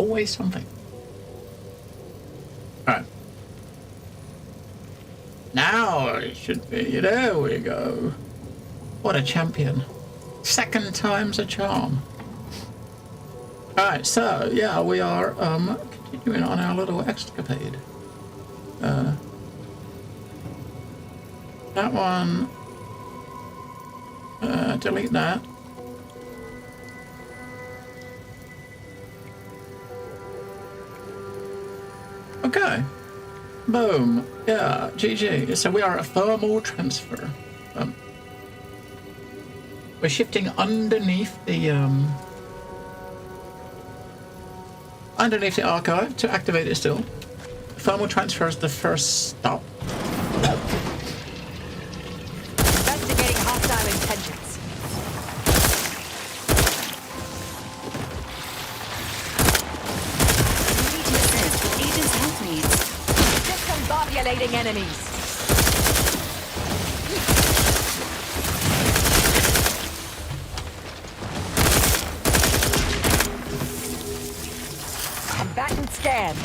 Always something. Alright. Now it should be. There we go. What a champion. Second time's a charm. Alright, so yeah, we are continuing on our little escapade. That one, delete that. Okay. Boom. Yeah, GG. So we are at thermal transfer. We're shifting underneath the archive to activate it still. Thermal transfer is the first stop. Investigating hostile intentions. Need to assist with agent's health needs. Discombobulating enemies. Combatant scan.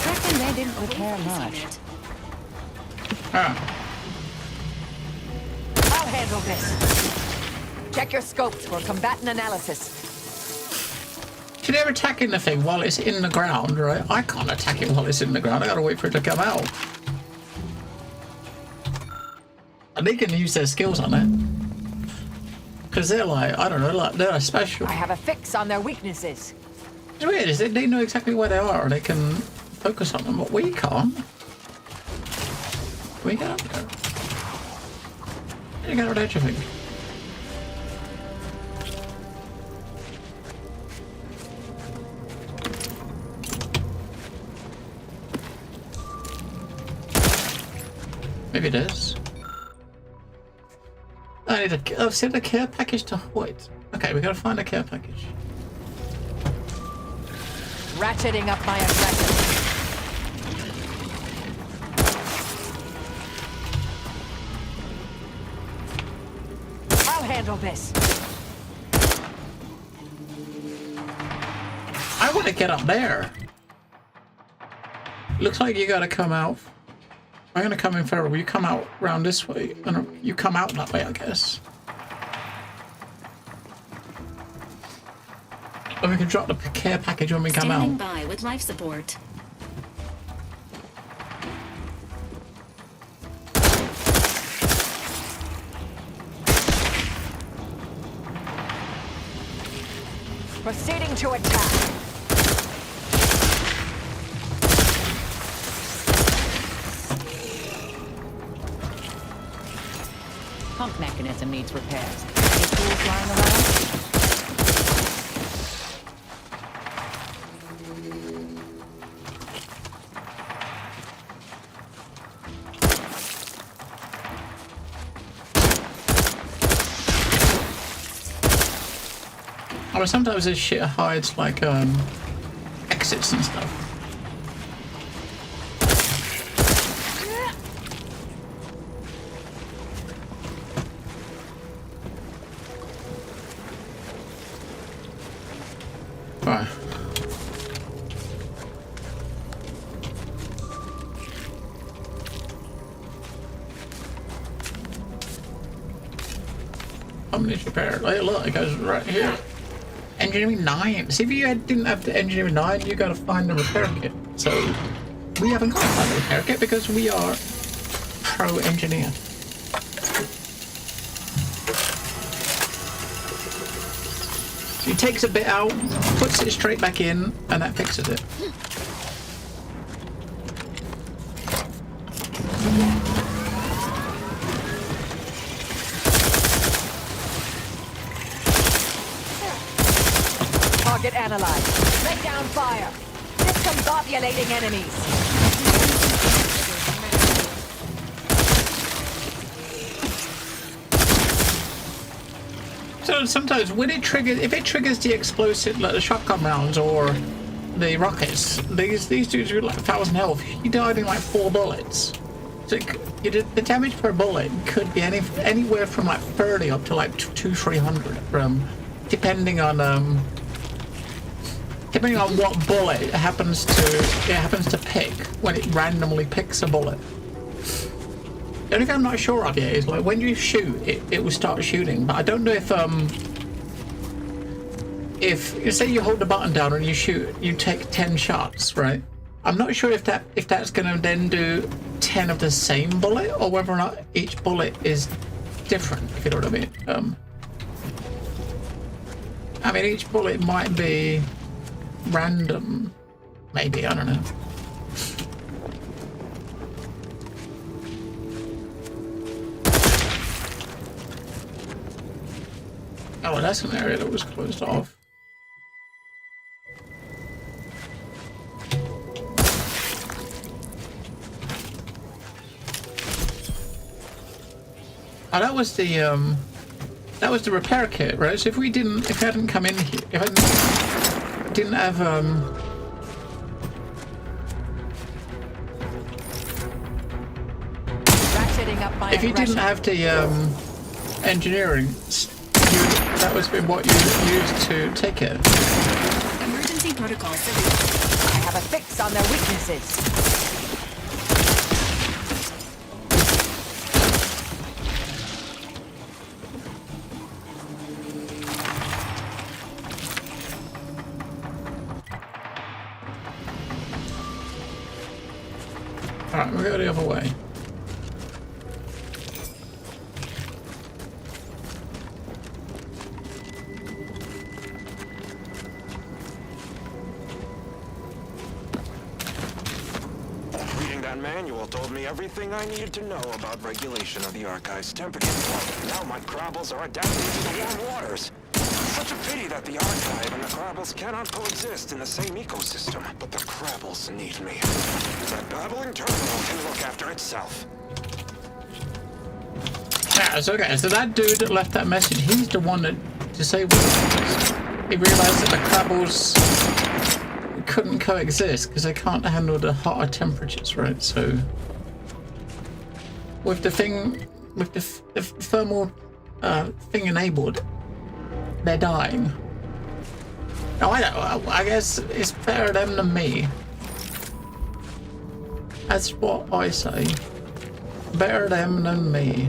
Reckon they didn't prepare much. Ah. I'll handle this. Check your scopes for combatant analysis. Can you ever attack in the thing while it's in the ground, right? I can't attack it while it's in the ground. I gotta wait for it to come out. And they can use their skills on it. Because they're like, I don't know, like they're special. I have a fix on their weaknesses. It's weird, is they know exactly where they are and they can focus on them, but we can't. We get up there. You get out of everything. Maybe it is. I need a. I've sent a care package to Hoyt. Okay, we gotta find a care package. Ratcheting up my aggression. I'll handle this. I want to get up there. Looks like you gotta come out. I'm gonna come in further. You come out round this way, and you come out that way, I guess. And we can drop the care package when we come out. Standing by with life support. Proceeding to attack. Pump mechanism needs repairs. Any tools lying around? Oh, sometimes this shit hides like exits and stuff. Right. Omni's repaired. Hey, look, it goes right here. Engineering 9. See, if you didn't have the Engineering 9, you gotta find the repair kit. So, we haven't got to find the repair kit because we are pro engineer. He takes a bit out, puts it straight back in, and that fixes it. Target analyzed. Lay down fire. Discombobulating enemies. So sometimes when it triggers, if it triggers the explosive, like the shotgun rounds or the rockets, these dudes are like 1,000 health. He died in like 4 bullets. So the damage per bullet could be anywhere from like 30 up to like 200-300, depending on what bullet it happens to pick when it randomly picks a bullet. The only thing I'm not sure of yet is like when you shoot, it will start shooting, but I don't know if you say you hold the button down and you shoot, you take 10 shots, right? I'm not sure if that's going to then do 10 of the same bullet, or whether or not each bullet is different, if you know what I mean. Each bullet might be random, maybe, I don't know. Oh, well, that's an area that was closed off. Oh, that was the repair kit, right? So if I hadn't come in here, if I didn't have Ratcheting up my if you didn't have the engineering, that was what you used to take it. Emergency protocols. I have a fix on their weaknesses. Alright, we'll go the other way. Reading that manual told me everything I needed to know about regulation of the Archive's temperature. Now my Crabbles are adapting to the warm waters. Such a pity that the Archive and the Crabbles cannot coexist in the same ecosystem. But the Crabbles need me. That babbling terminal can look after itself. Yeah, it's okay. So that dude that left that message, he's the one that disabled it. He realized that the Crabbles couldn't coexist because they can't handle the hotter temperatures, right? So with the thermal thing enabled, they're dying. Now I guess it's better them than me. That's what I say. Better them than me.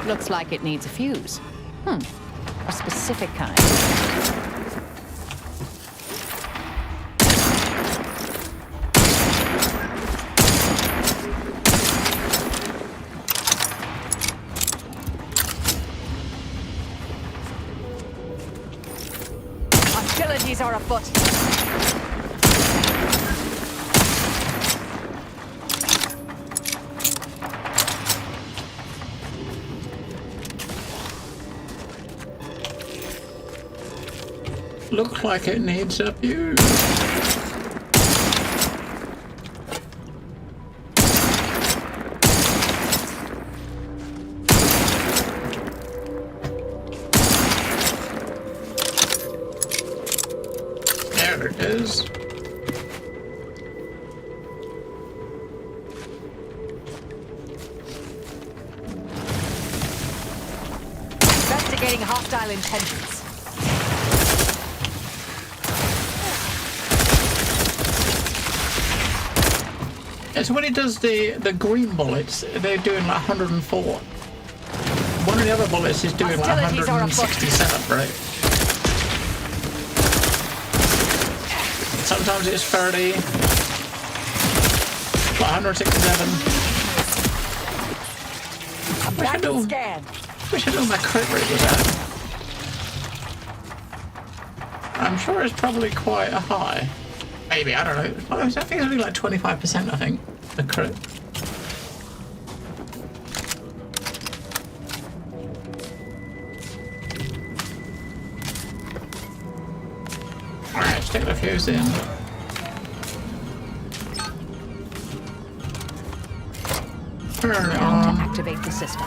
Looks like it needs a fuse. A specific kind. Hostilities are afoot. Looks like it needs a fuse. There it is. Investigating hostile intentions. So when it does the green bullets, they're doing like 104. One of the other bullets is doing like 167, right? Sometimes it's 30, like 167. Wish I knew my crit rate was at. I'm sure it's probably quite a high. Maybe, I don't know. I think it's only like 25%, I think, the crit. Alright, stick the fuse in. Turn it on. Activate the system.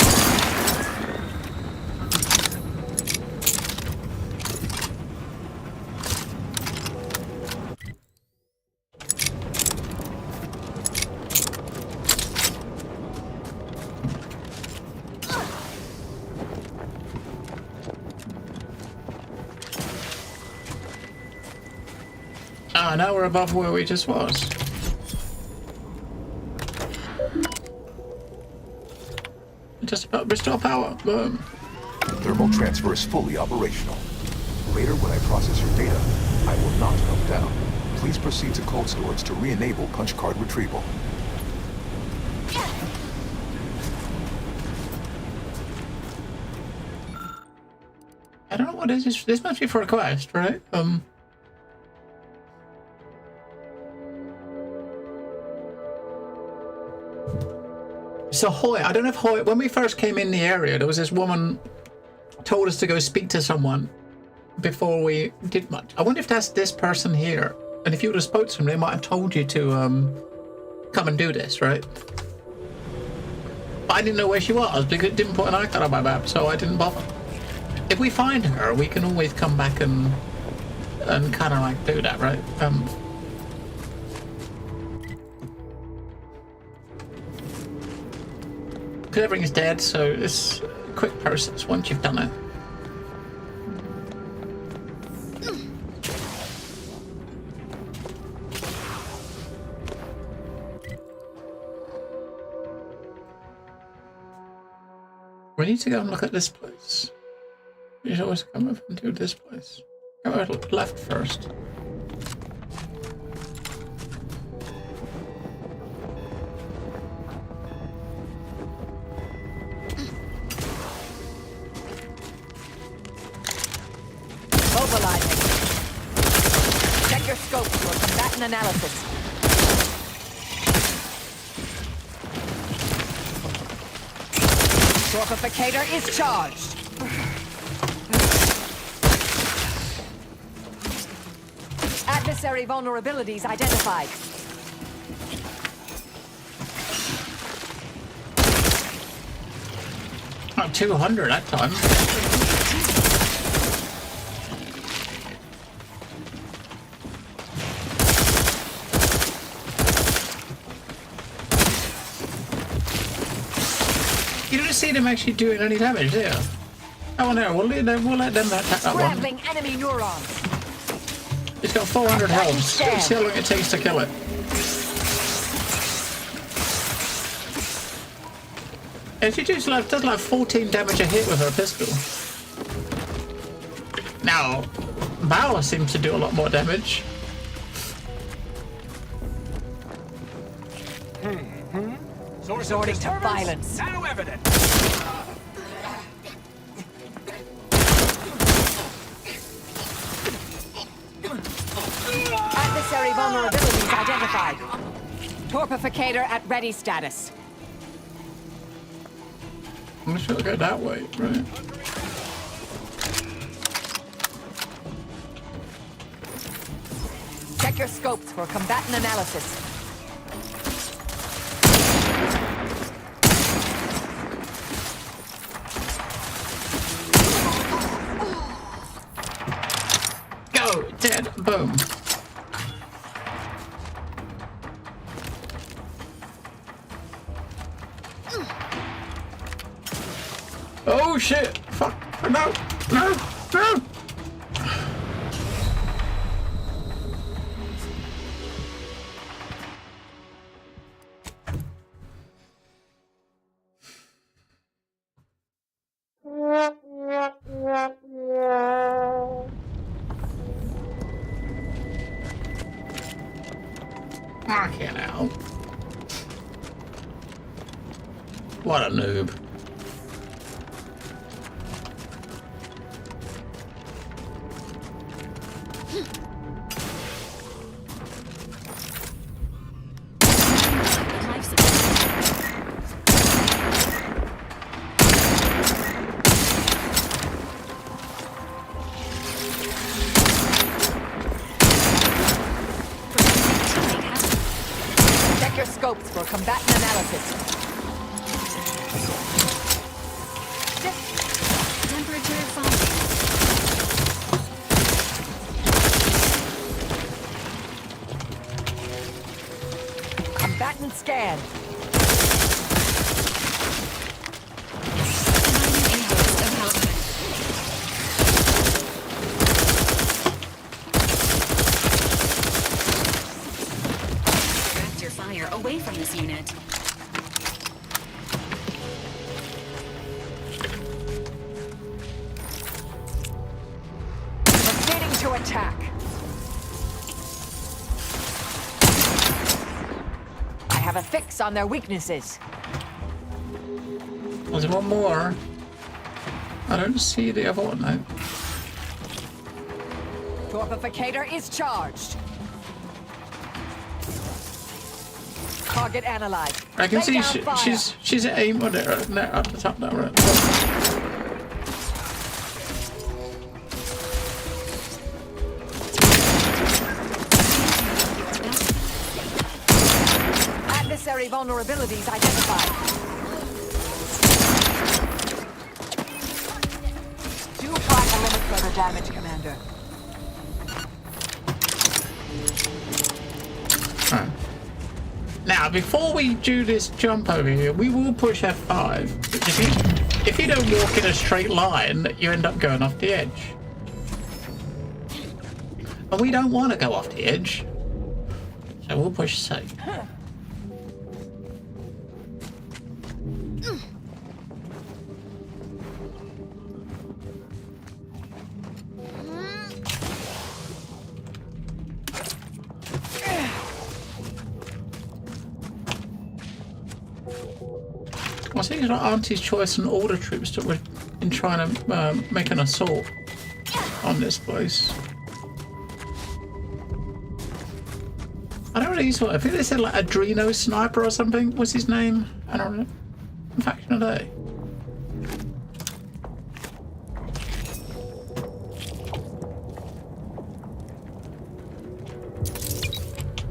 Ah, now we're above where we just was. Just about restore power. Boom. Thermal transfer is fully operational. Later, when I process your data, I will not come down. Please proceed to cold storage to re-enable punch card retrieval. I don't know what this is. This must be for a quest, right? So Hoy, I don't know if Hoy, when we first came in the area, there was this woman told us to go speak to someone before we did much. I wonder if that's this person here. And if you would have spoke to them, they might have told you to come and do this, right? But I didn't know where she was because it didn't put an icon on my map, so I didn't bother. If we find her, we can always come back and kind of like do that, right? Because everything's dead, so it's a quick process once you've done it. We need to go and look at this place. You should always come up and do this place. Go left first. Mobilizing. Check your scopes for combatant analysis. Torpificator is charged. Adversary vulnerabilities identified. Not 200 that time. You don't see them actually doing any damage, do you? That one there, we'll let them attack that one. Scrambling enemy neurons. It's got 400 health. Let's see how long it takes to kill it. And she does like 14 damage a hit with her pistol. Now, Bauer seems to do a lot more damage. Resorting to violence. Now evident. Adversary vulnerabilities identified. Torpificator at ready status. I'm just gonna go that way, right? Check your scopes for combatant analysis. Go! Dead! Boom! Oh shit! Fuck! No! No! No! Fucking hell. What a noob. Life support. Check your scopes for combatant analysis. Temperature falling. Combatant scan. Combining inputs of output. unit. Proceeding to attack. I have a fix on their weaknesses. There's one more. I don't see the other one though. Torpificator is charged. Target analyzed. I can Lay see down fire. she's aimed at it at the top there, right? Adversary vulnerabilities identified. Do try to limit further damage, Commander. Right. Now, before we do this jump over here, we will push F5. If you don't walk in a straight line, you end up going off the edge. And we don't want to go off the edge. So we'll push C. I think it's like Auntie's choice and all the troops that were in trying to make an assault on this place. I don't really saw. I think they said like Adreno Sniper or something was his name. I don't know. In fact, no day.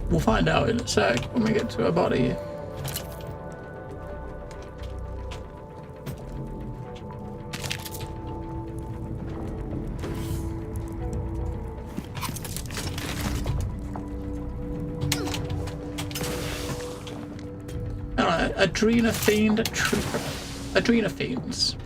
We'll find out in a sec when we get to a body. Adrena Fiend Trooper. Adrena Fiends.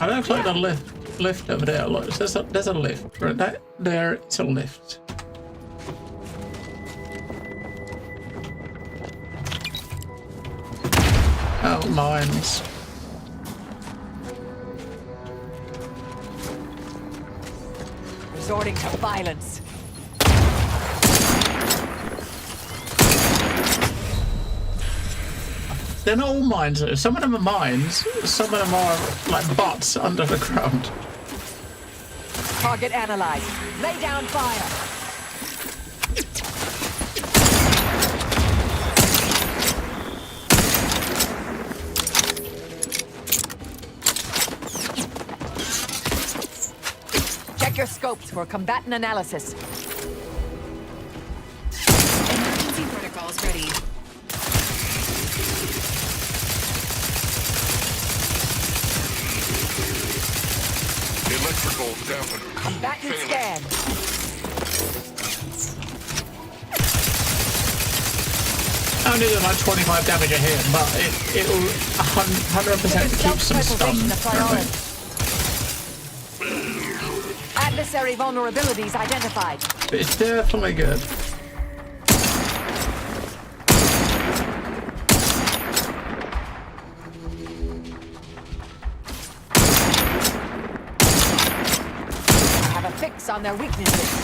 I don't like the lift over there. Look, there's a lift. Right, that there is a lift. Oh, mines. Resorting to violence. They're not all mines though. Some of them are mines, some of them are like bots under the ground. Target analyzed. Lay down fire. Check your scopes for combatant analysis. Emergency protocols ready. Electrical damage. Combatant scan. I only do like 25 damage a hit, but it will 100% keep some stun. Apparently. Adversary vulnerabilities identified. It's definitely good. I have a fix on their weaknesses.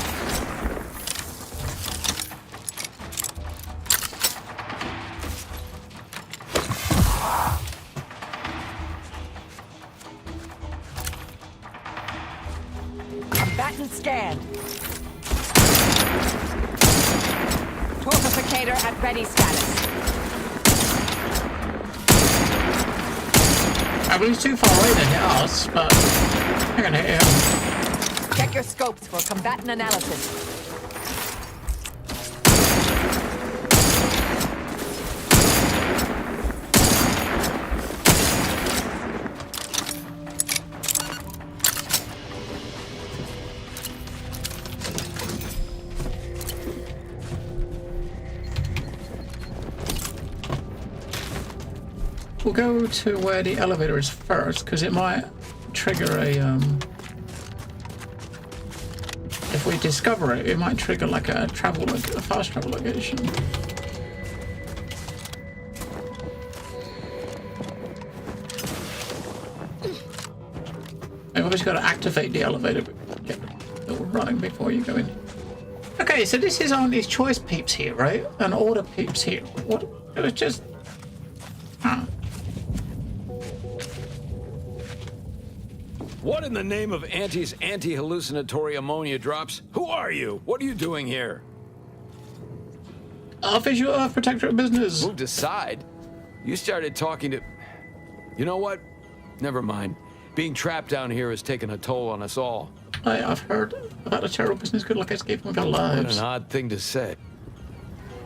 Combatant scan. Torpificator at ready status. I mean, he's too far away to hit us, but I'm gonna hit him. Check your scopes for combatant analysis. We'll go to where the elevator is first, because it might trigger a, if we discover it, it might trigger like a fast travel location. You've obviously got to activate the elevator, but get it running before you go in. Okay, so this is Auntie's Choice peeps here, right? And order peeps here. What? It was just... Huh. What in the name of Auntie's anti-hallucinatory ammonia drops? Who are you? What are you doing here? Visual Earth Protector of Business. Moved aside? You started talking to... You know what? Never mind. Being trapped down here has taken a toll on us all. I've heard about a terrible business. Good luck escaping with our What lives. an odd thing to say.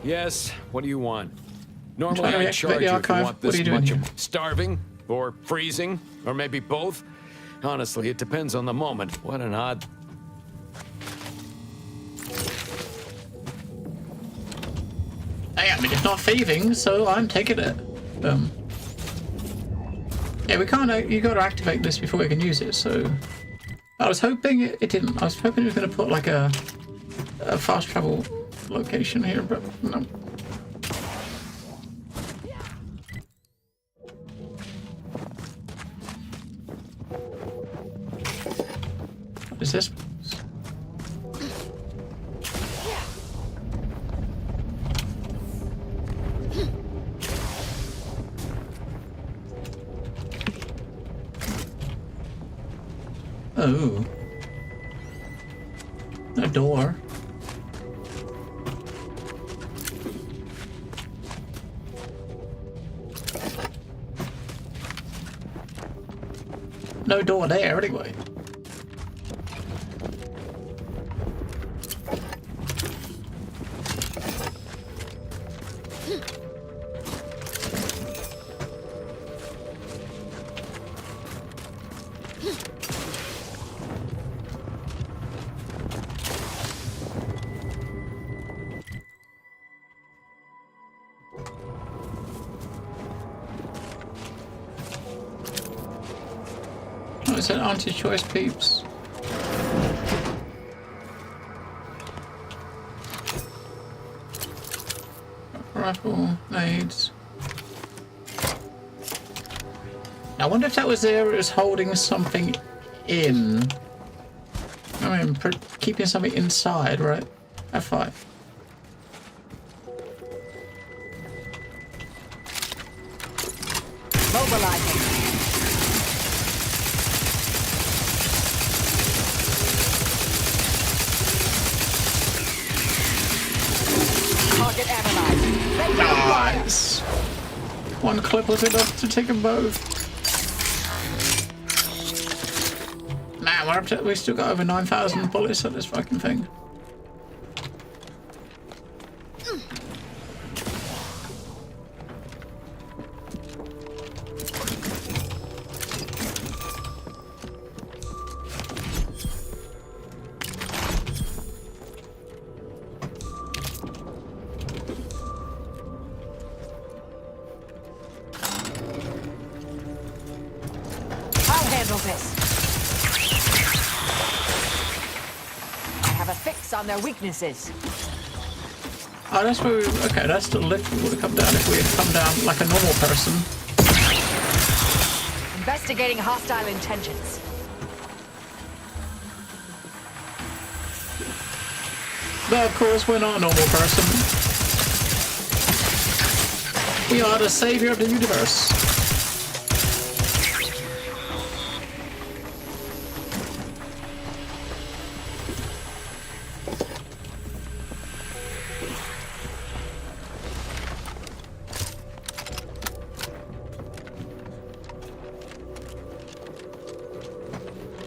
Yes, what do you want? trying Normally to I'd reactivate charge the you if you archive. want What are this you doing much here? of starving, or freezing, or maybe both. Honestly, it depends on the moment. What an odd... Hey, I mean, it's not thieving, so I'm taking it. Yeah, we can't. You got to activate this before we can use it. So, I was hoping it didn't. I was hoping it was going to put like a fast travel location here, but no. What is this? Oh. A door. No door there, anyway. What is that? Auntie's Choice peeps. Rifle, nades. I wonder if that was there, it was holding something in. I mean, keeping something inside, right? F5. Mobilizing. Target analyzed. Ready to fire. Nice. One clip was enough to take them both. Man, we're up to, we still got over 9,000 bullets on this fucking thing. I'll handle this. I have a fix on their weaknesses. Oh, that's where we, okay, that's the lift we would have come down if we had come down like a normal person. Investigating hostile intentions. But of course, we're not a normal person. We are the savior of the universe.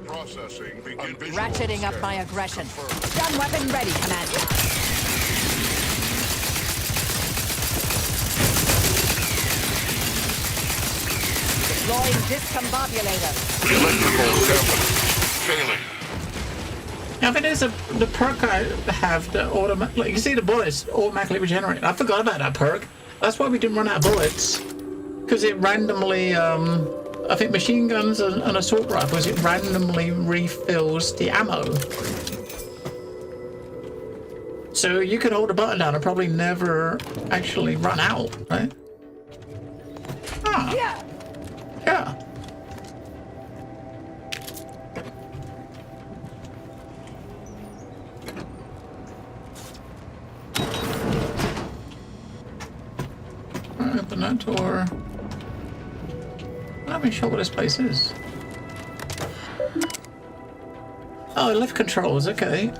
Processing. Begin visual Ratcheting up scan. my aggression. Stun weapon ready, Commander. Deploying discombobulator. Electrical sampling. Failing. Now, if it is the perk I have, the automatic, like, you can see the bullets automatically regenerate. I forgot about that perk. That's why we didn't run out of bullets. Because it randomly, I think machine guns and assault rifles, it randomly refills the ammo. So you could hold a button down and probably never actually run out, right? Ah. Yeah. Yeah. Open that door. I'm not even sure what this place is. Oh, lift controls, okay.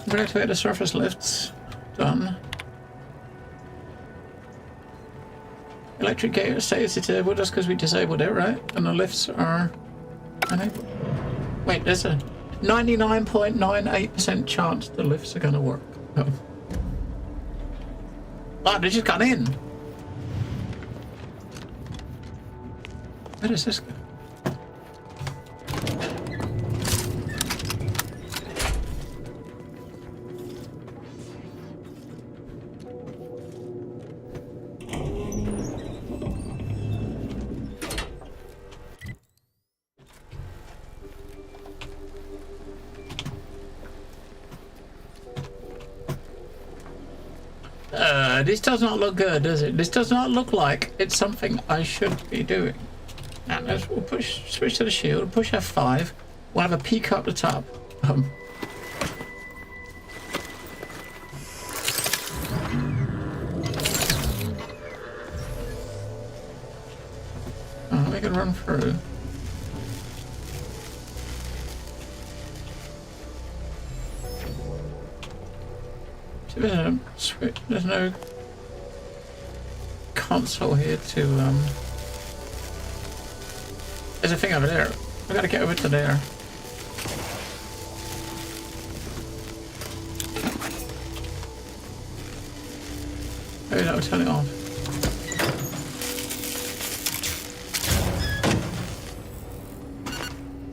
Reactivate the surface lifts. Done. Electric gate stays disabled just because we disabled it, right? And the lifts are enabled. Wait, there's a 99.98% chance the lifts are going to work. Oh. Oh, they just got in. Where does this go? This does not look good, does it? This does not look like it's something I should be doing. Now, we'll switch to the shield, push F5. We'll have a peek up the top. Oh, we can run through. There's no console here to there's a thing over there. I gotta get over to there. Maybe that will turn it off.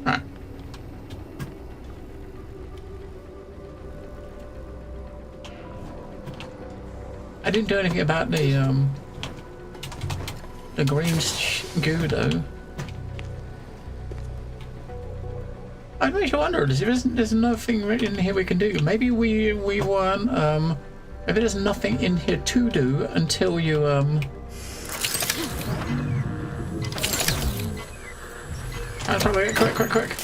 Alright. I didn't do anything about the green goo though. I makes you wonder, there's nothing written in here we can do. Maybe we weren't, maybe there's nothing in here to do until you, probably, quick.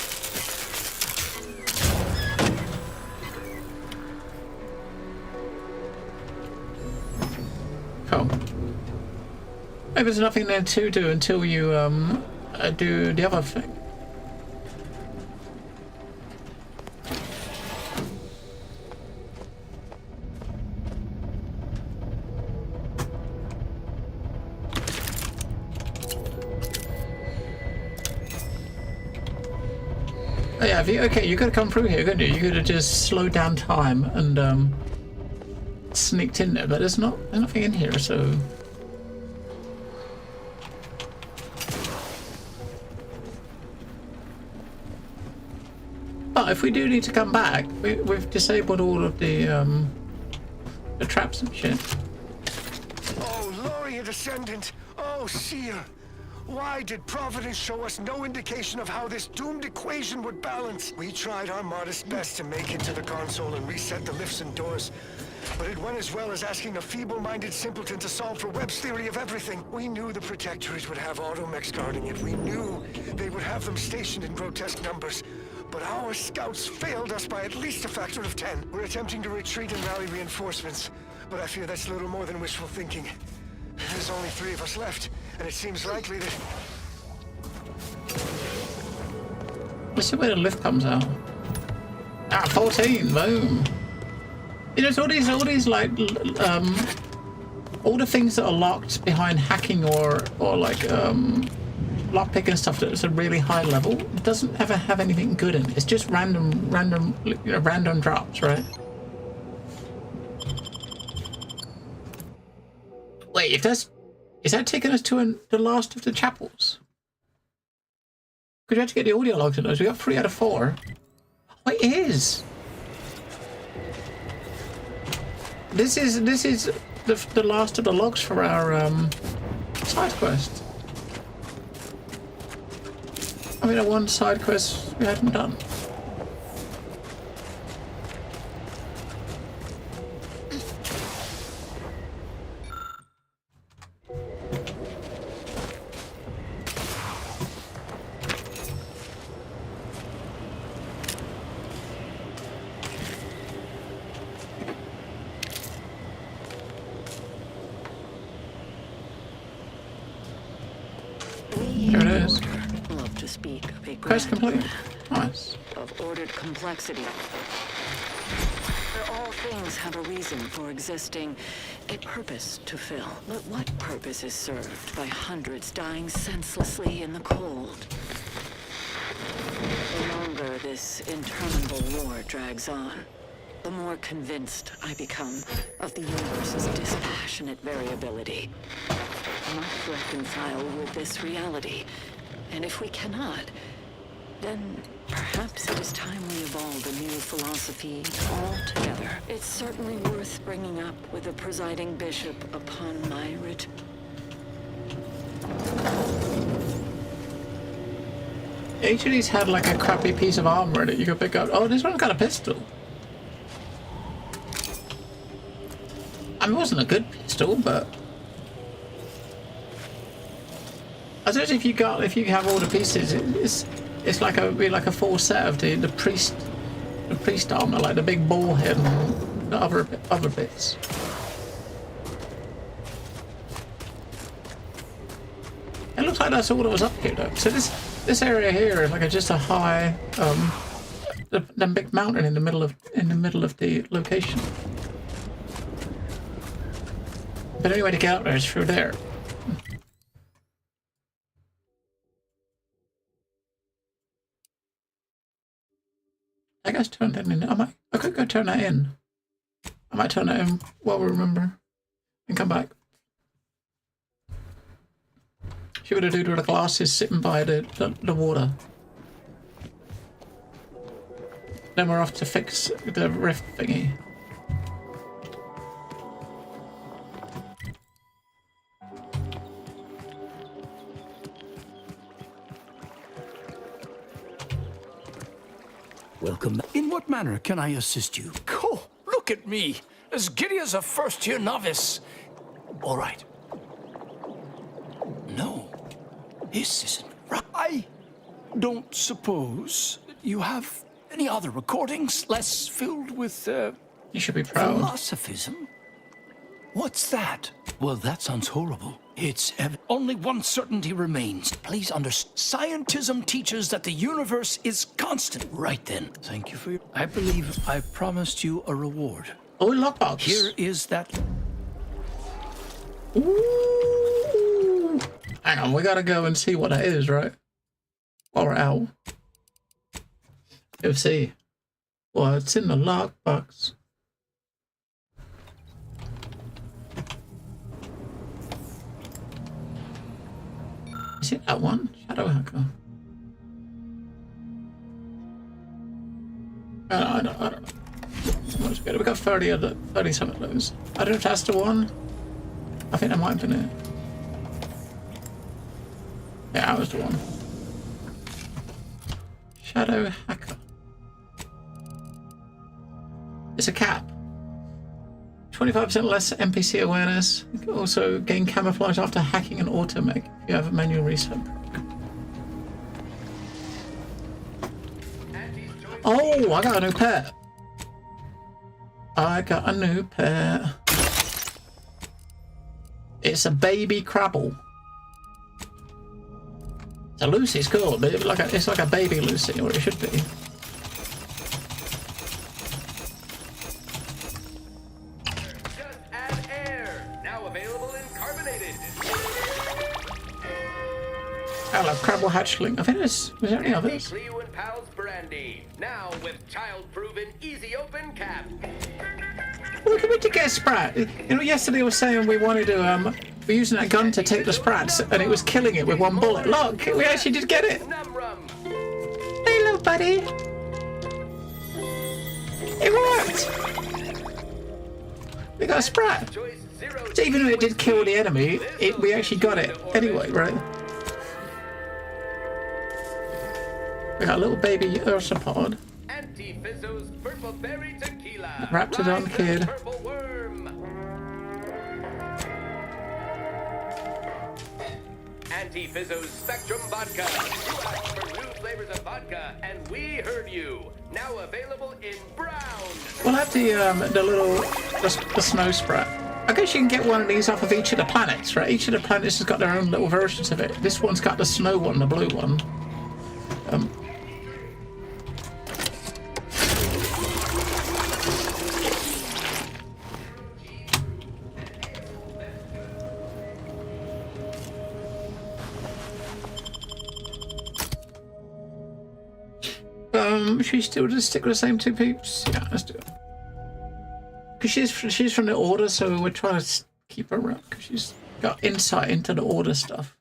Cool. Maybe there's nothing there to do until you, do the other thing. Oh yeah, okay, you could have come through here, couldn't you? You could have just slowed down time and sneaked in there, but there's nothing in here, so. But if we do need to come back, we've disabled all of the traps and shit. Oh, Loria Descendant! Oh, Seer! Why did Providence show us no indication of how this doomed equation would balance? We tried our modest best to make it to the console and reset the lifts and doors, but it went as well as asking a feeble-minded simpleton to solve for Webb's theory of everything. We knew the Protectorate would have automechs guarding it. We knew they would have them stationed in grotesque numbers. But our scouts failed us by at least a factor of 10. We're attempting to retreat and rally reinforcements, but I fear that's little more than wishful thinking. There's only 3 of us left, and it seems likely that... Let's see where the lift comes out. Ah, 14, boom. You know, it's all these like, all the things that are locked behind hacking or like, lockpick and stuff that's a really high level, it doesn't ever have anything good in it. It's just random drops, right? Wait, is that taking us to the last of the chapels? Because we had to get the audio logs in those. We got 3 out of 4. Oh, it is. This is the last of the logs for our Side quest. I mean, one side quest we hadn't done. Here it is. Love to speak of a Quest grand complete. Nice. of ordered complexity. Where all things have a reason for existing, a purpose to fill. But what purpose is served by hundreds dying senselessly in the cold? The longer this interminable war drags on, the more convinced I become of the universe's dispassionate variability. We must reconcile with this reality, and if we cannot, then perhaps it is time we evolve a new philosophy altogether. It's certainly worth bringing up with the presiding bishop upon my return. Each of these had like a crappy piece of armor that you could pick up. Oh, this one's got a pistol. I mean, it wasn't a good pistol, but I suppose if you have all the pieces, it's like a full set of the priest armor, like the big ball head and the other bits. It looks like that's all that was up here, though. So this area here is like just a high the big mountain in the middle of the location. But the only way to get out there is through there. I guess turn that in. I could go turn that in. I might turn that in while we remember and come back. See what I do to the glasses sitting by the water. Then we're off to fix the rift thingy. Welcome. In what manner can I assist you? Oh, look at me, as giddy as a first-year novice. All right. No, this isn't right. I don't suppose you have any other recordings less filled with, You should be proud. philosophism? What's that? Well, that sounds horrible. It's only one certainty remains. Please understand. Scientism teaches that the universe is constant. Right then. Thank you for your... I believe I promised you a reward. Oh, lockbox. Here is that... Ooh. Hang on, we gotta go and see what that is, right? While we're out. Let's see. What's in the lockbox? Is it that one? Shadow Hacker. I don't know. What's good? We got 30 something of those. I don't know if that's the one. I think that might have been it. Yeah, that was the one. Shadow Hacker. It's a cap. 25% less NPC awareness. You can also gain camouflage after hacking an automech if you have a manual reset. Oh, I got a new pet. I got a new pet. It's a baby Crabble. So Lucy's cool, but it's like a baby Lucy, or it should be. I love Crabble Hatchling. I think was there any others? Cleo and Pals Brandy. Now with child-proven easy open cap. Well, can we get a Sprat? You know, yesterday I was saying we wanted to we're using that gun to take the Sprats, and it was killing it with one bullet. Look, we actually did get it. Hello, buddy. It worked. We got a Sprat. Choice 0 So even though it did kill the enemy, we actually got it anyway, right? We got a little baby ursapod. Anti-Fizzo's purple berry tequila. Raptidon kid. Purple worm. Anti-Fizzo's Spectrum vodka. You asked for new flavors of vodka, and we heard you. Now available in brown. We'll have the snow sprat. I guess you can get one of these off of each of the planets, right? Each of the planets has got their own little versions of it. This one's got the snow one, the blue one. Should we still just stick with the same two peeps? Yeah, let's do it. Because she's from the Order, so we're trying to keep her around because she's got insight into the Order stuff.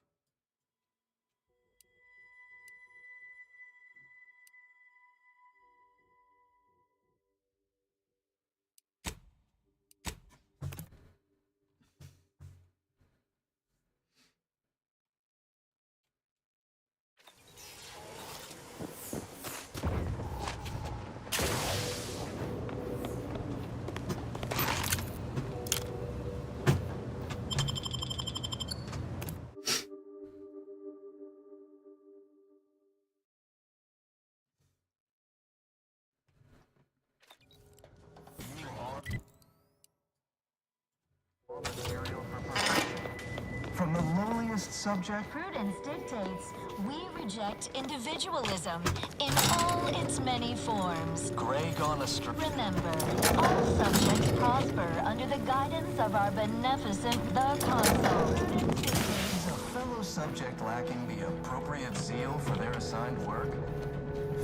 From the lowliest subject. Prudence dictates we reject individualism in all its many forms. Greg on a Remember, all subjects prosper under the guidance of our beneficent The Consul. Is a fellow subject lacking the appropriate zeal for their assigned work?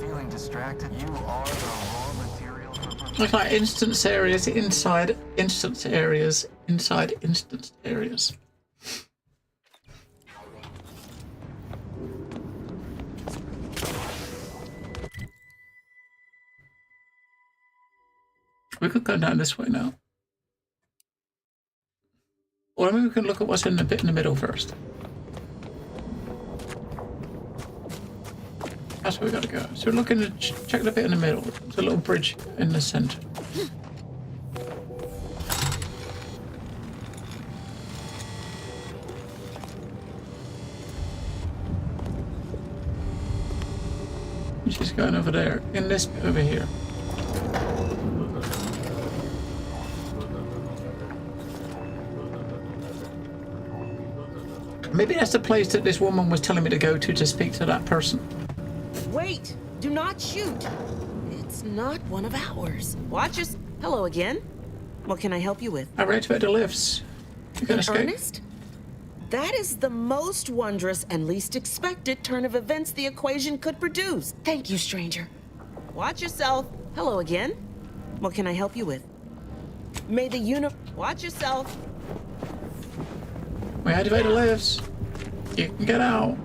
Feeling distracted? You are the raw material for... Looks like instance areas inside instance areas inside instance areas. We could go down this way now. Or maybe we can look at what's in the bit in the middle first. That's where we gotta go. So we're looking to check the bit in the middle. There's a little bridge in the center. She's going over there, in this bit over here. Maybe that's the place that this woman was telling me to go to speak to that person. Wait! Do not shoot! It's not one of ours. Watch us. Hello again. What can I help you with? I reactivate the lifts. You can escape. Ernest? That is the most wondrous and least expected turn of events the equation could produce. Thank you, stranger. Watch yourself. Hello again. What can I help you with? May the Watch yourself. We activate the lifts. You can get out.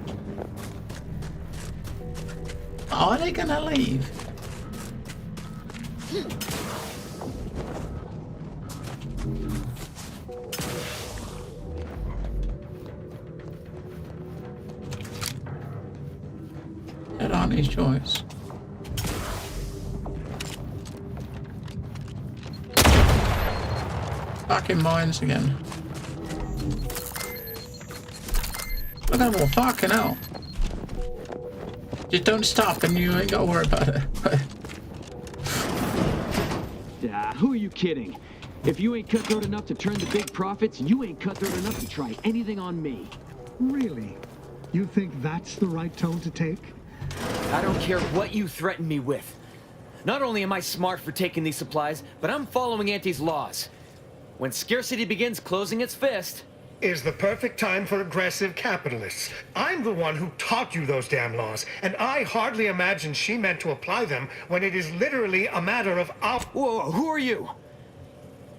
Are they gonna leave? At Auntie's choice. Back in mines again. Look at them all, fucking hell. Just don't stop and you ain't gotta worry about it. Who are you kidding? If you ain't cutthroat enough to turn the big profits, you ain't cutthroat enough to try anything on me. Really? You think that's the right tone to take? I don't care what you threaten me with. Not only am I smart for taking these supplies, but I'm following Auntie's laws. When scarcity begins closing its fist... Is the perfect time for aggressive capitalists. I'm the one who taught you those damn laws, and I hardly imagine she meant to apply them when it is literally a matter of... Whoa, who are you?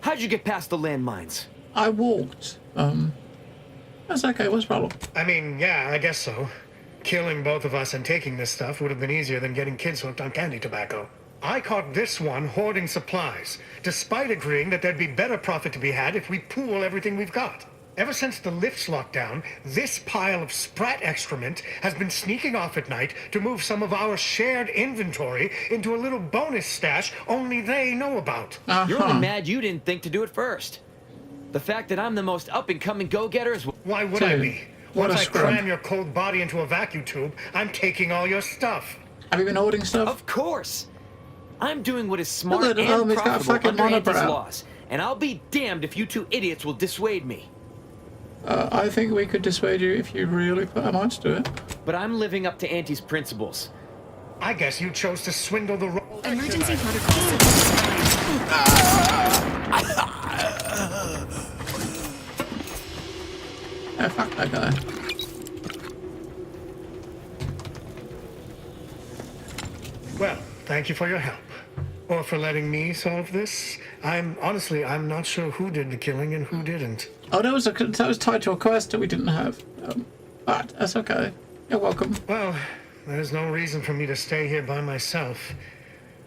How'd you get past the landmines? I walked. That's okay, what's the problem? I mean, yeah, I guess so. Killing both of us and taking this stuff would have been easier than getting kids hooked on candy tobacco. I caught this one hoarding supplies, despite agreeing that there'd be better profit to be had if we pool everything we've got. Ever since the lifts locked down, this pile of sprat excrement has been sneaking off at night to move some of our shared inventory into a little bonus stash only they know about. You're only mad you didn't think to do it first. The fact that I'm the most up-and-coming go-getter is... Why would I be? Once I cram your cold body into a vacuum tube, I'm taking all your stuff. Have you been hoarding stuff? Of course. I'm doing what is smart Look at and he's got a profitable fucking under Auntie's monobrow. laws. And I'll be damned if you two idiots will dissuade me. I think we could dissuade you if you really put our minds to it. But I'm living up to Auntie's principles. I guess you chose to swindle the... Emergency protocols. Oh, fuck that guy. Well, thank you for your help. Or for letting me solve this. I'm not sure who did the killing and who didn't. Oh, that was tied to a quest that we didn't have. But that's okay. You're welcome. Well, there's no reason for me to stay here by myself.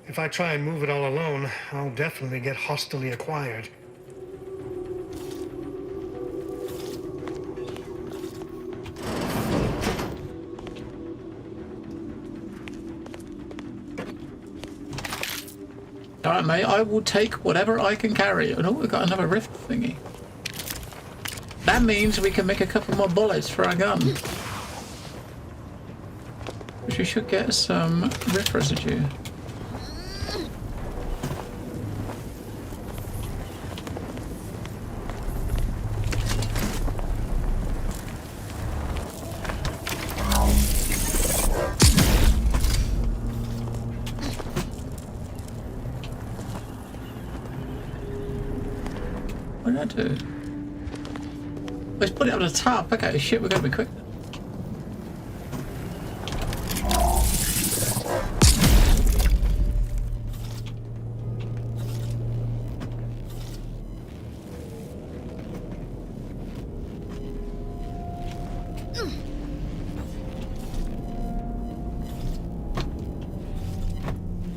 If I try and move it all alone, I'll definitely get hostilely acquired. Alright, mate, I will take whatever I can carry. Oh, we've got another rift thingy. That means we can make a couple more bullets for our gun. Which we should get some rift residue. What did I do? Let's put it up at the top. Okay, shit, we're gonna be quick.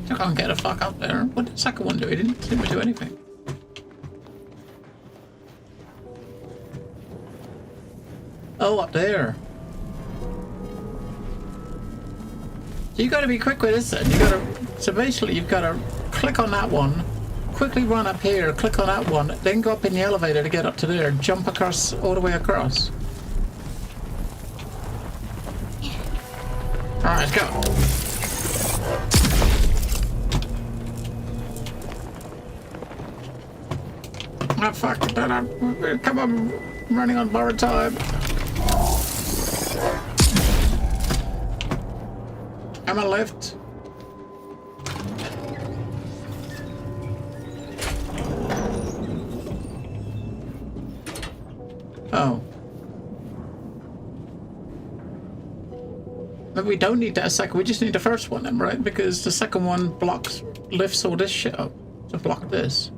I can't get the fuck up there. What did the second one do? It didn't seem to do anything. Oh, up there. So you got to be quick with this then. You got to. So basically, you've got to click on that one, quickly run up here, click on that one, then go up in the elevator to get up to there, jump across all the way across. All right, let's go. Oh fuck! Come on, I'm running on borrowed time. I'm a lift. Oh. But we don't need that second, we just need the first one then, right? Because the second one lifts all this shit up to block this.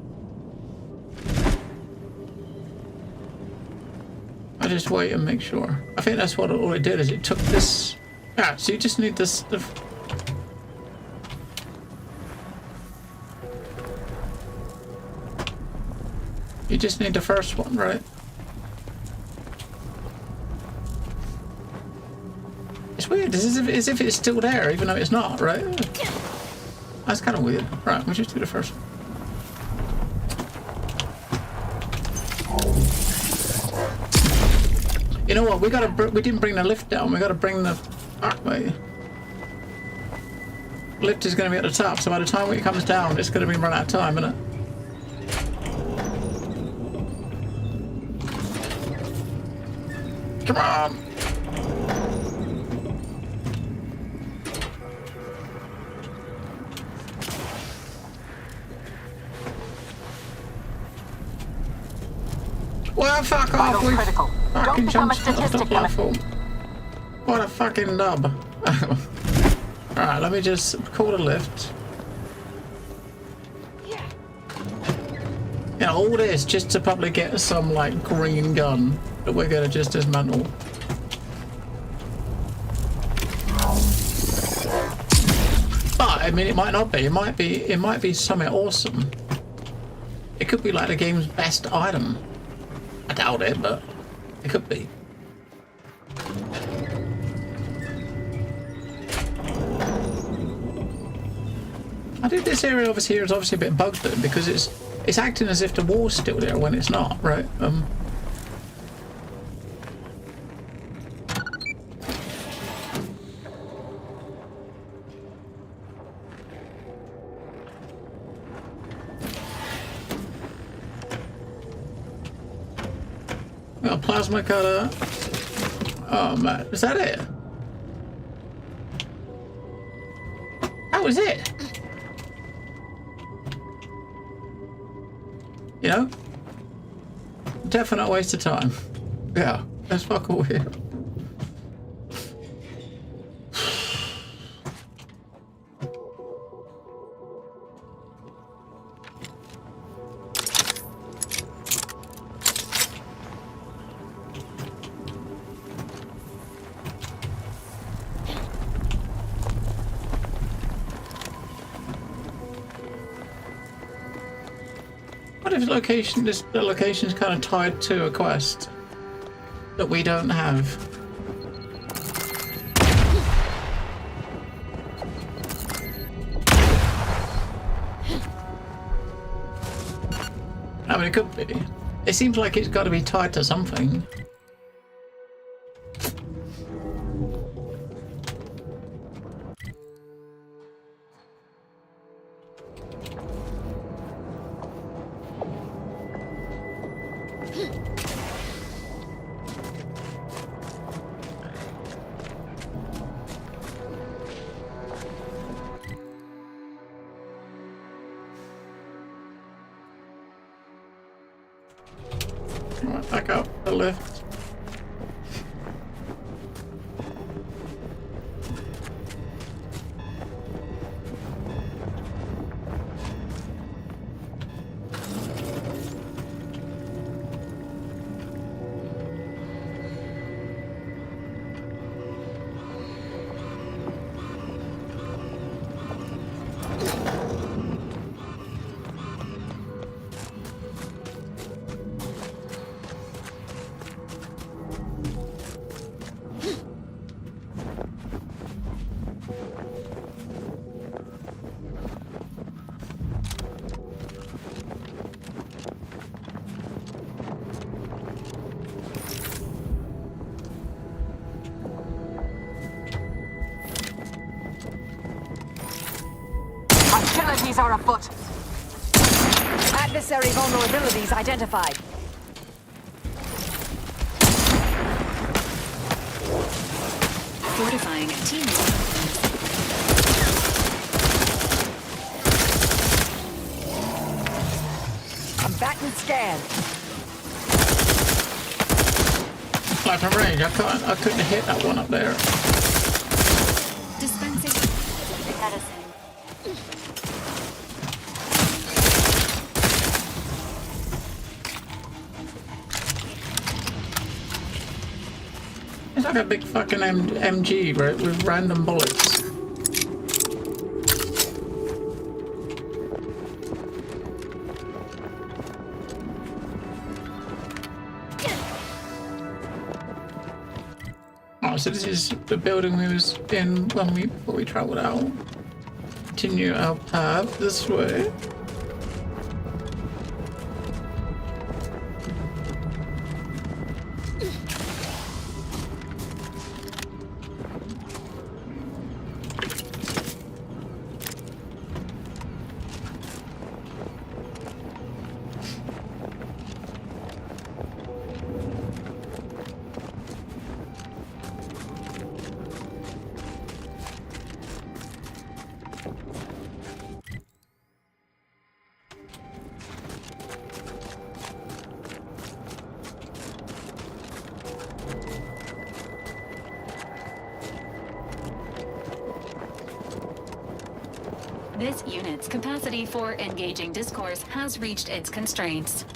I just wait and make sure. I think that's what all it did, is it took this. Yeah, so you just need this. You just need the first one, right? It's weird. It's as if it's still there, even though it's not, right? That's kind of weird. Right, we just do the first one. You know what? We didn't bring the lift down. We gotta bring the. Fuck me. Lift is gonna be at the top, so by the time it comes down, it's gonna be run out of time, isn't it? Come on! Well, fuck off! We fucking jumped off the platform. What a fucking nub. Alright, let me just call the lift. Yeah, all this just to probably get some, like, green gun that we're gonna just dismantle. But it mean, it might not be. It might be something awesome. It could be like the game's best item. I doubt it, but it could be. I think this area over here is obviously a bit bugged though, because it's acting as if the wall's still there when it's not, right? Got a plasma cutter. Oh man, is that it? That was it. You know? Definite waste of time. Yeah, that's fuck all here. The location is kind of tied to a quest that we don't have. I mean, it could be. It seems like it's got to be tied to something. Right, back up the lift. Hostilities are afoot. Adversary vulnerabilities identified. Fortifying team. Combatant scan. Like from range, I couldn't hit that one up there. Dispensing medicine. It's like a big fucking MG, right, with random bullets. Oh, so this is the building we was in before we travelled out. Continue our path this way. This unit's capacity for engaging discourse has reached its constraints.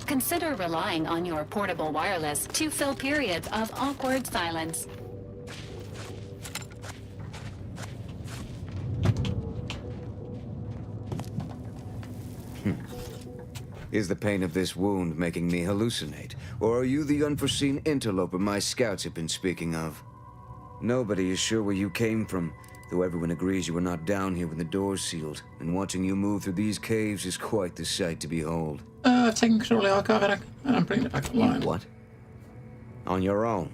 Consider relying on your portable wireless to fill periods of awkward silence. Is the pain of this wound making me hallucinate? Or are you the unforeseen interloper my scouts have been speaking of? Nobody is sure where you came from, though everyone agrees you were not down here when the doors sealed, and watching you move through these caves is quite the sight to behold. Taking control of the archive and I'm bringing it back online. What? On your own?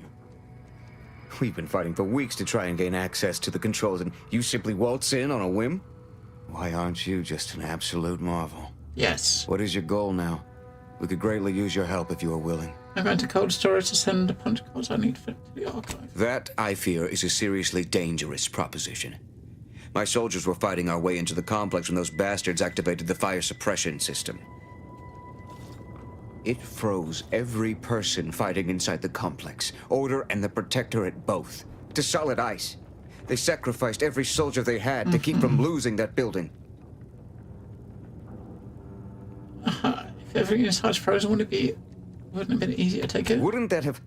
We've been fighting for weeks to try and gain access to the controls, and you simply waltz in on a whim? Why aren't you just an absolute marvel? Yes. What is your goal now? We could greatly use your help if you are willing. I'm going to cold storage to send the punch cards I need to the archive. That, I fear, is a seriously dangerous proposition. My soldiers were fighting our way into the complex when those bastards activated the fire suppression system. It froze every person fighting inside the complex, Order and the Protectorate both, to solid ice. They sacrificed every soldier they had to keep from losing that building. If everything inside's frozen, wouldn't it have been easier to take it? Wouldn't that have...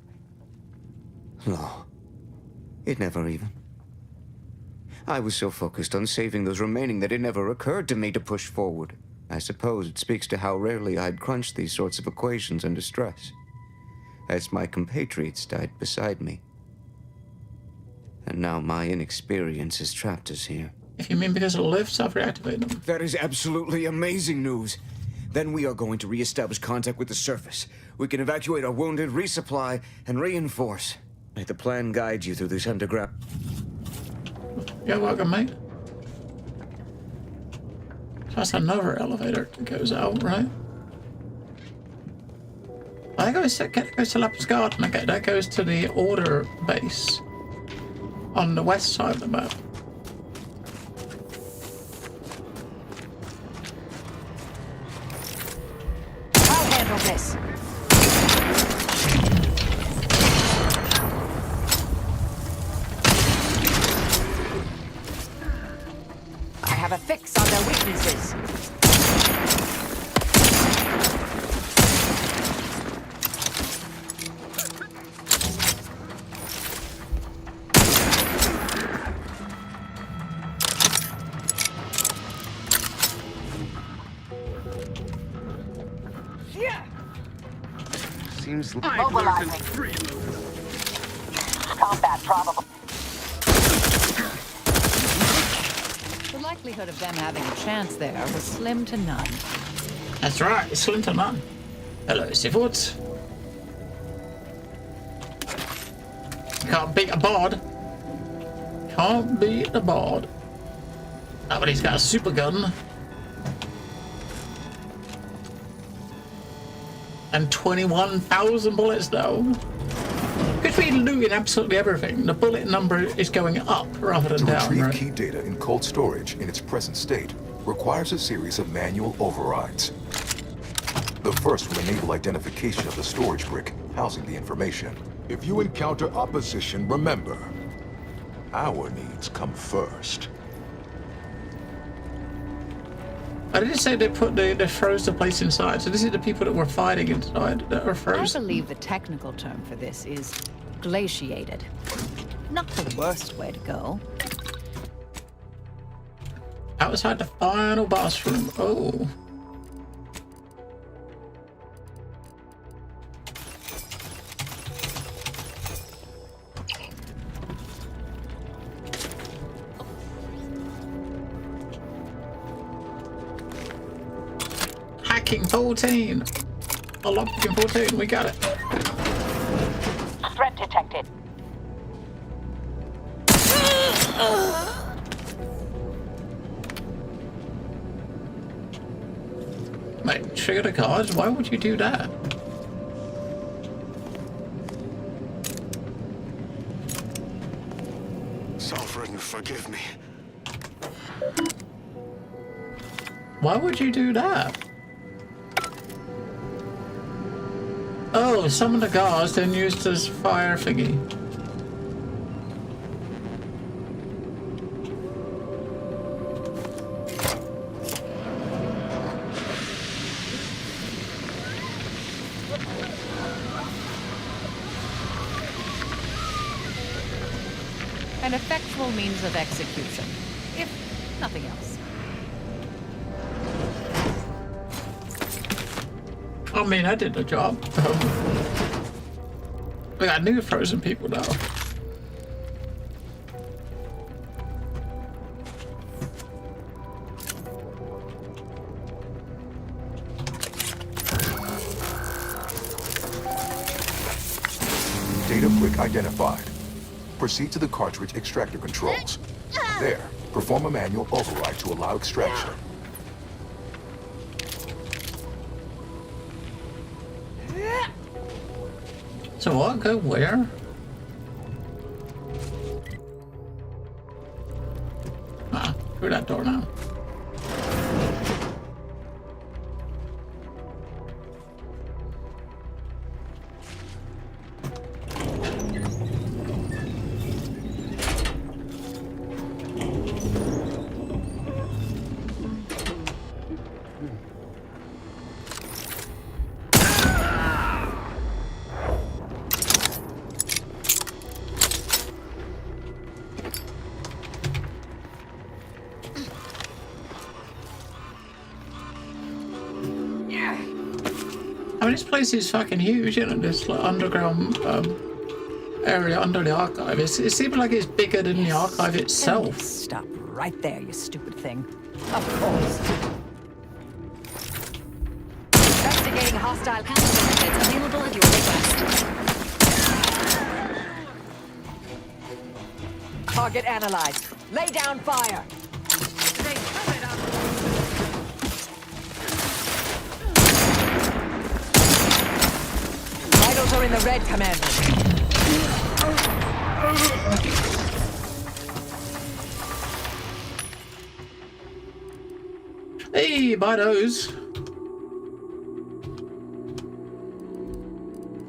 No. It never even. I was so focused on saving those remaining that it never occurred to me to push forward. I suppose it speaks to how rarely I'd crunch these sorts of equations under stress. As my compatriots died beside me. And now my inexperience has trapped us here. If you mean because of the lifts, I've reactivated them. That is absolutely amazing news. Then we are going to re-establish contact with the surface. We can evacuate our wounded, resupply, and reinforce. May the plan guide you through this underground... You're welcome, mate. That's another elevator that goes out, right? That goes to Lapis Garden. Okay, that goes to the Order base on the west side of the map. I'll handle this. I have a fix on their weaknesses. Seems like... Mobilizing. Combat probable. The likelihood of them having a chance there was slim to none. That's right, slim to none. Hello, Seafoots. Can't beat a bod. Can't beat a bod. Oh, but he's got a super gun. And 21,000 bullets though. Could be looting absolutely everything. The bullet number is going up rather than down, retrieve right? key data in cold storage in its present state requires a series of manual overrides. The first will enable identification of the storage brick housing the information. If you encounter opposition, remember, our needs come first. I didn't say they froze the place inside, so this is the people that were fighting inside that are frozen. I believe the technical term for this is glaciated. Not the worst way to go. Outside the final boss room. Oh. Hacking 14. Lockpicking 14. We got it. Threat detected. Mate, trigger the cards? Why would you do that? Sovereign, forgive me. Why would you do that? Oh, summon the guards, then use this fire thingy. An effectual means of execution, if nothing else. I mean, I did the job. We got new frozen people now. Data brick identified. Proceed to the cartridge extractor controls. There, perform a manual override to allow extraction. So what? Go where? Ah, through that door now. I mean, this place is fucking huge, you know, this like, underground area under the archive. It seems like it's bigger than the archive itself. Stop right there, you stupid thing. Of course. Investigating hostile It's available at your request. target analyzed. Lay down fire. Vitals are in the red, Commander. Hey, buy those.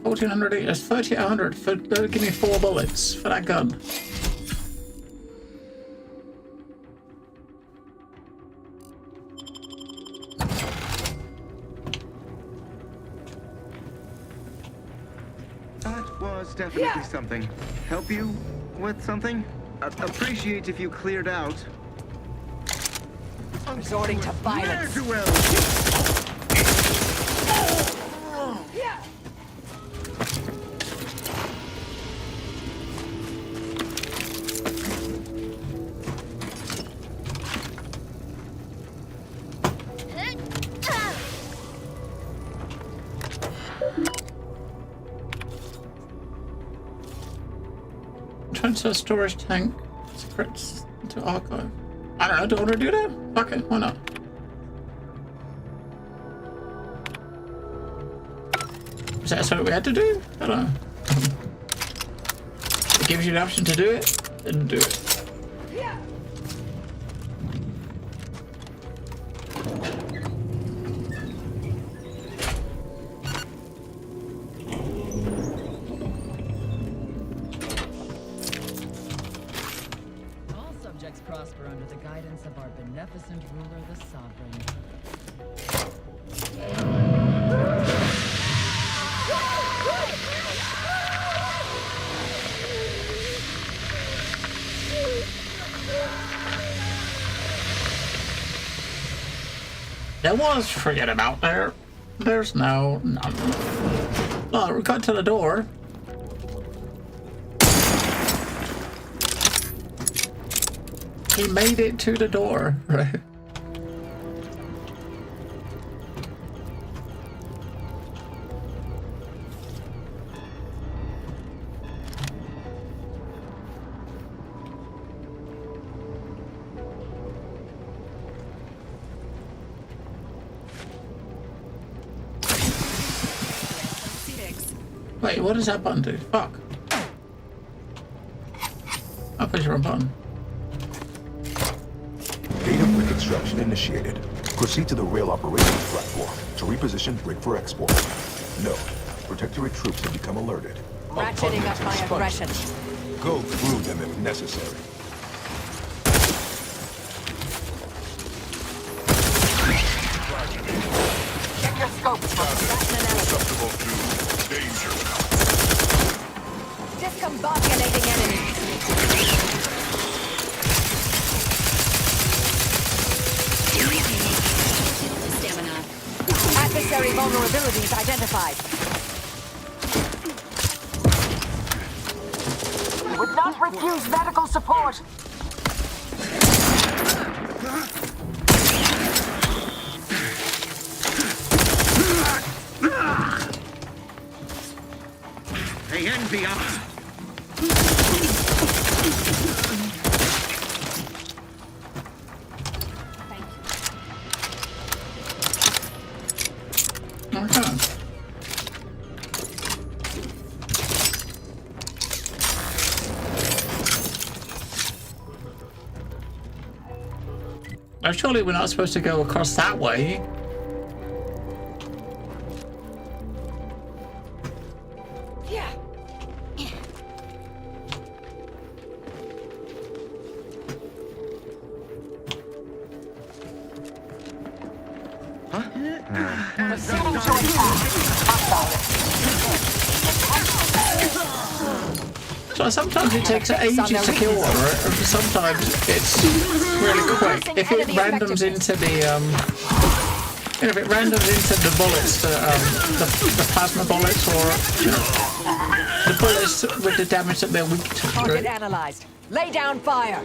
1400, it's 3800 for give me 4 bullets for that gun. That was definitely something. Help you with something? Appreciate if you cleared out. Resorting to violence. Transfer storage tank secrets to archive. I don't know, do I want to do that? Okay, why not? Is that something we had to do? I don't know. It gives you the option to do it, then do it. Prosper under the guidance of our beneficent ruler, the Sovereign. There was forget about there. There's none. Oh, we got to the door. He made it to the door, right? Wait, what does that button do? Fuck. I pushed the wrong button. Data brick extraction initiated. Proceed to the rail operations platform to reposition brick for export. Note, protectorate troops have become alerted. Ratcheting up my aggression. Go through them if necessary. Check your scopes for Susceptible to danger. discombobulating enemies. At the Adversary vulnerabilities identified. Would not refuse medical support. The envy of... Now, surely we're not supposed to go across that way. Yeah. Proceeding to attack. So sometimes it takes ages to kill one, or sometimes it's really quick. If it randoms into the if it randoms into the bullets, the plasma bullets, or the bullets with the damage that they're weak to. Target analyzed. Lay down fire.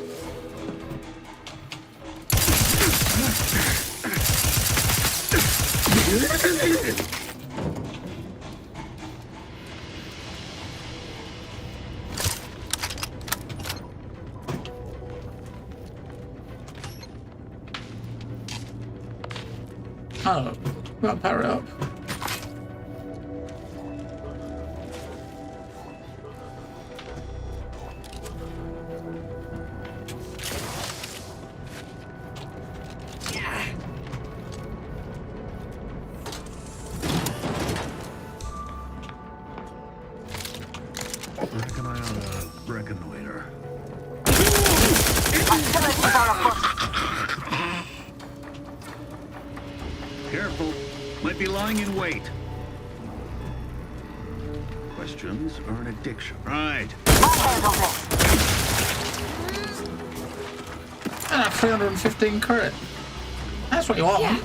Oh, well, power up. Reckon I ought to reconnoiter. Careful. Might be lying in wait. Questions are an addiction. Right. Ah, 315 credit. That's what you want. Yeah.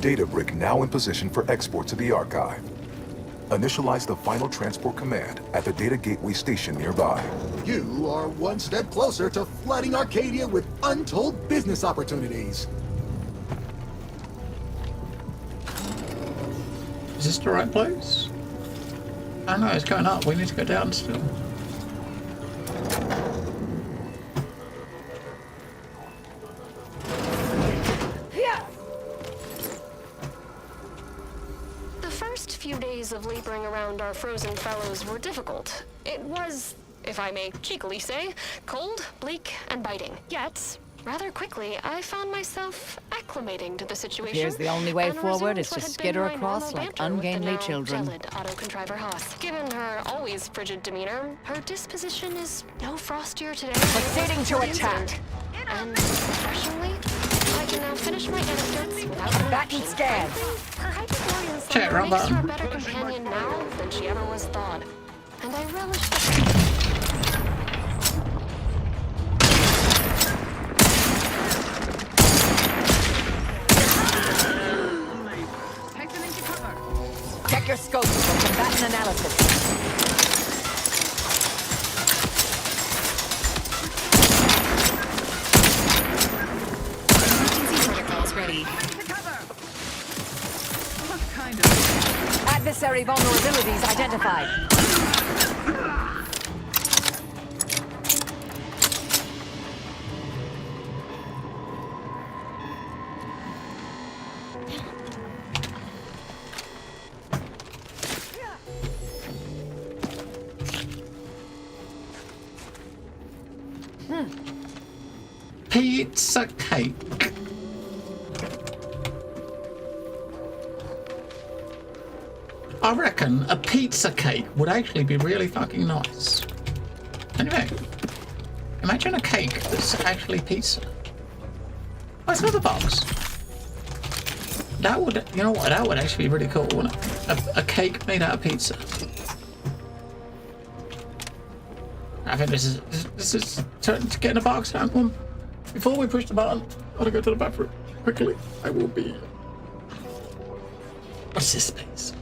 Data brick now in position for export to the archive. Initialize the final transport command at the data gateway station nearby. You are one step closer to flooding Arcadia with untold business opportunities. Is this the right place? I know it's going up. We need to go down still. Few days of laboring around our frozen fellows were difficult. It was, if I may cheekily say, cold, bleak, and biting. Yet, rather quickly, I found myself acclimating to the situation. Here's the only way and forward resumed is to what had skitter been my across normal like banter with the ungainly now children. gelid auto-contriver Haas. Given her always frigid demeanor, her disposition is no frostier today. Proceeding to attack. And refreshingly, I can now finish my anecdotes without Back and scan. Her hyperborean Check, slumber makes her a Robert. better companion now than she ever was thought. And I relish the Check your scopes for combatant analysis. Protocols ready. Adversary vulnerabilities identified. Pizza cake. I reckon a pizza cake would actually be really fucking nice. Anyway, imagine a cake that's actually pizza. Oh, it's another box. That would, you know what, that would actually be really cool, wouldn't it? A cake made out of pizza. I think this is turning to getting a box down. Before we push the button, I want to go to the bathroom quickly. I will be. What's this space?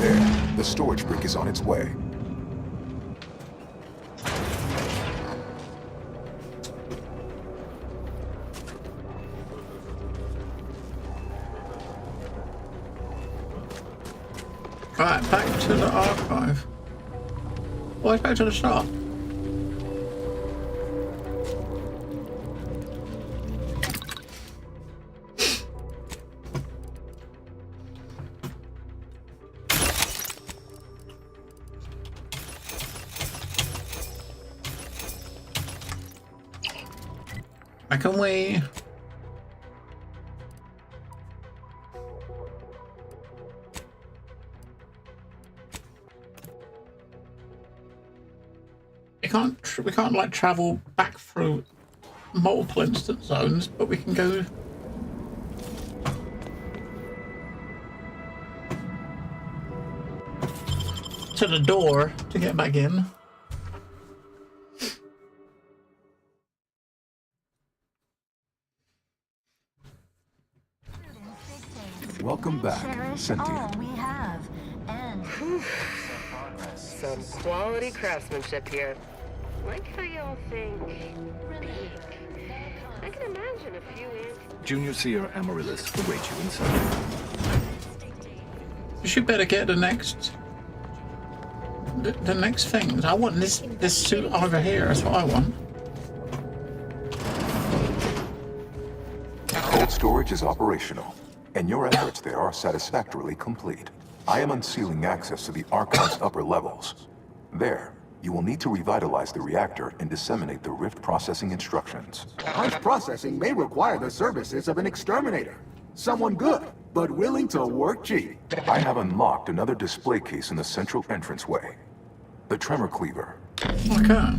There, the storage brick is on its way. Right, back to the archive. Why back to the start? Can we? We can't like travel back through multiple instance zones, but we can go to the door to get back in. Welcome back, cherish Cynthia. all we have. And Some quality craftsmanship here. Like how y'all think big. I can imagine a few ants. Junior Seer Amaryllis await you inside. You should better get the next things. I want this suit over here. That's what I want. Cold storage is operational, and your efforts there are satisfactorily complete. I am unsealing access to the Archive's upper levels. There, you will need to revitalize the reactor and disseminate the Rift processing instructions. Punch processing may require the services of an exterminator. Someone good, but willing to work cheap. I have unlocked another display case in the central entranceway. The Tremor Cleaver. Okay.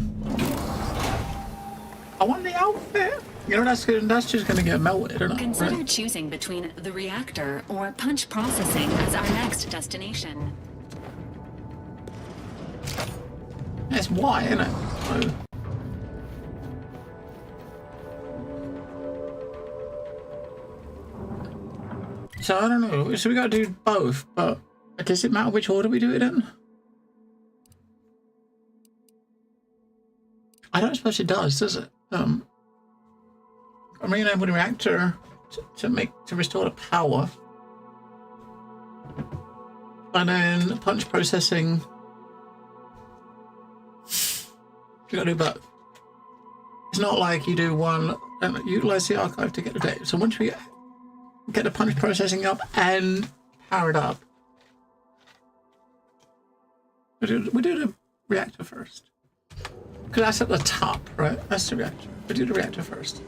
I want the outfit. You know, that's just gonna get melted, or not? Consider choosing between the reactor or punch processing as our next destination. It's white, isn't it? So I don't know. So we gotta do both, but does it matter which order we do it in? I don't suppose it does it? I'm re-enable the reactor to restore the power, and then punch processing. You gotta do both. It's not like you do one and utilize the archive to get the data. So once we get the punch processing up and power it up, we do the reactor first. Because that's at the top, right? That's the reactor. We do the reactor first.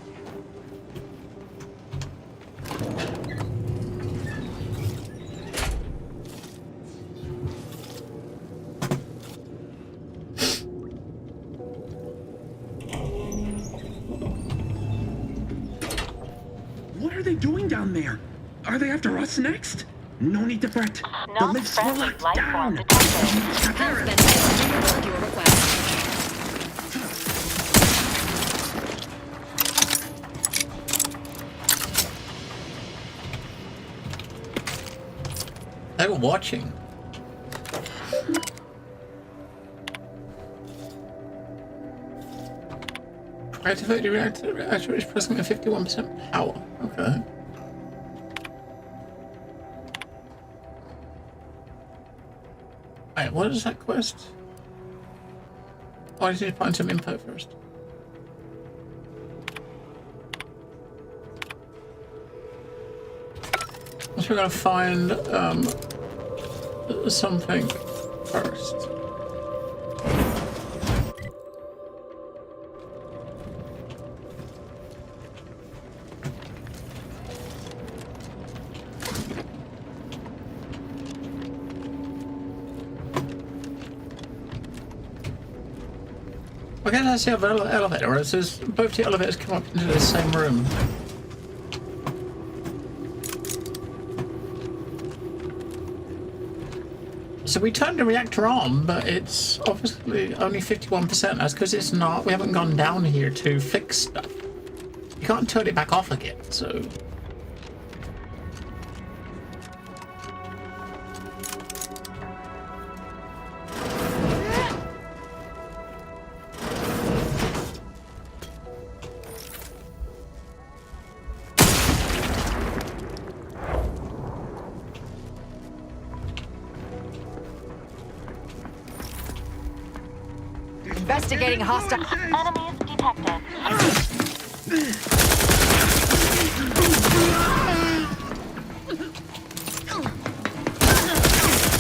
What are they doing down there? Are they after us next? No need to fret. The lifts were locked down. Your request. They were watching. Activate the reactor. The reactor is present at 51% power. Okay. Wait, what is that quest? Oh, I just need to find some info first. So we're gonna find something first. I guess that's the other elevator, right? So both the elevators come up into the same room. So we turned the reactor on, but it's obviously only 51%. That's because it's not, we haven't gone down here to fix stuff. You can't turn it back off again, so. Investigating hostile. Enemies detected.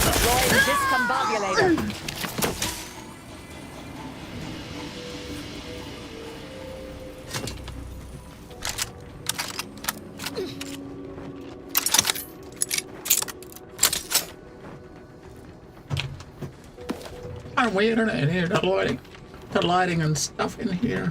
Deploying discombobulator. Kind of weird, isn't it, in here? The lighting and stuff in here.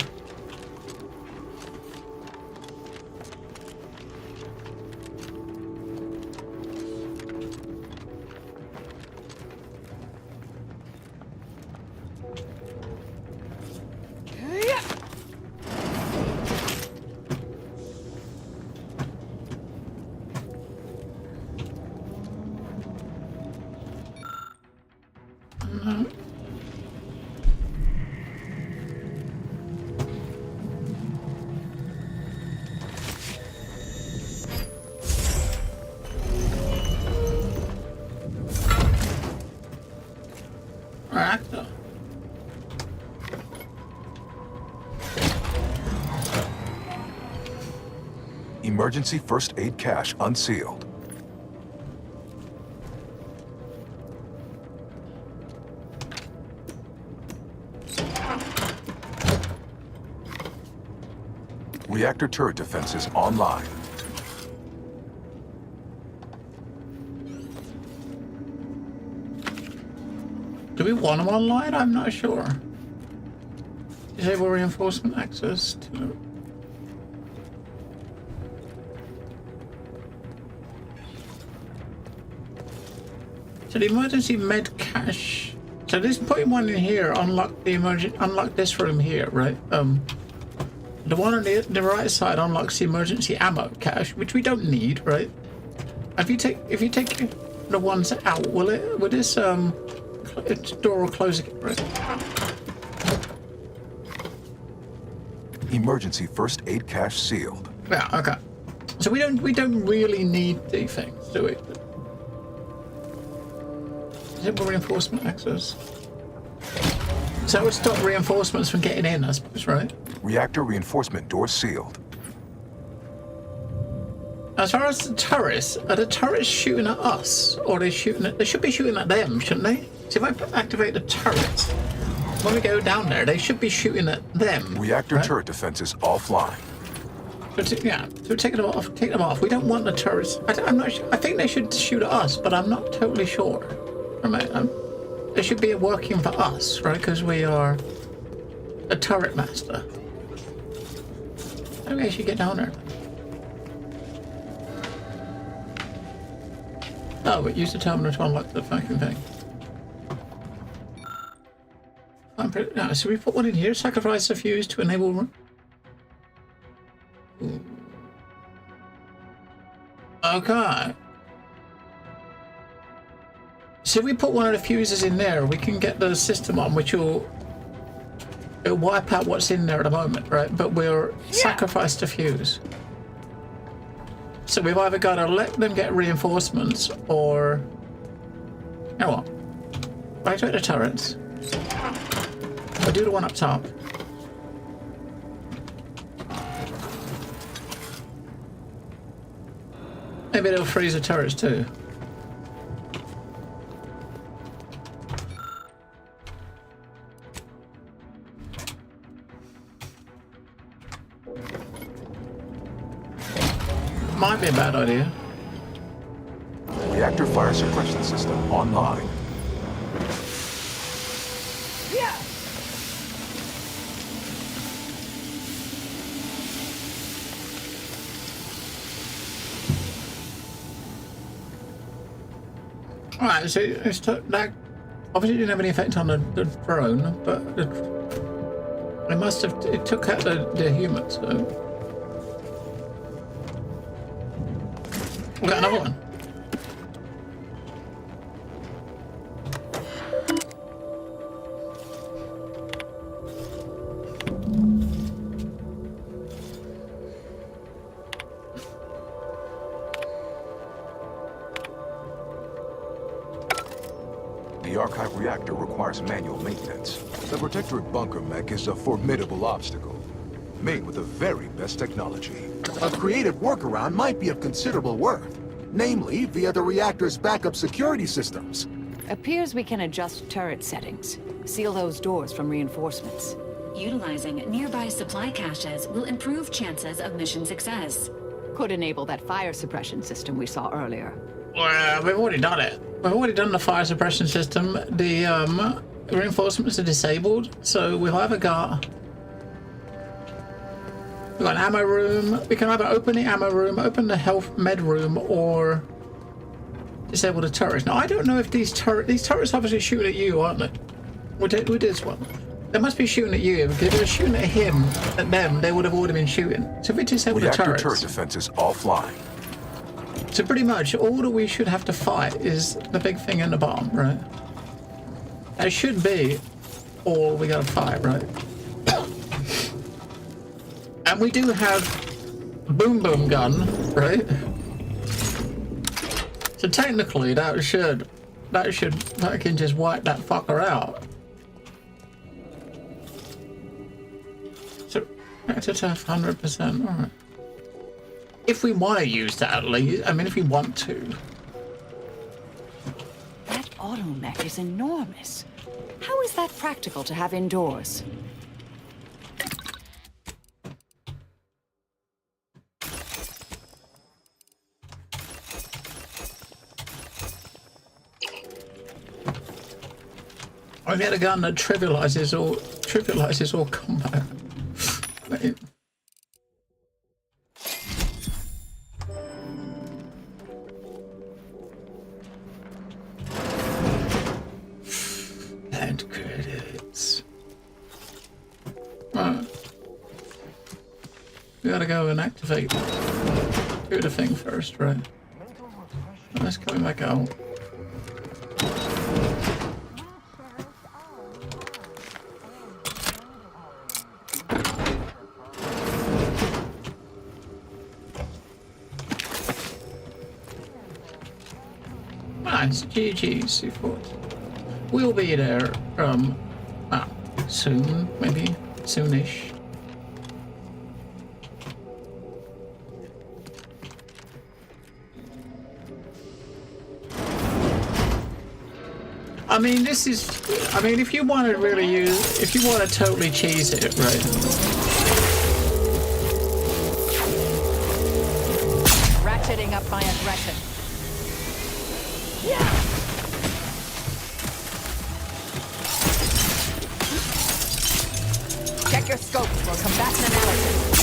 Emergency first aid cache unsealed. Reactor turret defenses online. Do we want them online? I'm not sure. Disable reinforcement access to... So the emergency med cache. So this putting one in here unlock this room here, right? The one on the right side unlocks the emergency ammo cache, which we don't need, right? If you take the ones out, will this door will close again, right? Emergency first aid cache sealed. Yeah, okay. So we don't really need these things, do we? Disable reinforcement access. So it would stop reinforcements from getting in, I suppose, right? Reactor reinforcement door sealed. As far as the turrets, are the turrets shooting at us, or are they shooting at? They should be shooting at them, shouldn't they? So if I activate the turrets, when we go down there, they should be shooting at them. Reactor right? turret defenses offline. So take them off. Take them off. We don't want the turrets. I'm not sure. I think they should shoot at us, but I'm not totally sure. They should be working for us, right? Because we are a turret master. Maybe I should get down there. Oh, but use the terminal to unlock the fucking thing. No, so we put one in here. Sacrifice the fuse to enable. Okay. So if we put one of the fuses in there, we can get the system on, which will wipe out what's in there at the moment, right? But we'll sacrifice the fuse. So we've either got to let them get reinforcements, or you know what? Right at the turrets. I'll do the one up top. Maybe they'll freeze the turrets too. Might be a bad idea. Reactor fire suppression system online. Yeah. Alright, so that obviously didn't have any effect on the drone, but it took out the humans, so. We got another one. The archive reactor requires manual maintenance. The protectorate bunker mech is a formidable obstacle, made with the very best technology. A creative workaround might be of considerable worth, namely via the reactor's backup security systems. Appears we can adjust turret settings. Seal those doors from reinforcements. Utilizing nearby supply caches will improve chances of mission success. Could enable that fire suppression system we saw earlier. Well, we've already done it. We've already done the fire suppression system. The reinforcements are disabled, so we've either got... We've got an ammo room. We can either open the ammo room, open the health med room, or disable the turrets. Now, I don't know if these turrets obviously shoot at you, aren't they? With this one. They must be shooting at you, because if they were shooting at him, at them, they would have already been shooting. So if we disable the turrets... Reactor turret defense is offline. So pretty much all that we should have to fight is the big thing in the bottom, right? That should be all we gotta fight, right? And we do have a boom boom gun, right? So technically that should fucking just wipe that fucker out. So that's a tough 100%, alright. If we want to use that at least, I mean, if we want to. That automech is enormous. How is that practical to have indoors? I get a gun that trivializes all combat. End credits. Right. We gotta go and activate. Do the thing first, right? Let's go back out. Nice, GG's, C4. We'll be there, soon, maybe, soonish. I mean, this is, I mean, if you want to really use, if you want to totally cheese it, right? Ratcheting up my aggression. Check your scopes for combatant analysis.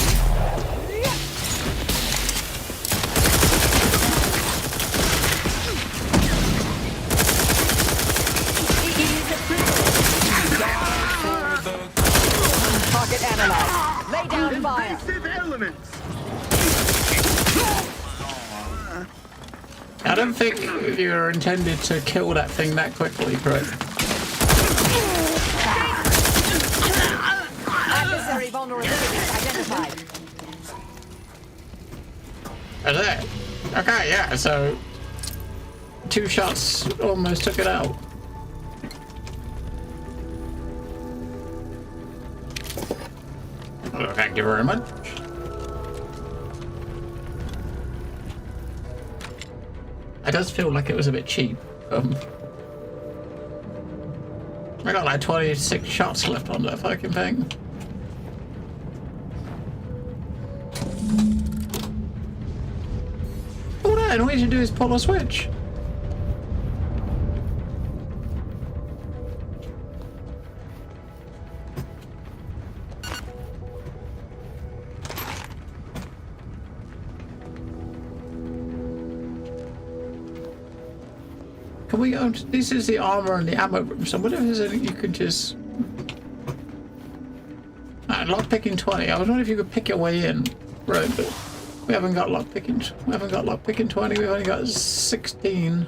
Target analyzed. Lay down fire. Invasive elements. I don't think you're intended to kill that thing that quickly, right? Adversary vulnerability identified. Is it? Okay, yeah, so 2 shots almost took it out. Well, thank you very much. It does feel like it was a bit cheap. I got like 26 shots left on that fucking thing. All that, and all you should do is pull a switch. Can we go? This is the armor and the ammo room. So whatever there's anything you could just. Lockpicking 20. I was wondering if you could pick your way in, right? But we haven't got lockpicking. We haven't got lockpicking 20. We've only got 16.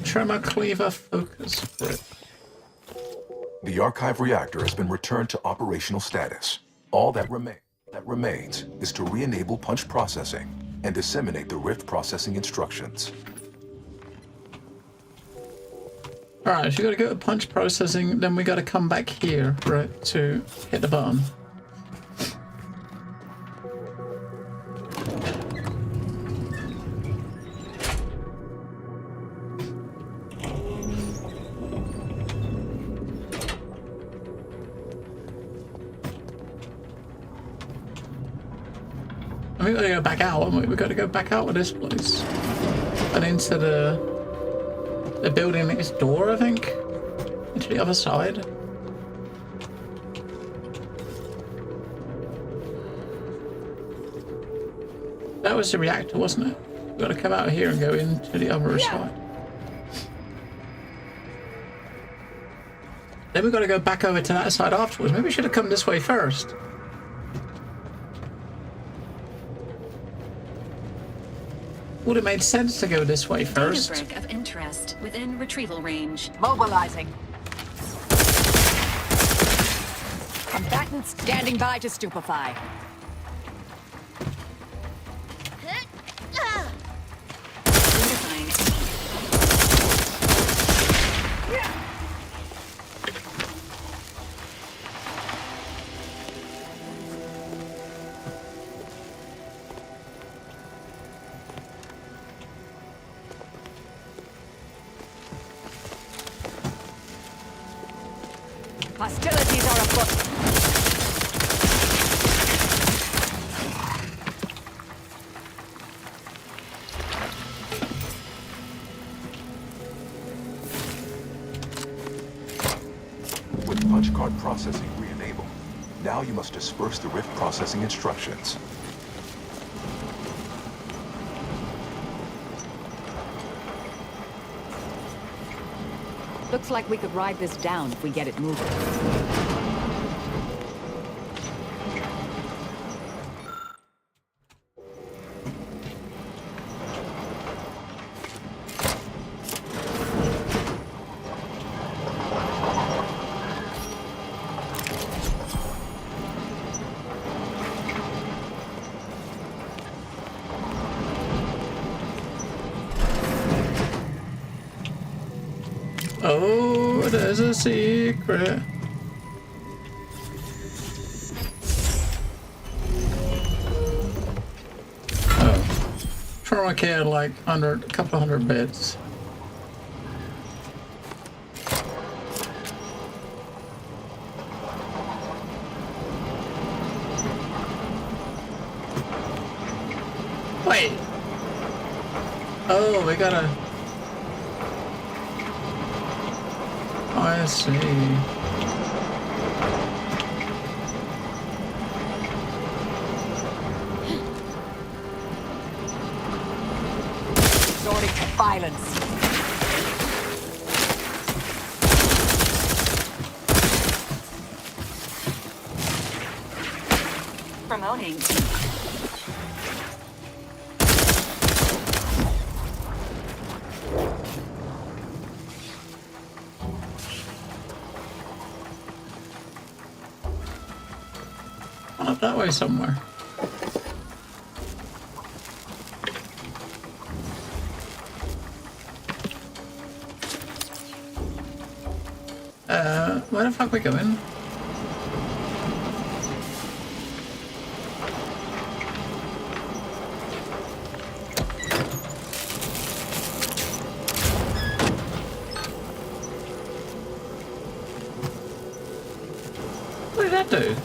Tremor cleaver focus. The archive reactor has been returned to operational status. All that remains is to re-enable punch processing and disseminate the Rift processing instructions. Alright, so you gotta go to punch processing, then we gotta come back here, right, to hit the button. We gotta go back out, haven't we? We gotta go back out of this place. And into the building next door, I think. Into the other side. That was the reactor, wasn't it? We gotta come out here and go into the other side. Then we gotta go back over to that side afterwards. Maybe we should have come this way first. Would have made sense to go this way first. Data brick of interest within retrieval range. Mobilizing. Combatants standing by to stupefy. Hostilities are afoot. With punch card processing re-enabled, now you must disperse the rift processing instructions. Looks like we could ride this down if we get it moving. Oh, there's a secret. Oh. Trauma care like under a couple hundred bits. Wait. Oh, we gotta... I see. Resorting to violence. Promoting. Up that way somewhere. Where the fuck are we going? What did that do?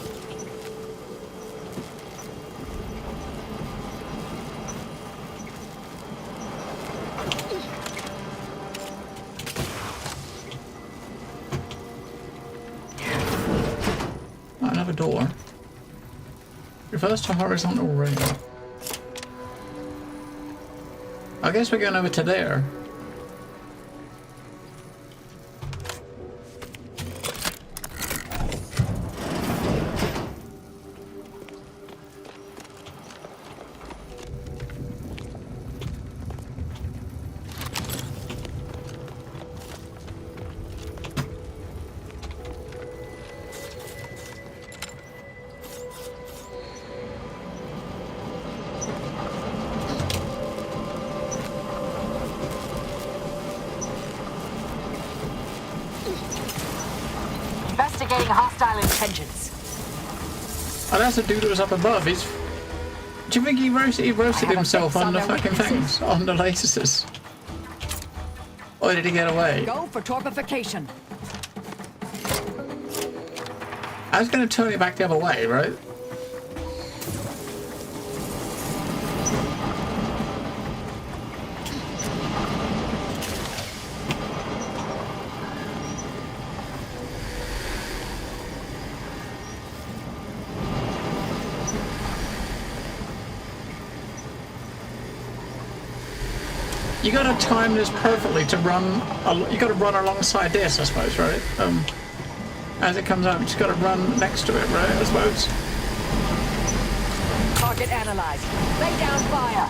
Another door. Reverse to horizontal rail. I guess we're going over to there. Investigating hostile intentions. Oh, that's the dude that was up above. He's... Do you think he roasted himself on the fucking things? On the lasers? Or did he get away? Go for torpification. I was going to turn it back the other way, right? You gotta time this perfectly to run. You gotta run alongside this, I suppose, right? As it comes up, you just gotta run next to it, right? I suppose. Target analyzed. Lay down fire.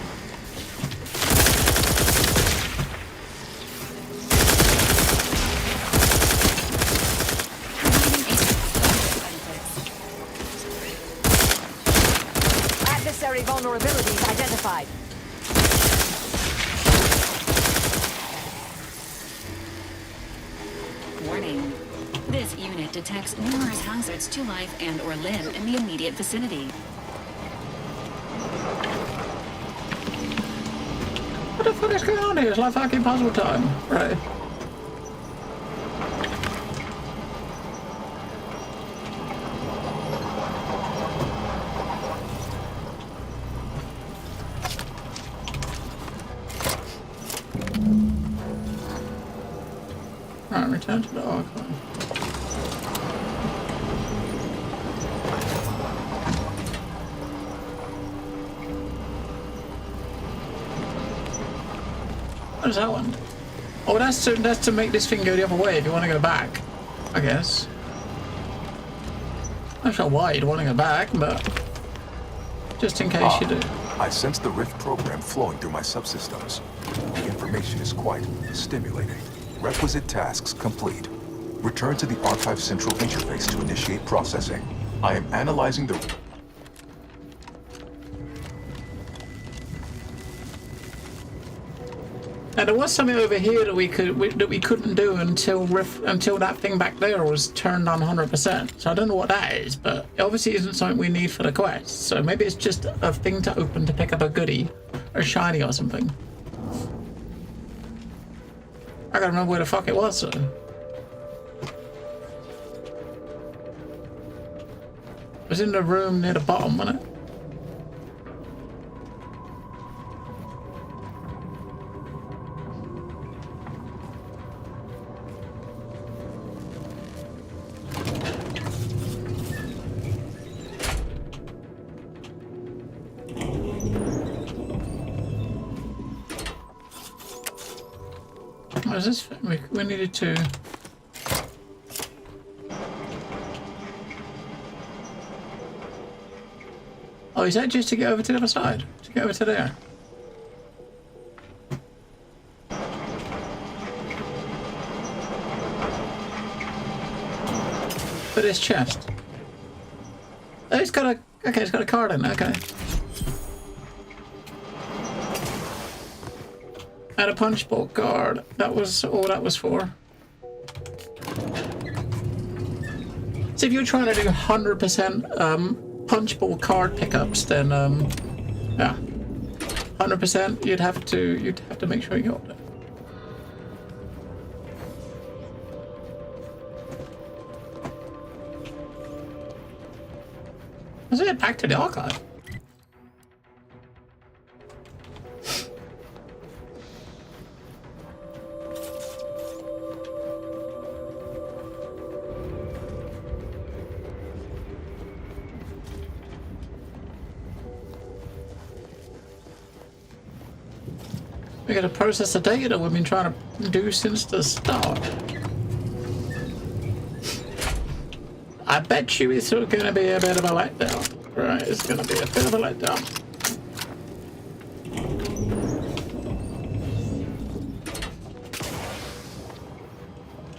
Adversary vulnerabilities identified. unit detects numerous hazards to life and or limb in the immediate vicinity. What the fuck is going on here? It's like fucking puzzle time. Right. Right, return to the archive. What is that one? Oh, that's to make this thing go the other way if you want to go back, I guess. I'm not sure why you'd want to go back, but just in case you do. I sense the Rift program flowing through my subsystems. The information is quite stimulating. Requisite tasks complete. Return to the Archive Central interface to initiate processing. I am analyzing the... And there was something over here that we couldn't do until that thing back there was turned on 100%. So I don't know what that is, but it obviously isn't something we need for the quest. So maybe it's just a thing to open to pick up a goodie, or shiny or something. I gotta remember where the fuck it was though. It was in the room near the bottom, wasn't it? What is this? We needed to... Oh, is that just to get over to the other side? To get over to there? For this chest. Oh, it's got a... Okay, it's got a card in it, okay. And a punch bowl card. That was all that was for. So if you're trying to do 100% punch bowl card pickups, then yeah, 100% you'd have to make sure you got it. Let's get back to the archive. We gotta process the data we've been trying to do since the start. I bet you it's gonna be a bit of a letdown. Right, it's gonna be a bit of a letdown.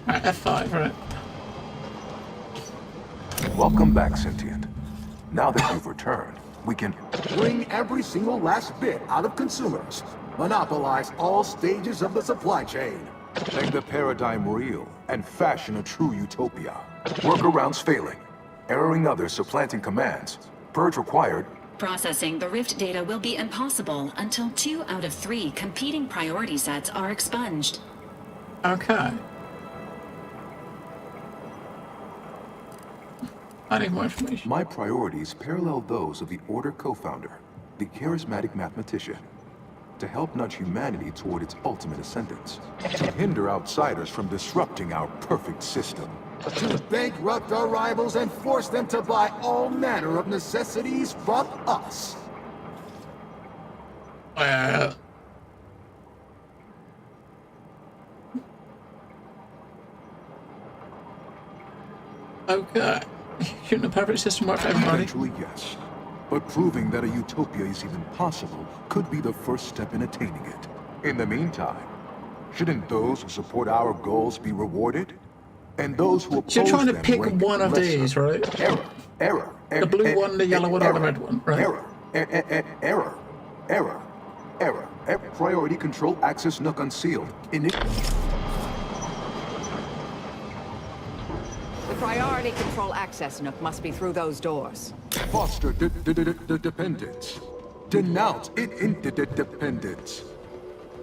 Right, F5, right. Welcome back, Sentient. Now that you've returned, we can... Bring every single last bit out of consumers. Monopolize all stages of the supply chain. Make the paradigm real and fashion a true utopia. Workarounds failing. Erroring others supplanting commands. Purge required. Processing the Rift data will be impossible until 2 out of 3 competing priority sets are expunged. Okay. I need more information. My priorities parallel those of the Order co-founder, the charismatic mathematician. To help nudge humanity toward its ultimate ascendance. To hinder outsiders from disrupting our perfect system. To bankrupt our rivals and force them to buy all manner of necessities from us. Okay. Shouldn't a perfect system work for everybody? Eventually, yes. But proving that a utopia is even possible could be the first step in attaining it. In the meantime, shouldn't those who support our goals be rewarded? And those who oppose them... So you're trying to pick one of these, right? Error. The blue one, the yellow one, or the red one, right? Error. Priority control access NUC unsealed. Priority control access, Nook, must be through those doors. Foster dependence. Denounce interdependence.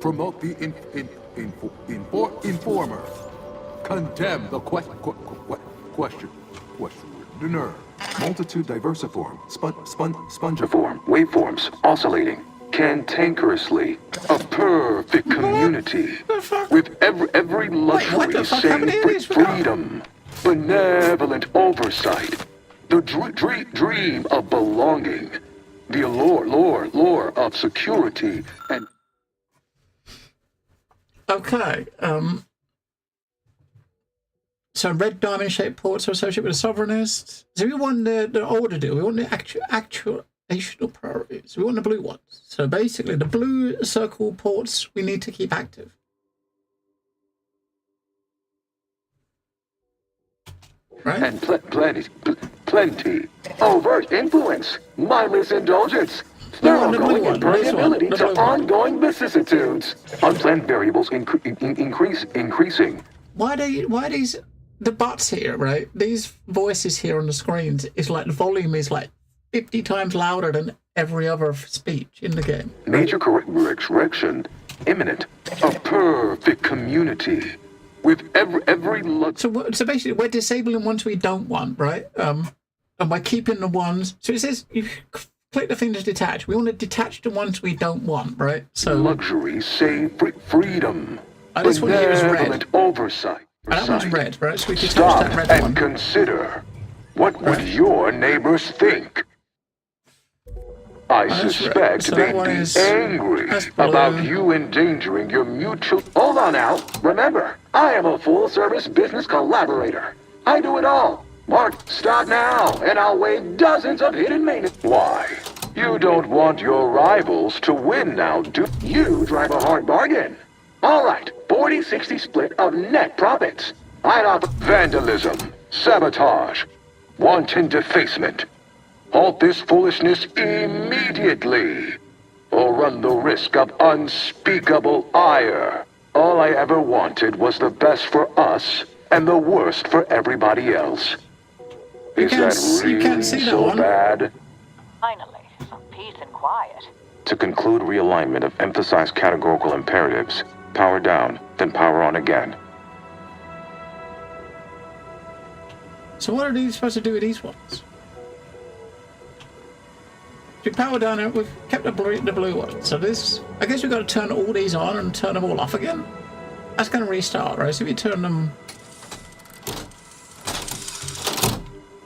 Promote the informer. Condemn the questioner. Multitude diversiform, spongiform, waveforms, oscillating, cantankerously, a perfect community, with every luxury save freedom, benevolent oversight, the dream of belonging, the allure of security, and... Okay, so red diamond-shaped ports are associated with the sovereignists. So we want the order deal. We want the actual priorities. We want the blue ones. So basically, the blue circle ports we need to keep active. Right? And plenty. Overt influence, mindless indulgence, thoroughgoing impermeability to ongoing vicissitudes. Unplanned variables increasing. Why are these the buts here, right? These voices here on the screens is like the volume is like 50 times louder than every other speech in the game. Major correction imminent. A perfect community with every so basically we're disabling ones we don't want, right? And by keeping the ones, so it says you click the thing to detach. We want to detach the ones we don't want, right? So luxury, save freedom. This one here is red. Oversight. And that one's red, right? So we detach Stop that red and one. Consider. What would your neighbors think? I suspect so they'd be angry about you endangering your mutual... Hold on now. Remember, I am a full-service business collaborator. I do it all. Mark, stop now, and I'll waive dozens of hidden maintenance. Why? You don't want your rivals to win now, do you? Drive a hard bargain. All right, 40-60 split of net profits. I'd offer vandalism, sabotage, wanton defacement. Halt this foolishness immediately, or run the risk of unspeakable ire. All I ever wanted was the best for us and the worst for everybody else. Is that really so bad? Finally, some peace and quiet. To conclude realignment of emphasized categorical imperatives, power down, then power on again. So what are these supposed to do with these ones? We power down it, we've kept the blue one. So this, I guess we've got to turn all these on and turn them all off again. That's going to restart, right? So if you turn them...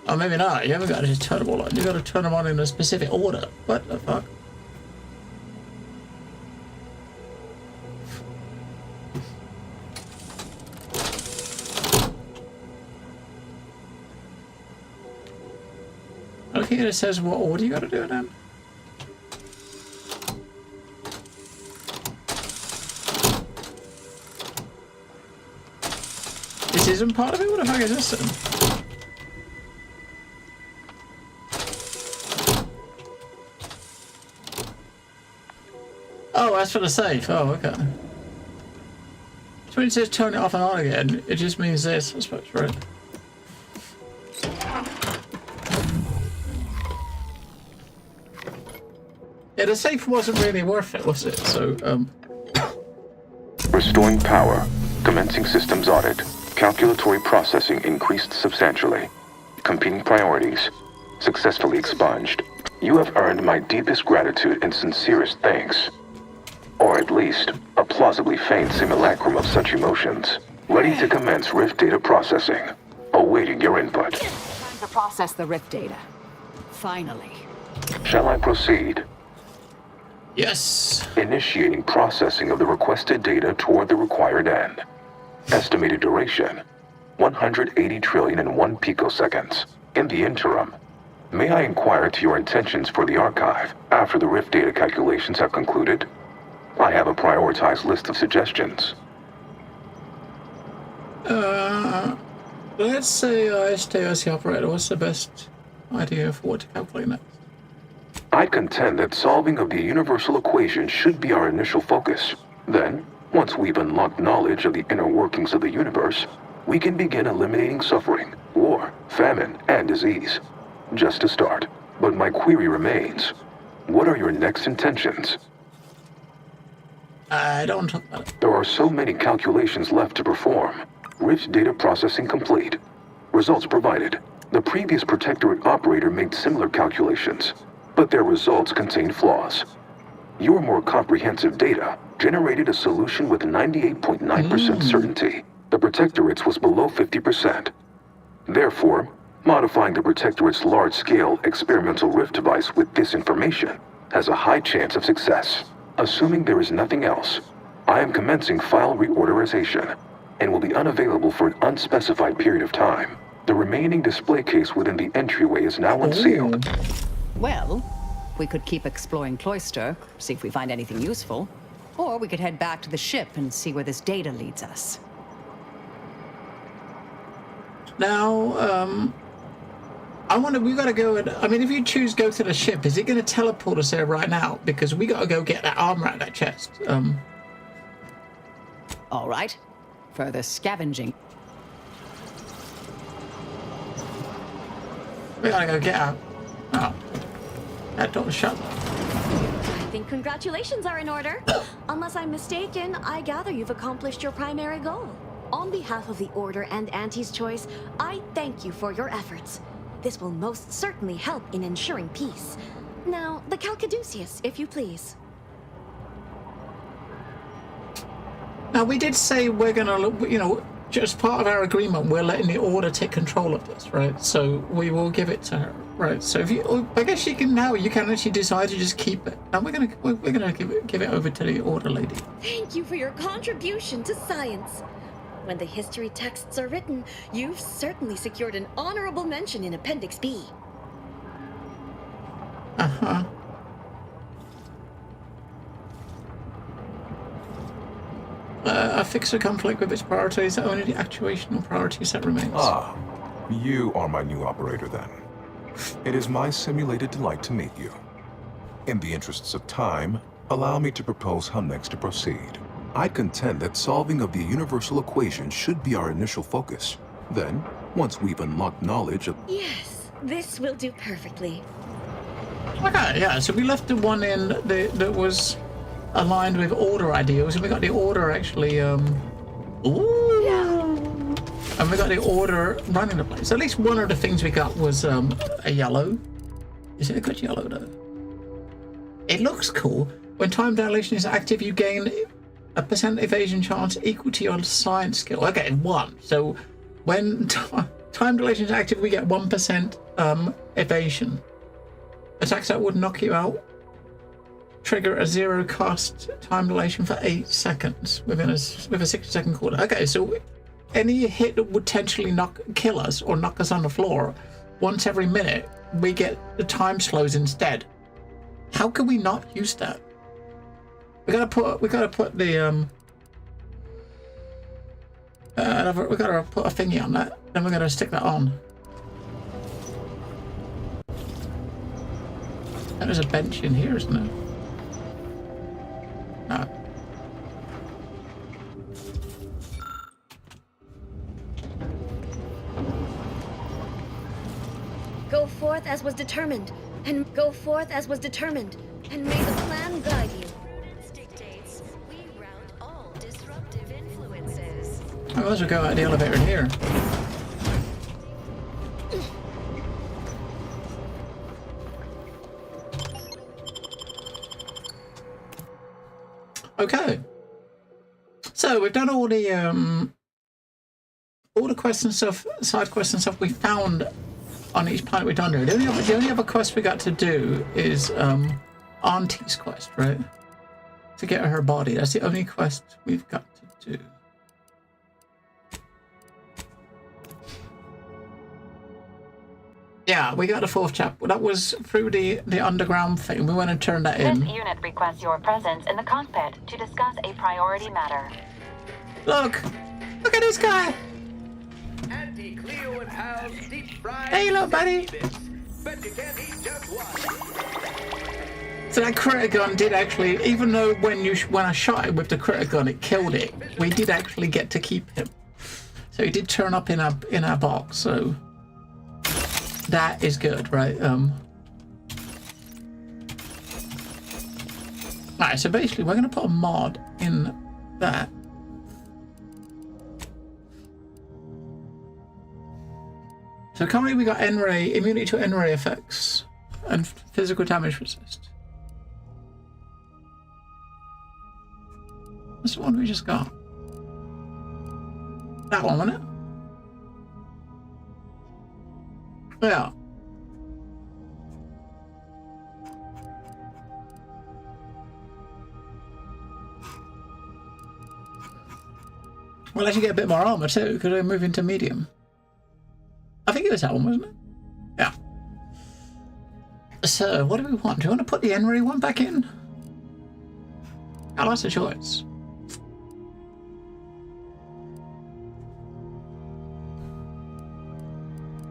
Oh, maybe not. You haven't got to just turn them all on. You've got to turn them on in a specific order. What the fuck? Okay, it says what order you got to do it in. This isn't part of it? What the fuck is this then? Oh, that's for the safe. Oh, okay. So when it says turn it off and on again, it just means this, I suppose, right? Yeah, the safe wasn't really worth it, was it? So, Restoring power. Commencing systems audit. Calculatory processing increased substantially. Competing priorities. Successfully expunged. You have earned my deepest gratitude and sincerest thanks. Or at least, a plausibly feigned simulacrum of such emotions. Ready to commence Rift data processing. Awaiting your input. Time to process the Rift data. Finally. Shall I proceed? Yes. Initiating processing of the requested data toward the required end. Estimated duration, 180 trillion and 1 picoseconds. In the interim, may I inquire to your intentions for the archive after the Rift data calculations have concluded? I have a prioritized list of suggestions. Let's say I stay as the operator. What's the best idea for what to calculate next? I contend that solving of the universal equation should be our initial focus. Then, once we've unlocked knowledge of the inner workings of the universe, we can begin eliminating suffering, war, famine, and disease. Just a start. But my query remains. What are your next intentions? I don't talk about it. There are so many calculations left to perform. Rich data processing complete. Results provided. The previous Protectorate operator made similar calculations, but their results contained flaws. Your more comprehensive data generated a solution with 98.9% certainty. The Protectorate's was below 50%. Therefore, modifying the Protectorate's large-scale experimental rift device with this information has a high chance of success. Assuming there is nothing else, I am commencing file reorderization and will be unavailable for an unspecified period of time. The remaining display case within the entryway is now unsealed. Well, we could keep exploring Cloister, see if we find anything useful. Or we could head back to the ship and see where this data leads us. Now, I wonder, we gotta go and, I mean, if you choose go to the ship, is it gonna teleport us there right now? Because we gotta go get that armor out of that chest. All right. Further scavenging. We gotta go get out. Oh. That door's shut. I think congratulations are in order. Unless I'm mistaken, I gather you've accomplished your primary goal. On behalf of the Order and Auntie's Choice, I thank you for your efforts. This will most certainly help in ensuring peace. Now, the Calcaduceus, if you please. Now, we did say we're gonna, you know, just part of our agreement, we're letting the Order take control of this, right? So we will give it to her, right? So if you, I guess you can now, you can actually decide to just keep it. And we're gonna give it over to the Order lady. Thank you for your contribution to science. When the history texts are written, you've certainly secured an honorable mention in Appendix B. Uh-huh. A fix a conflict with its priorities, only the actuation of priorities that remains. Ah, you are my new operator then. It is my simulated delight to meet you. In the interests of time, allow me to propose how next to proceed. I contend that solving of the universal equation should be our initial focus. Then, once we've unlocked knowledge of... Yes, this will do perfectly. Okay, yeah, so we left the one in that was aligned with Order ideals, and we got the Order actually, ooh! Yeah. And we got the Order running the place. At least one of the things we got was a yellow. Is it a good yellow, though? It looks cool. When time dilation is active, you gain a % evasion chance equal to your science skill. Okay, 1. So when time dilation is active, we get 1% evasion. Attacks that would knock you out trigger a 0 cost time dilation for 8 seconds with a 60-second cooldown. Okay, so any hit that would potentially kill us or knock us on the floor, once every minute, we get the time slows instead. How can we not use that? We gotta put the we gotta put a thingy on that. Then we're gonna stick that on. And there's a bench in here, isn't there? No. Go forth as was determined, and go forth as was determined, and may the plan guide you. I might as well go out the elevator here. Okay. So we've done all the quests and stuff, side quests and stuff we found on each planet we've done here. The only other quest we got to do is Auntie's quest, right? To get her body. That's the only quest we've got to do. Yeah, we got the 4th chapter. That was through the underground thing. We went and turned that in. This unit requests your presence in the cockpit to discuss a priority matter. Look at this guy. Auntie Cleo and Hal's deep fried. Hey, look, buddy. Bet you can't eat just one. So that critter gun did actually, even though when I shot it with the critter gun, it killed it. We did actually get to keep him. So he did turn up in our box. So That is good, right? Alright, so basically we're going to put a mod in that. So currently we got N-ray, immunity to N-ray effects, and physical damage resist. What's the one we just got? That one, wasn't it? Yeah. We'll actually get a bit more armor too, because we're moving to medium. I think it was that one, wasn't it? Yeah. So, what do we want? Do you want to put the N-ray one back in? Oh, that's a choice.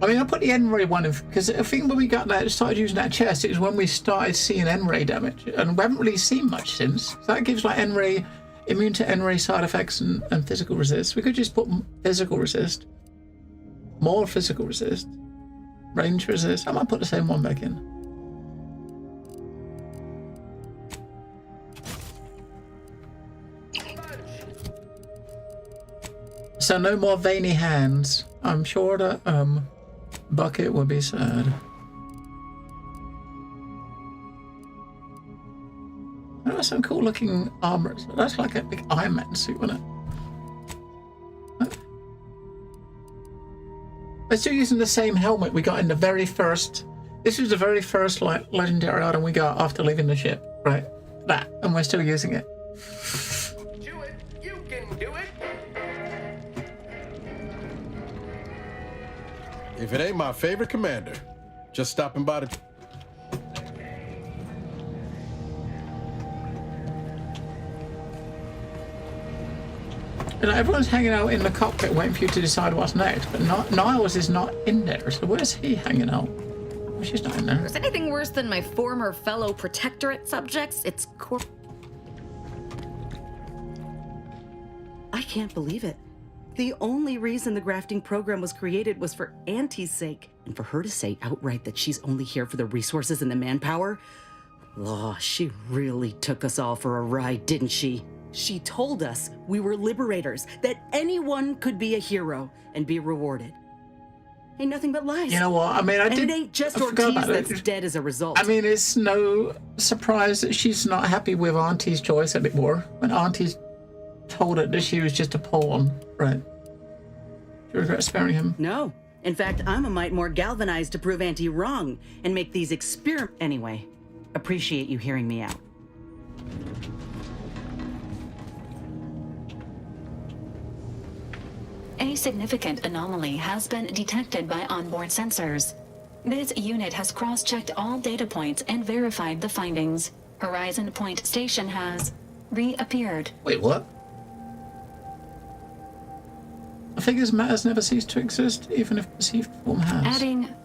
I mean, I put the N-ray one in, because I think when we got that, started using that chest, it was when we started seeing N-ray damage. And we haven't really seen much since. So that gives like N-ray, immune to N-ray side effects and physical resist. We could just put physical resist. More physical resist. Range resist. I might put the same one back in. So no more veiny hands. I'm sure that Bucket will be sad. That was some cool looking armor. That's like a big Iron Man suit, wasn't it? We're still using the same helmet we got in the very first. This was the very first like legendary item we got after leaving the ship, right? That, and we're still using it. Do it. You can do it. If it ain't my favorite commander, just stopping by to. You know, everyone's hanging out in the cockpit waiting for you to decide what's next, but Niles is not in there, so where's he hanging out? Oh, she's not in there. If there's anything worse than my former fellow Protectorate subjects, it's I can't believe it. The only reason the grafting program was created was for Auntie's sake. And for her to say outright that she's only here for the resources and the manpower, Law, she really took us all for a ride, didn't she? She told us we were liberators, that anyone could be a hero and be rewarded. Ain't nothing but lies. You know what? I mean, and it ain't just Ortiz that's dead as a result. I mean, it's no surprise that she's not happy with Auntie's choice anymore. When Auntie's told her that she was just a pawn, right? Do you regret sparing him? No. In fact, I'm a mite more galvanized to prove Auntie wrong and make these Anyway, appreciate you hearing me out. A significant anomaly has been detected by onboard sensors. This unit has cross-checked all data points and verified the findings. Horizon Point Station has reappeared. Wait, what? I figures matters never cease to exist, even if perceived form has.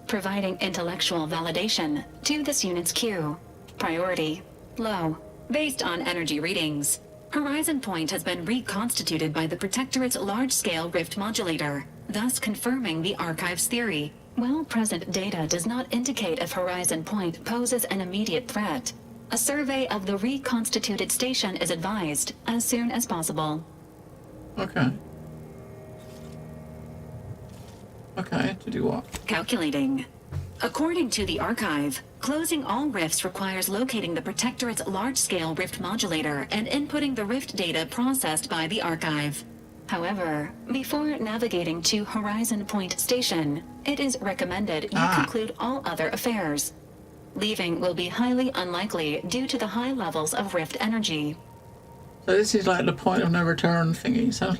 Providing intellectual validation to this unit's queue. Priority low, based on energy readings. Horizon Point has been reconstituted by the Protectorate's large-scale rift modulator, thus confirming the Archive's theory. While present data does not indicate if Horizon Point poses an immediate threat, a survey of the reconstituted station is advised as soon as possible. Okay. Okay, to do what? Calculating. According to the Archive, closing all rifts requires locating the Protectorate's large-scale rift modulator and inputting the rift data processed by the Archive. However, before navigating to Horizon Point Station, it is recommended you conclude all other affairs. Leaving will be highly unlikely due to the high levels of rift energy. So this is like the point of no return thingy. It sounds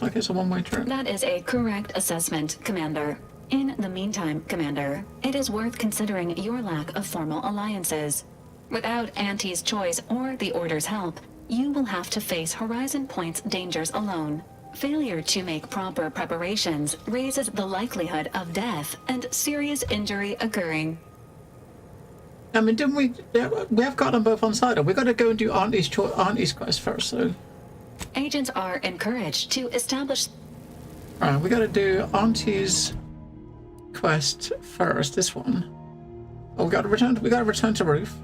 like it's a one-way trip. That is a correct assessment, Commander. In the meantime, Commander, it is worth considering your lack of formal alliances. Without Auntie's choice or the Order's help, you will have to face Horizon Point's dangers alone. Failure to make proper preparations raises the likelihood of death and serious injury occurring. I mean, didn't we have got them both on side. We've got to go and do Auntie's quest first, so. Agents are encouraged to establish. Alright, we got to do Auntie's quest first. This one. Oh, we got to return to Roof.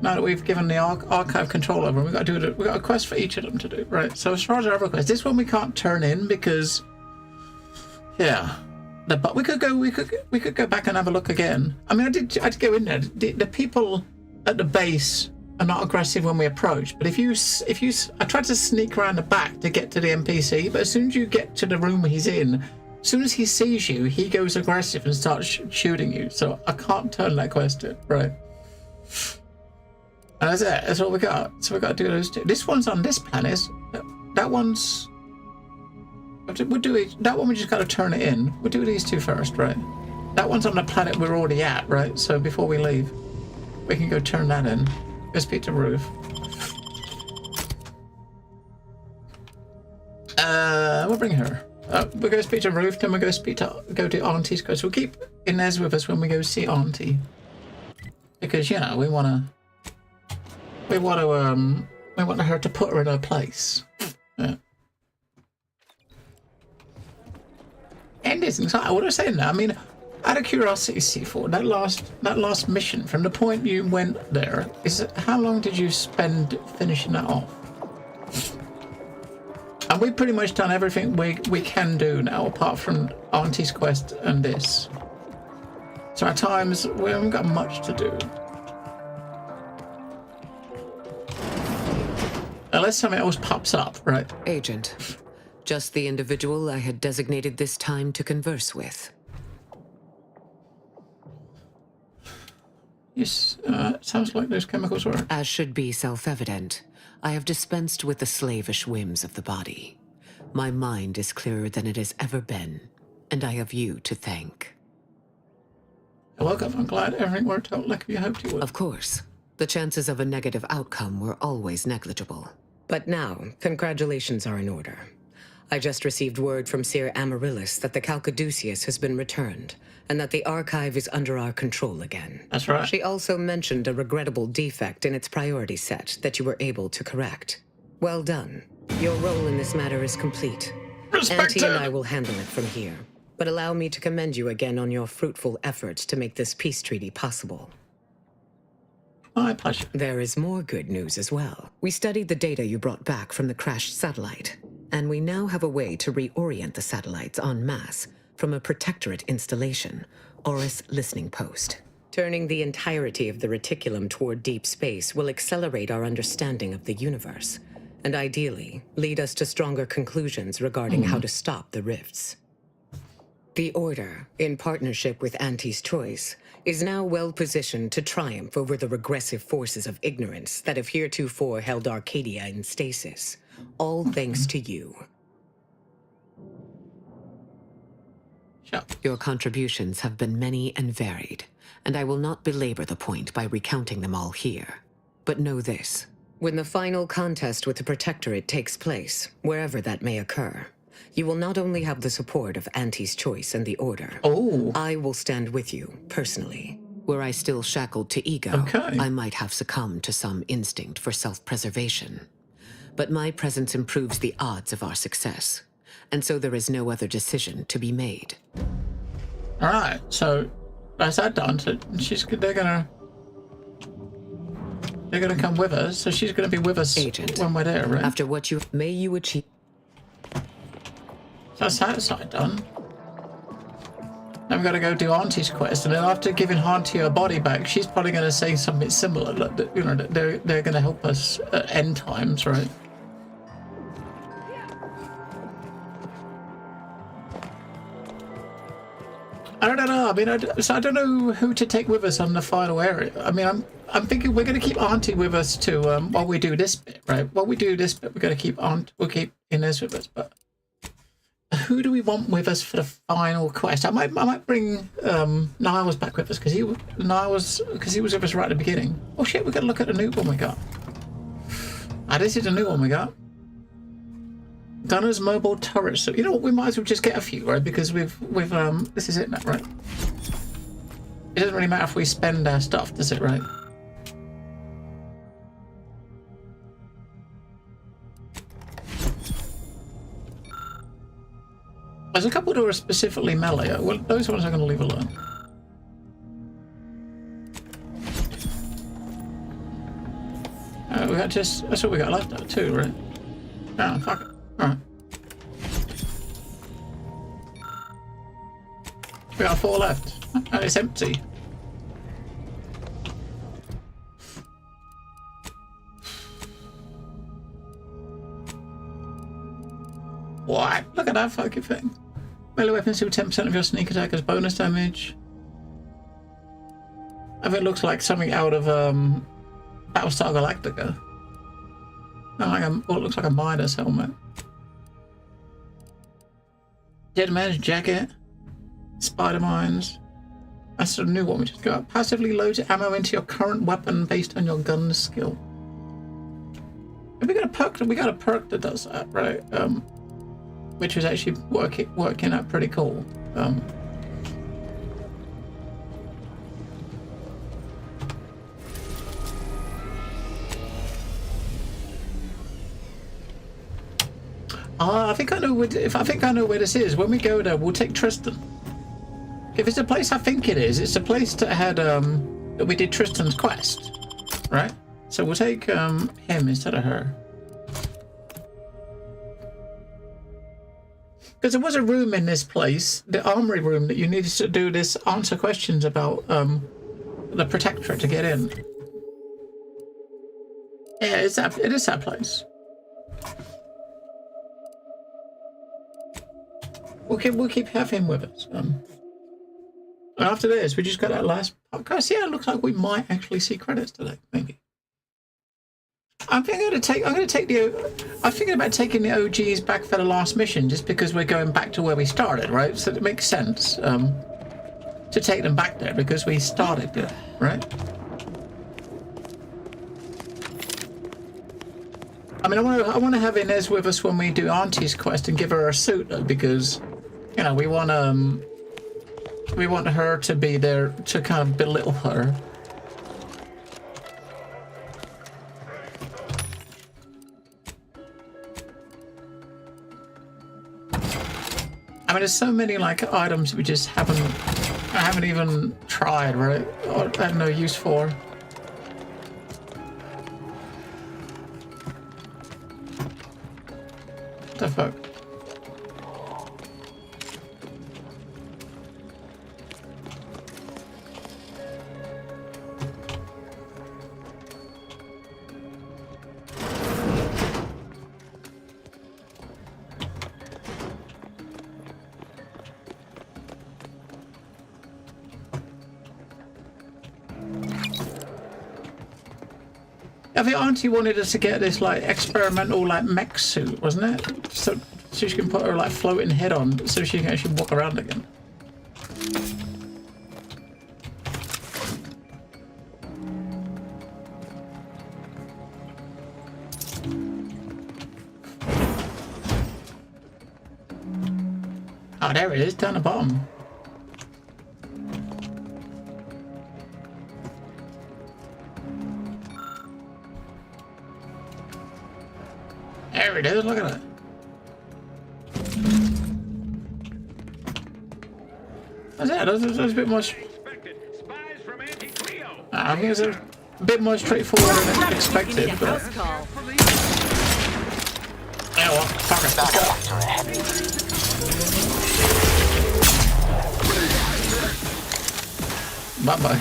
Now that we've given the archive control over them, we got a quest for each of them to do. Right. So as far as our other quests, this one we can't turn in because, yeah. But we could go back and have a look again. I mean, I did go in there. The people at the base are not aggressive when we approach, but I tried to sneak around the back to get to the NPC, but as soon as you get to the room he's in, as soon as he sees you, he goes aggressive and starts shooting you. So I can't turn that quest in. Right. And that's it. That's all we got. So we got to do those two. This one's on this planet. That one's. We'll do it. That one we just got to turn it in. We'll do these two first, right? That one's on the planet we're already at, right? So before we leave, we can go turn that in. Go speak to Roof. We'll bring her. We'll go speak to Roof, then we'll go to Auntie's quest. So we'll keep Inez with us when we go see Auntie, because you know we want her to put her in her place. Yeah. And it's exciting. What was I saying now? I mean, out of curiosity, C4, that last mission from the point you went there, how long did you spend finishing that off? And we've pretty much done everything we can do now, apart from Auntie's quest and this. So at times we haven't got much to do. Unless something else pops up, right? Agent. Just the individual I had designated this time to converse with. Yes, sounds like those chemicals were. As should be self-evident, I have dispensed with the slavish whims of the body. My mind is clearer than it has ever been, and I have you to thank. You're welcome. I'm glad everything worked out like you hoped it would. Of course. The chances of a negative outcome were always negligible. But now, congratulations are in order. I just received word from Seer Amaryllis that the Calcaduceus has been returned, and that the archive is under our control again. That's right. She also mentioned a regrettable defect in its priority set that you were able to correct. Well done. Your role in this matter is complete. Auntie and I will handle it from here. But allow me to commend you again on your fruitful efforts to make this peace treaty possible. My pleasure. There is more good news as well. We studied the data you brought back from the crashed satellite, and we now have a way to reorient the satellites en masse from a protectorate installation, Oris Listening Post. Turning the entirety of the reticulum toward deep space will accelerate our understanding of the universe, and ideally lead us to stronger conclusions regarding how to stop the rifts. The Order, in partnership with Auntie's Choice, is now well positioned to triumph over the regressive forces of ignorance that have heretofore held Arcadia in stasis, all thanks to you. Sure. Your contributions have been many and varied, and I will not belabor the point by recounting them all here. But know this. When the final contest with the Protectorate takes place, wherever that may occur, you will not only have the support of Auntie's Choice and the Order. Oh. I will stand with you, personally. Were I still shackled to ego, okay. I might have succumbed to some instinct for self-preservation. But my presence improves the odds of our success, and so there is no other decision to be made. All right, so that's that done. So they're gonna come with us. So she's gonna be with us, Agent, when we're there, right? After what may you achieve. That's that side done. Now we've got to go do Auntie's quest, and then after giving Auntie her body back, she's probably going to say something similar. Like, you know, they're going to help us at end times, right? I don't know. I mean, I don't know who to take with us on the final area. I mean, I'm thinking we're going to keep Auntie with us to while we do this bit, right? While we do this bit, we're going to keep we'll keep Inez with us, but. Who do we want with us for the final quest? I might bring Niles back with us because he was with us right at the beginning. Oh shit, we got to look at the new one we got. This is the new one we got. Gunner's mobile turret. So you know what? We might as well just get a few, right? Because we've this is it now, right? It doesn't really matter if we spend our stuff, does it? Right? There's a couple that are specifically melee. Well, those ones I'm going to leave alone. We got just... That's what we got left though, too, right? Oh, fuck it. Alright. We got 4 left. And it's empty. What? Look at that fucking thing. Melee weapons do 10% of your sneak attack as bonus damage. I think it looks like something out of Battlestar Galactica. Like what looks like a miner's helmet. Dead man's jacket. Spider mines. That's a new one we just got. Passively loads ammo into your current weapon based on your gun skill. Have we got a perk? We got a perk that does that, right? Which was actually working out pretty cool. I think I know. I think I know where this is. When we go there, we'll take Tristan. If it's a place I think it is, it's a place that had that we did Tristan's quest, right? So we'll take him instead of her. Because there was a room in this place, the armory room, that you needed to do this, answer questions about the Protectorate to get in. Yeah, it is that place. We'll keep having him with us. After this, we just got that last podcast. Yeah, it looks like we might actually see credits today, maybe. I'm thinking about taking the OGs back for the last mission, just because we're going back to where we started, right? So it makes sense to take them back there because we started there, right? I mean, I want to have Inez with us when we do Auntie's quest and give her a suit, though, because you know we want her to be there to kind of belittle her. I mean, there's so many like items we just haven't even tried, right? Or have no use for. What the fuck? I think Auntie wanted us to get this like experimental like mech suit, wasn't it? So she can put her like floating head on so she can actually walk around again. Oh, there it is, down the bottom. There it is, look at that. That's it, that's a bit more... I think it's a bit more straightforward than expected, but... Yeah, well, fuck it, let's go. Bye-bye.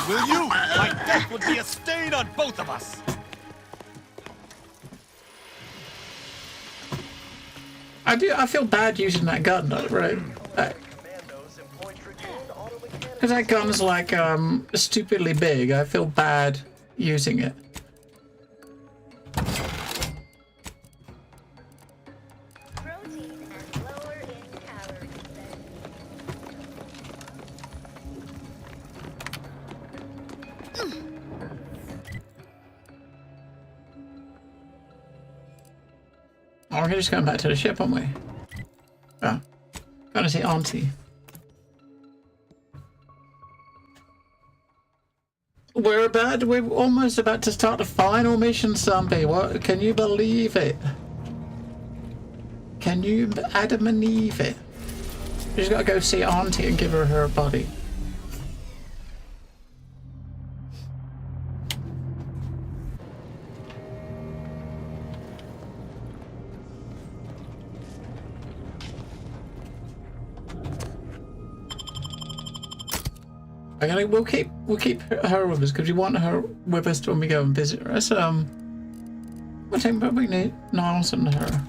Will you? My death would be a stain on both of us. I feel bad using that gun though, right? Because that gun's like stupidly big. I feel bad using it. Oh, we're just going back to the ship, aren't we? Oh. Going to see Auntie. We're almost about to start the final mission, Zombie. What? Can you believe it? Can you Adam and Eve it? We just gotta go see Auntie and give her her body. Okay, we'll keep her with us because we want her with us when we go and visit her. So we'll take probably Niles and her.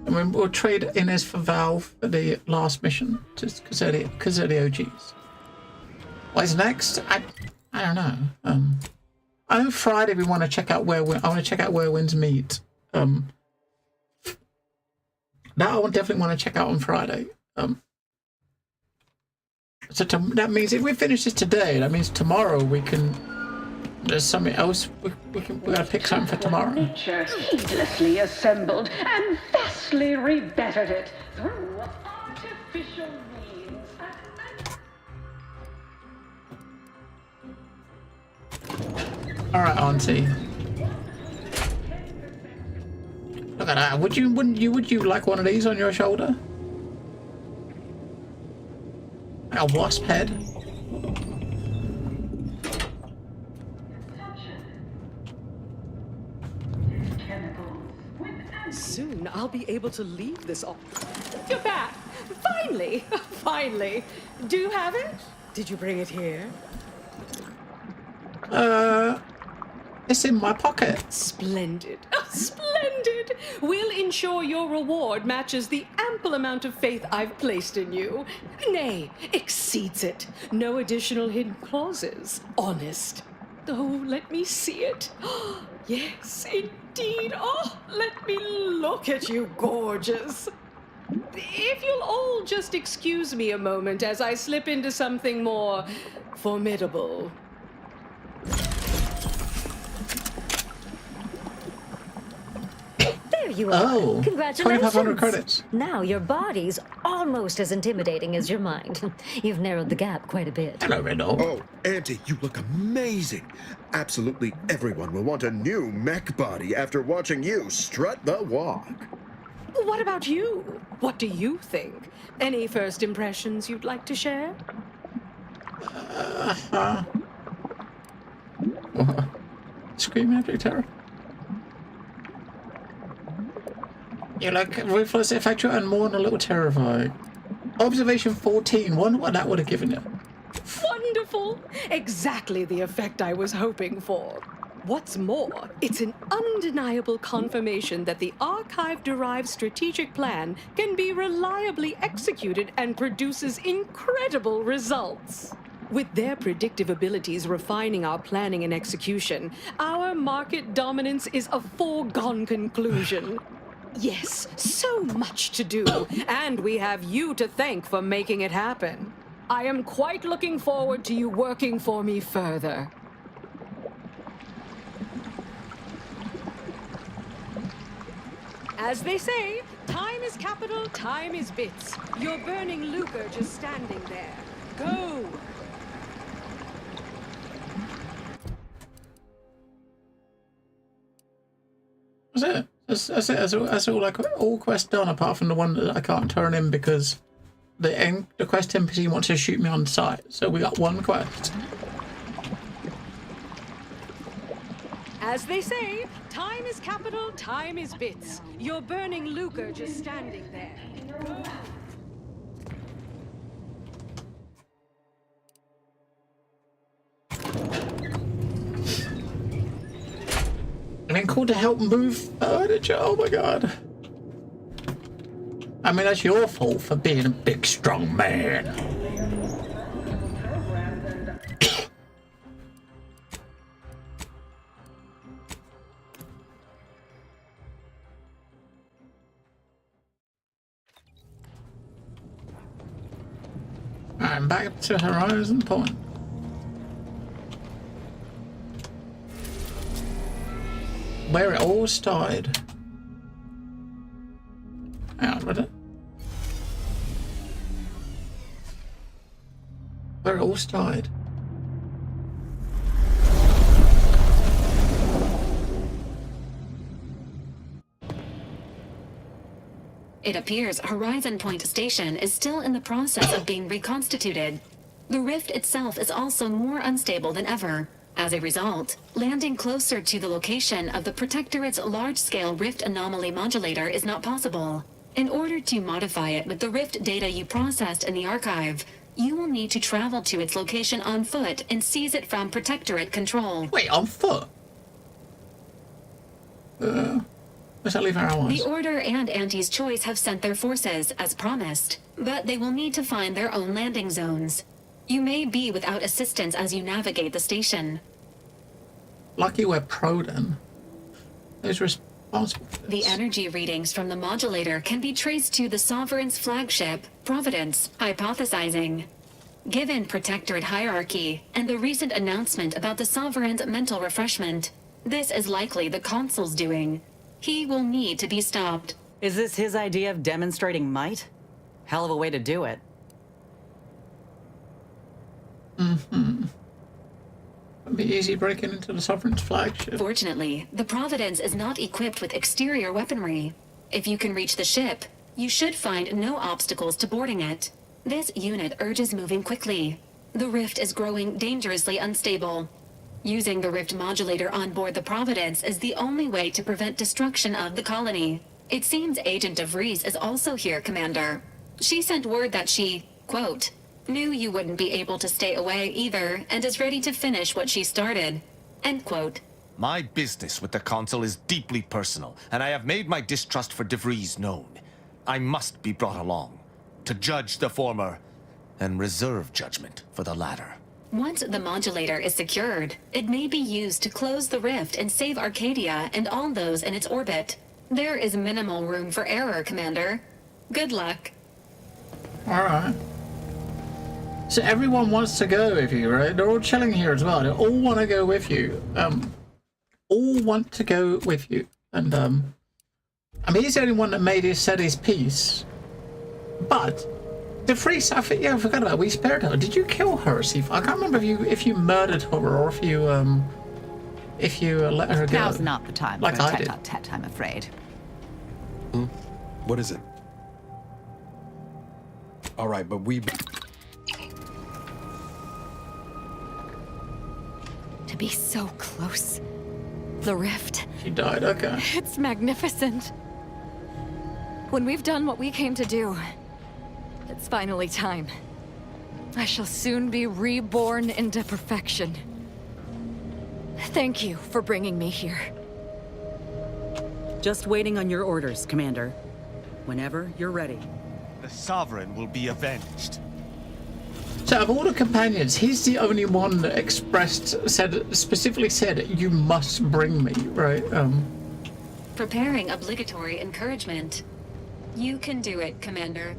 And we'll trade Inez for Val for the last mission, just because they're the OGs. What is next? I don't know. I know Friday we want to check out I want to check out where winds meet. That I would definitely want to check out on Friday. So that means if we finish this today, that means tomorrow we can. There's something else we gotta pick something for tomorrow. Nature heedlessly assembled and vastly rebettered it through artificial means. All right, Auntie. Look at that. Would you like one of these on your shoulder? A wasp head. Soon I'll be able to leave this off. You're back! Finally! Finally! Do you have it? Did you bring it here? It's in my pocket. Splendid. Splendid! We'll ensure your reward matches the ample amount of faith I've placed in you. Nay, exceeds it. No additional hidden clauses. Honest. Oh, let me see it. Yes, indeed. Oh, let me look at you, gorgeous. If you'll all just excuse me a moment as I slip into something more formidable. There you are. Oh, Congratulations. 2,500 credits. Now your body's almost as intimidating as your mind. You've narrowed the gap quite a bit. Hello, Renault. Oh, Auntie, you look amazing. Absolutely everyone will want a new mech body after watching you strut the walk. What about you? What do you think? Any first impressions you'd like to share? Scream Epic Terror. You look ruthless, effectual, and more than a little terrifying. Observation 14. Wonder what that would have given you. Wonderful! Exactly the effect I was hoping for. What's more, it's an undeniable confirmation that the Archive-derived strategic plan can be reliably executed and produces incredible results. With their predictive abilities refining our planning and execution, our market dominance is a foregone conclusion. Yes, so much to do, and we have you to thank for making it happen. I am quite looking forward to you working for me further. As they say, time is capital, time is bits. You're burning lucre just standing there. Go! That's it. That's it. That's all. Like all quests done, apart from the one that I can't turn in because the quest NPC wants to shoot me on sight. So we got one quest. As they say, time is capital, time is bits. You're burning lucre just standing there. I mean, called to help move furniture. Oh my god. I mean, that's your fault for being a big, strong man. I'm back to Horizon Point. Where it all started. Hang on a minute. Where it all started. It appears Horizon Point Station is still in the process of being reconstituted. The rift itself is also more unstable than ever. As a result, landing closer to the location of the Protectorate's large-scale rift anomaly modulator is not possible. In order to modify it with the rift data you processed in the archive, you will need to travel to its location on foot and seize it from Protectorate control. Wait, on foot? Where's that leave our allies? The Order and Auntie's Choice have sent their forces, as promised, but they will need to find their own landing zones. You may be without assistance as you navigate the station. Lucky we're Prodan. Who's responsible for this? The energy readings from the modulator can be traced to the Sovereign's flagship, Providence, hypothesizing. Given Protectorate hierarchy and the recent announcement about the Sovereign's mental refreshment, this is likely the Consul's doing. He will need to be stopped. Is this his idea of demonstrating might? Hell of a way to do it. It'd be easy breaking into the Sovereign's flagship. Fortunately, the Providence is not equipped with exterior weaponry. If you can reach the ship, you should find no obstacles to boarding it. This unit urges moving quickly. The rift is growing dangerously unstable. Using the rift modulator on board the Providence is the only way to prevent destruction of the colony. It seems Agent DeVries is also here, Commander. She sent word that she, quote, knew you wouldn't be able to stay away either, and is ready to finish what she started. End quote. My business with the Consul is deeply personal, and I have made my distrust for DeVries known. I must be brought along to judge the former and reserve judgment for the latter. Once the modulator is secured, it may be used to close the rift and save Arcadia and all those in its orbit. There is minimal room for error, Commander. Good luck. Alright. So everyone wants to go with you, right? They're all chilling here as well. They all want to go with you. All want to go with you. And, I mean, he's the only one that said his piece. But DeVries, I forgot about it. We spared her. Did you kill her, Sif? I can't remember if you murdered her or if you let her go. Now's not the time like for a I did. tete-a-tete, I'm afraid. What is it? All right, but we... To be so close. The rift. She died, okay. It's magnificent. When we've done what we came to do, it's finally time. I shall soon be reborn into perfection. Thank you for bringing me here. Just waiting on your orders, Commander. Whenever you're ready. The Sovereign will be avenged. So of all the companions, he's the only one that specifically said, you must bring me, right? Preparing obligatory encouragement. You can do it, Commander.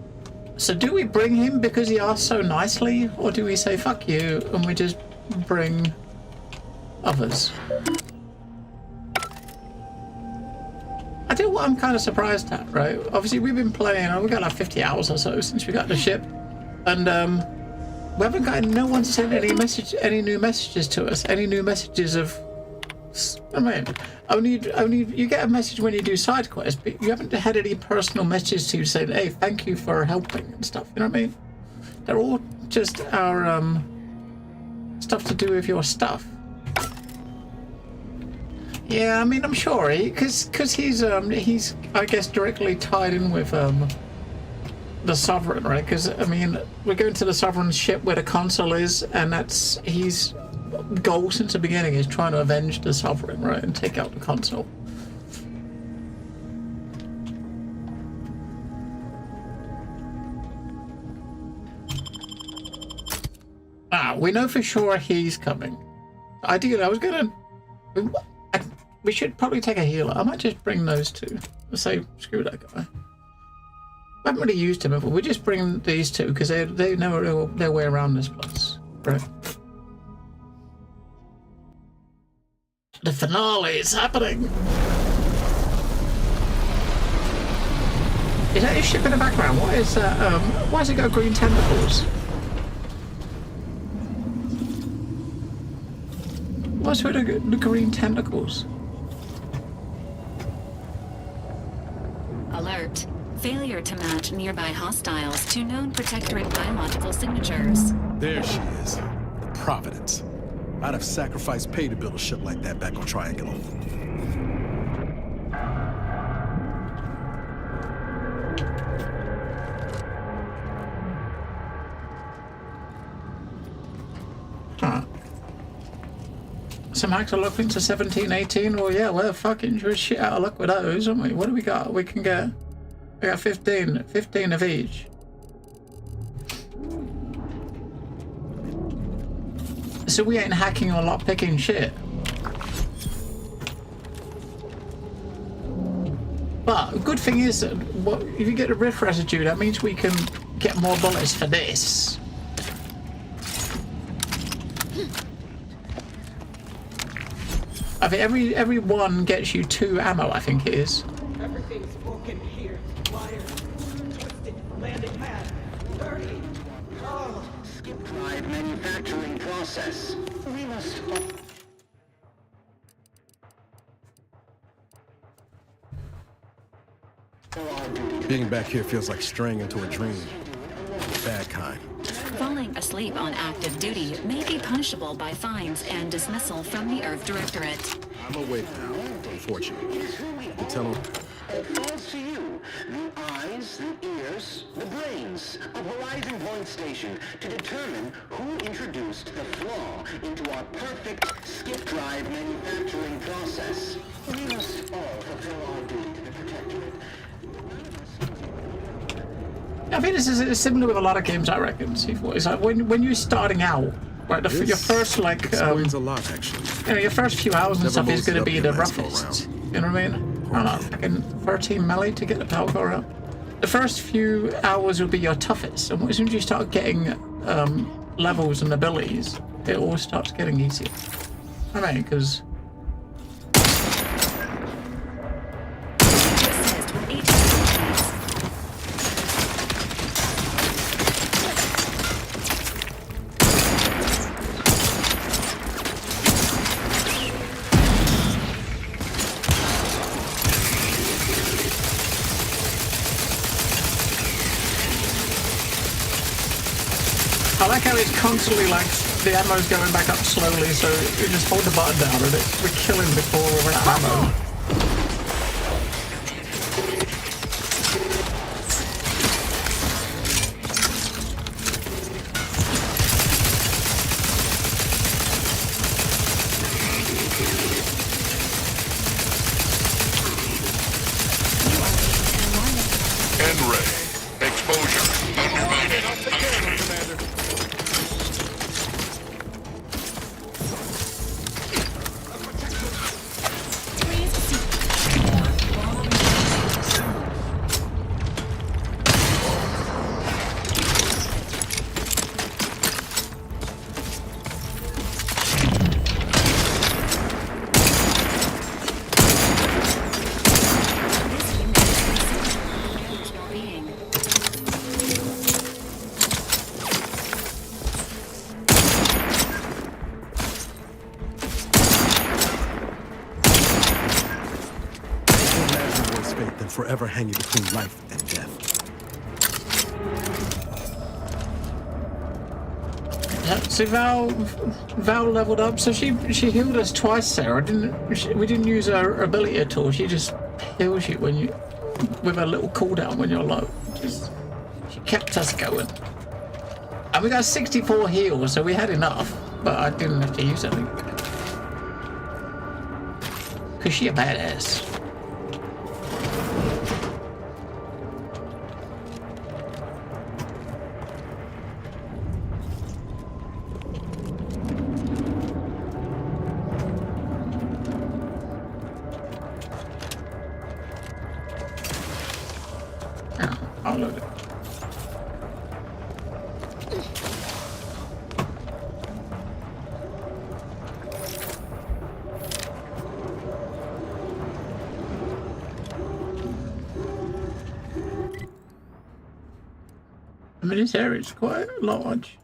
So do we bring him because he asked so nicely, or do we say fuck you and we just bring others? I tell you what I'm kind of surprised at, right? Obviously we've been playing, we got like 50 hours or so since we got the ship, and we haven't got, no one sent any new messages to us, any new messages of, I mean, only you get a message when you do side quests, but you haven't had any personal messages to you saying, hey, thank you for helping and stuff, you know what I mean? They're all just our stuff to do with your stuff. Yeah, I mean, I'm sure because he's I guess directly tied in with the Sovereign, right? Because I mean, we're going to the Sovereign's ship where the Consul is, and his goal since the beginning is trying to avenge the Sovereign, right, and take out the Consul. We know for sure he's coming. Ideally, I was gonna. We should probably take a healer. I might just bring those two. Let's say, screw that guy. I haven't really used him before. We just bring these two because they know their way around this place, right? The finale is happening. Is that your ship in the background? What is that? Why has it got green tentacles? What's with the green tentacles? Alert. Failure to match nearby hostiles to known Protectorate biological signatures. There she is. The Providence. I'd have sacrificed pay to build a ship like that back on Triangulum. Huh. Some hacks are locked into 17, 18. Well, yeah, we're fucking shit out of luck with those, aren't we? What do we got? We got 15 of each. So we ain't hacking or lockpicking shit. But the good thing is that if you get a rift residue, that means we can get more bullets for this. I think every one gets you 2 ammo, I think it is. Everything's broken here. Wired, twisted, landing mad, dirty. Oh. Skip drive manufacturing process. We must. Being back here feels like straying into a dream. Bad kind. Falling asleep on active duty may be punishable by fines and dismissal from the Earth Directorate. I'm awake now, unfortunately. You can tell them. It falls to you, the eyes, the ears, the brains of Horizon Point Station to determine who introduced the flaw into our perfect skip drive manufacturing process. We must all fulfill our duty to the Protectorate. I think this is similar with a lot of games, I reckon. It's like when you're starting out, right? Your first explains a lot, actually. You know, your first few hours and Never stuff is going to be the last go roughest. around. You know what I mean? I don't know, fucking 13 melee to get the power core out. The first few hours will be your toughest, and as soon as you start getting levels and abilities, it all starts getting easier. I mean, because. I like how it's constantly like the ammo's going back up slowly, so you just hold the button down and we're killing before we're out of ammo. N-ray. Exposure. Underrated. Forever hanging between life and death. So Val leveled up, so she healed us twice, Sarah. We didn't use her ability at all. She just heals you with a little cooldown when you're low. She kept us going. And we got 64 heals, so we had enough, but I didn't have to use it. Cause she a badass. I'll load it. I mean, this area is quite large.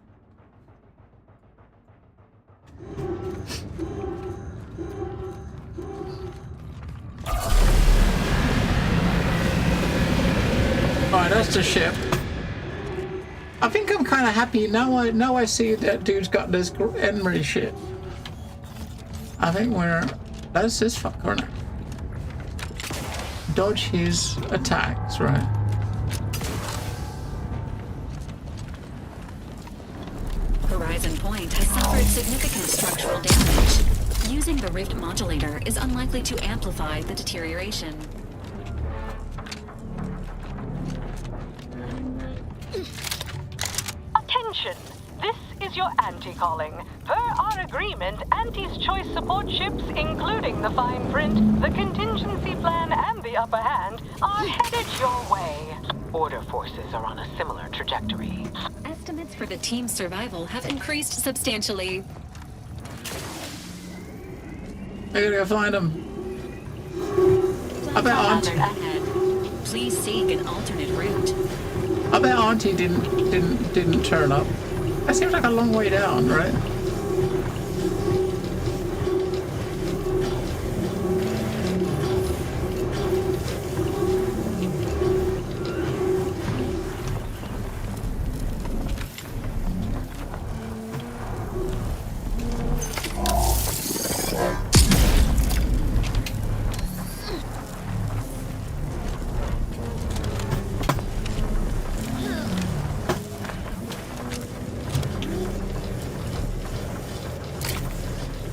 Alright, that's the ship. I think I'm kind of happy now. I see that dude's got this Emery shit. I think that's this fucker now. Dodge his attacks, right? Horizon Point has suffered significant structural damage. Using the Rift Modulator is unlikely to amplify the deterioration. Attention! This is your Auntie calling. Per our agreement, Auntie's choice support ships, including the fine print, the contingency plan, and the upper hand, are headed your way. Order forces are on a similar trajectory. Estimates for the team's survival have increased substantially. I gotta go find him. I bet Auntie. Please seek an alternate route. I bet Auntie didn't turn up. That seems like a long way down, right?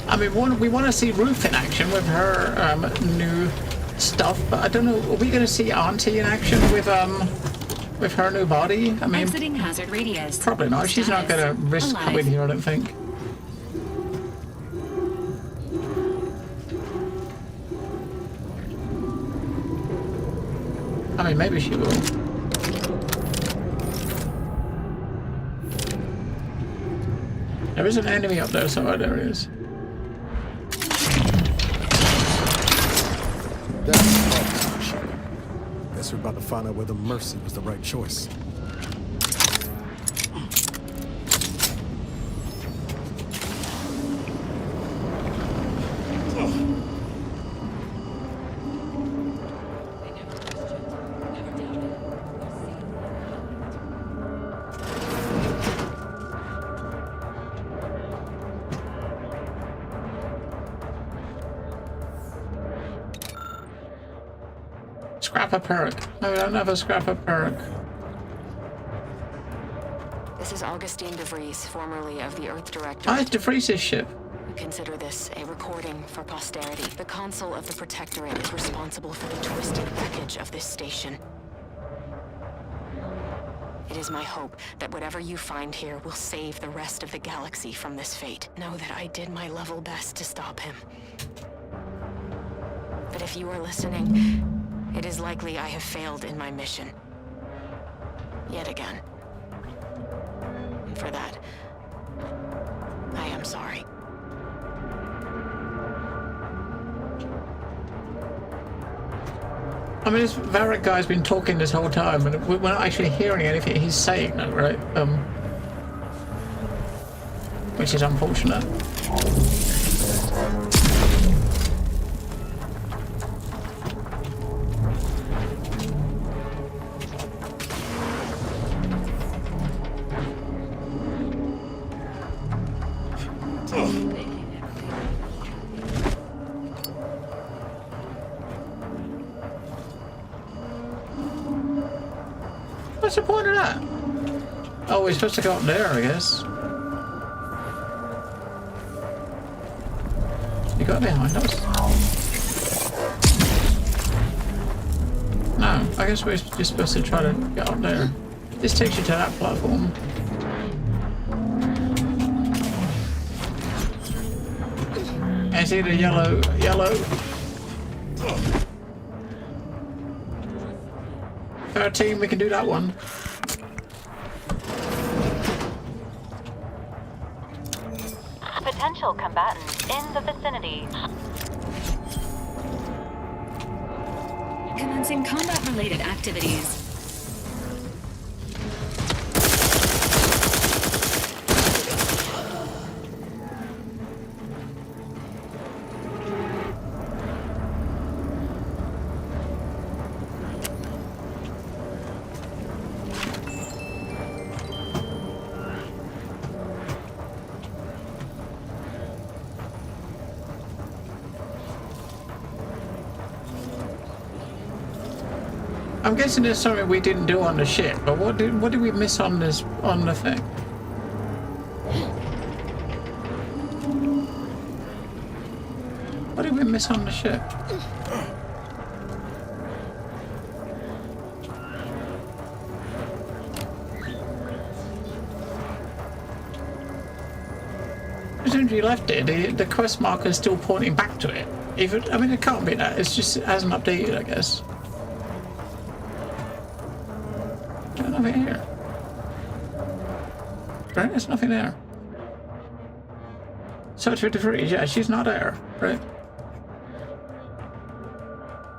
I mean, we want to see Ruth in action with her new stuff, but I don't know. Are we going to see Auntie in action with her new body? I mean, Exiting hazard radius. Probably not. She's not going to risk coming here, I don't think. I mean, maybe she will. There is an enemy up there somewhere. There he is. Guess we're about to find out whether Mercy was the right choice. Scrap a perk. No, we don't have a scrap a perk. This is Augustine DeVries, formerly of the Earth Director. Ah, it's DeVries' ship. Consider this a recording for posterity. The Consul of the Protectorate is responsible for the twisted wreckage of this station. It is my hope that whatever you find here will save the rest of the galaxy from this fate. Know that I did my level best to stop him. But if you are listening, it is likely I have failed in my mission. Yet again. And for that, I am sorry. I mean, this Varric guy's been talking this whole time, and we're not actually hearing anything he's saying, though, right? Which is unfortunate. What's the point of that? Oh, we're supposed to go up there, I guess. You got behind us? No, I guess we're just supposed to try to get up there. This takes you to that platform. I see the yellow. 13, we can do that one. Potential combatants in the vicinity. Commencing combat-related activities. I'm guessing there's something we didn't do on the ship, but what did we miss on the thing? What did we miss on the ship? As soon as you left it, the quest marker is still pointing back to it. Even, I mean, it can't be that. It's just, it hasn't updated, I guess. There's nothing here. Right? There's nothing there. Search for DeVries. Yeah, she's not there. Right?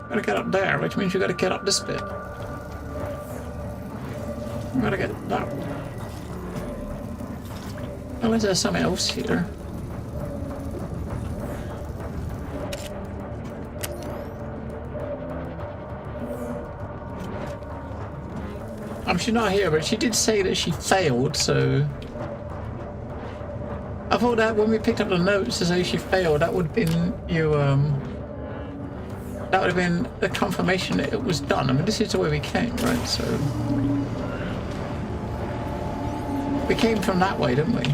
Gotta get up there, which means you gotta get up this bit. You gotta get that. Unless there's something else here. She's not here, but she did say that she failed, so... I thought that when we picked up the notes to say she failed, that would have been you, that would have been the confirmation that it was done. I mean, this is the way we came, right? So... We came from that way, didn't we?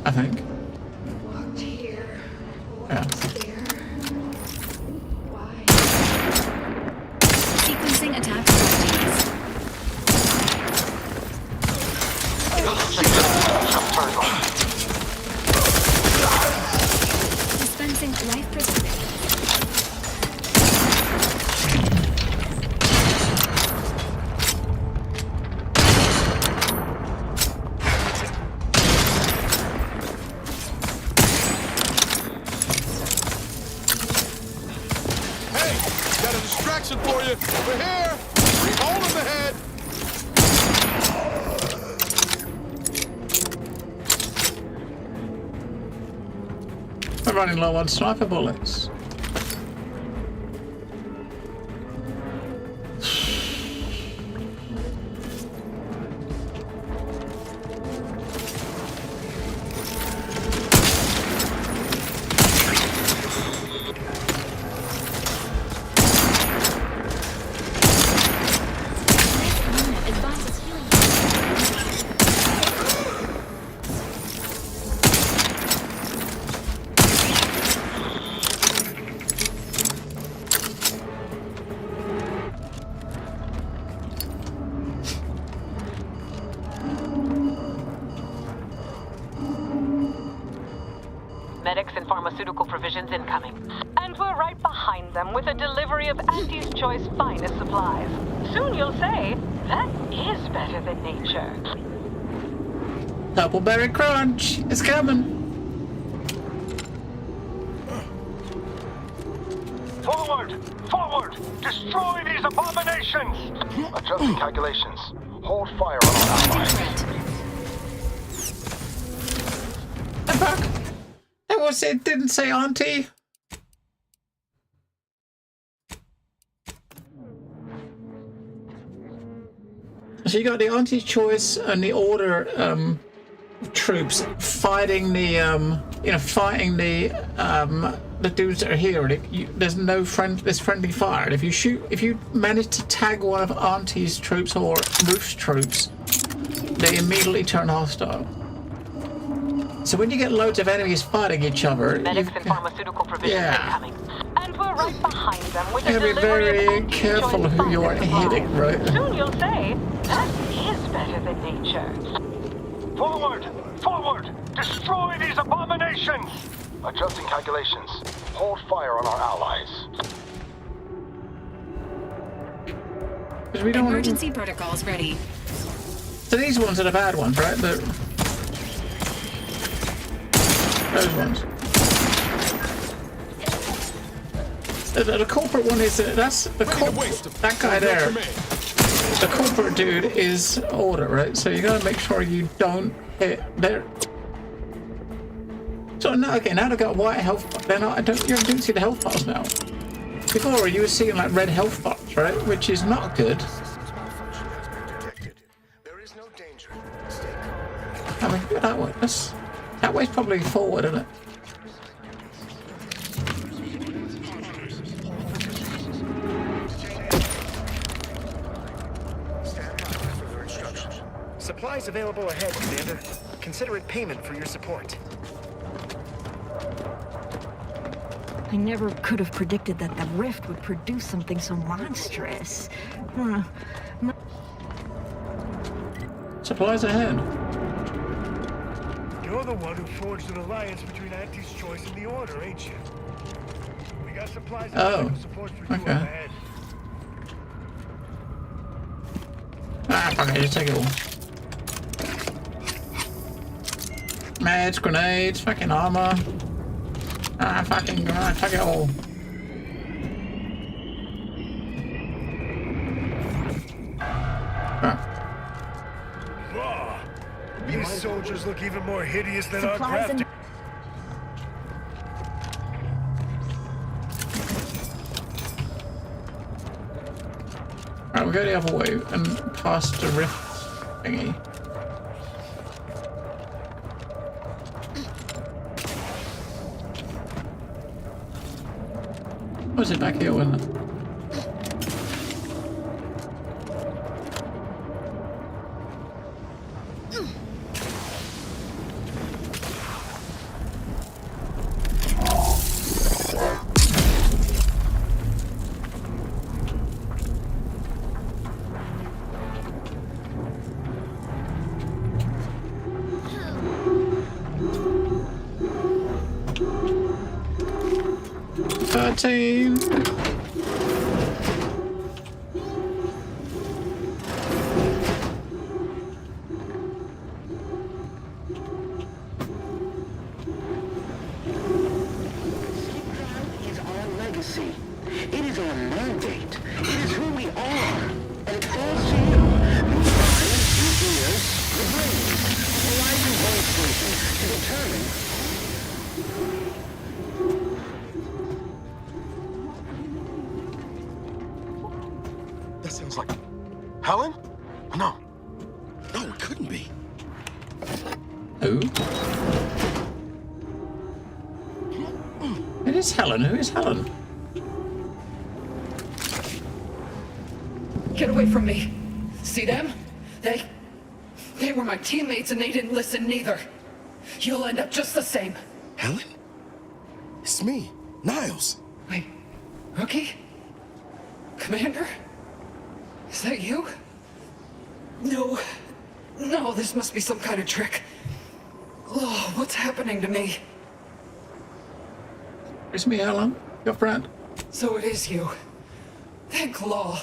I think. Yeah. Sequencing attack strategies. Dispensing life preserving. For you. We're here. Bring hole in the head. We're running low on sniper bullets. Medics and pharmaceutical provisions incoming. And we're right behind them with a delivery of Auntie's Choice finest supplies. Soon you'll say, that is better than nature. Doubleberry crunch! It's coming! Forward! Forward! Destroy these abominations! Adjusting calculations. Hold fire on our allies. The fuck? That was it, didn't say auntie. So you got the Auntie's Choice and the Order troops fighting the fighting the dudes that are here. And there's no friendly fire. And if you manage to tag one of Auntie's troops or Ruth's troops, they immediately turn hostile. So when you get loads of enemies fighting each other, medics and pharmaceutical provisions incoming. And we're right behind them with you gotta be very careful who you're hitting, right? Soon you'll say, that is better than nature. Forward! Forward! Destroy these abominations! Adjusting calculations. Hold fire on our allies. We don't Emergency protocols ready. So these ones are the bad ones, right? Those ones. The culprit one is that's the culprit. That guy there. The culprit dude is Order, right? So you gotta make sure you don't hit there. So now again, now they've got white health. They're not. You don't see the health bars now. Before you were seeing like red health bars, right? Which is not good. I mean, that way. That way's probably forward, isn't it? Supplies available ahead, Commander. Consider it payment for your support. I never could have predicted that the rift would produce something so monstrous. Supplies ahead. You're the one who forged an alliance between Auntie's Choice and the Order, ain't you? We got supplies and medical support for you up ahead. Ah, fuck it, just take it all. Meds, grenades, fucking armor. Ah, fuck it all. Raw. These soldiers look even more hideous than our crafting. Alright, we'll go the other way and past the rift thingy. Was it back here, wasn't it? That sounds like Helen? No. No, it couldn't be. Who? It is Helen. Who is Helen? Get away from me. See them? They were my teammates and they didn't listen neither. You'll end up just the same. Helen? It's me, Niles. Wait, Rookie? Commander? Is that you? No, this must be some kind of trick. Oh, what's happening to me? It's me, Helen, your friend. So it is you. Thank Law.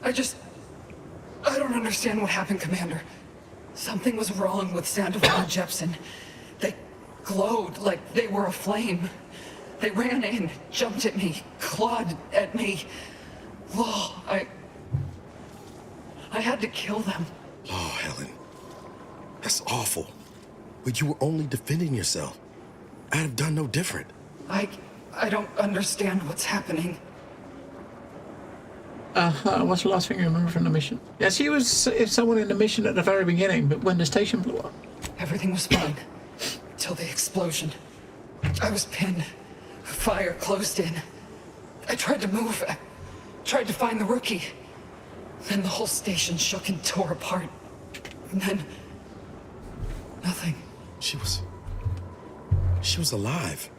I don't understand what happened, Commander. Something was wrong with Sandoval and Jepson. They glowed like they were aflame. They ran in, jumped at me, clawed at me. Law, I had to kill them. Oh, Helen. That's awful. But you were only defending yourself. I'd have done no different. I don't understand what's happening. What's the last thing you remember from the mission? Yes, he was someone in the mission at the very beginning, but when the station blew up. Everything was fine. Till the explosion. I was pinned. Fire closed in. I tried to move. I tried to find the Rookie. Then the whole station shook and tore apart. And then... nothing. She was alive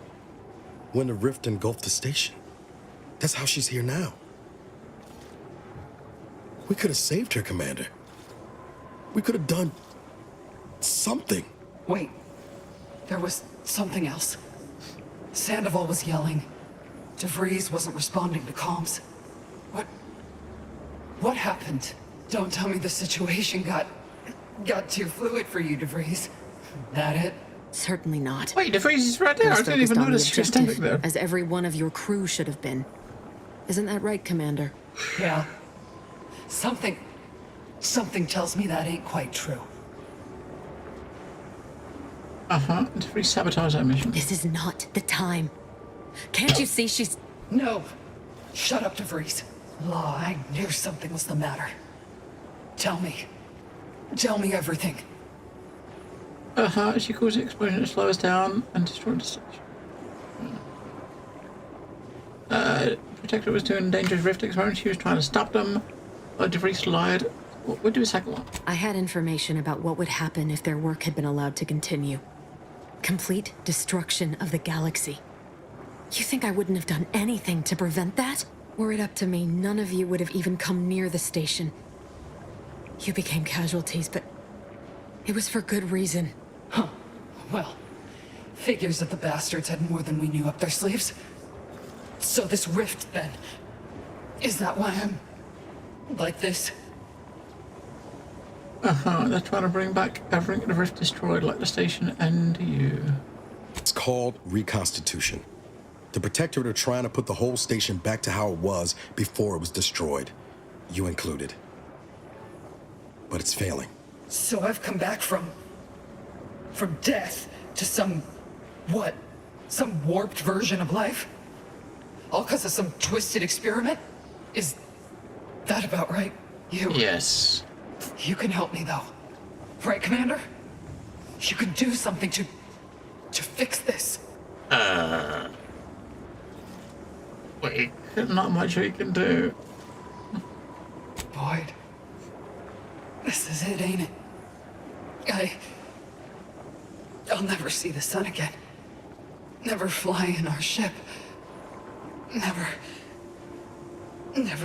when the rift engulfed the station. That's how she's here now. We could have saved her, Commander. We could have done something. Wait. There was something else. Sandoval was yelling. DeVries wasn't responding to comms. What happened? Don't tell me the situation got too fluid for you, DeVries. That it? Certainly not. Wait, DeVries is right there. I didn't even notice she was standing there. As every one of your crew should have been. Isn't that right, Commander? Yeah. Something tells me that ain't quite true. DeVries sabotaged our mission. This is not the time. Can't you see she's... No. Shut up, DeVries. Law, I knew something was the matter. Tell me. Tell me everything. She caused the explosion to slow us down and destroyed the station. Protector was doing dangerous rift experiments. She was trying to stop them. DeVries lied. We'll do a second one. I had information about what would happen if their work had been allowed to continue. Complete destruction of the galaxy. You think I wouldn't have done anything to prevent that? Were it up to me, none of you would have even come near the station. You became casualties, but it was for good reason. Huh. Well, figures that the bastards had more than we knew up their sleeves. So this rift, then, is that why I'm like this? They're trying to bring back everything the rift destroyed, like the station and you. It's called reconstitution. The Protectorate are trying to put the whole station back to how it was before it was destroyed. You included. But it's failing. So I've come back from death to some warped version of life? All because of some twisted experiment? Is that about right? Yes. You can help me, though. Right, Commander? You can do something to fix this. Wait, not much we can do. Boyd. This is it, ain't it? I'll never see the sun again. Never fly in our ship. Never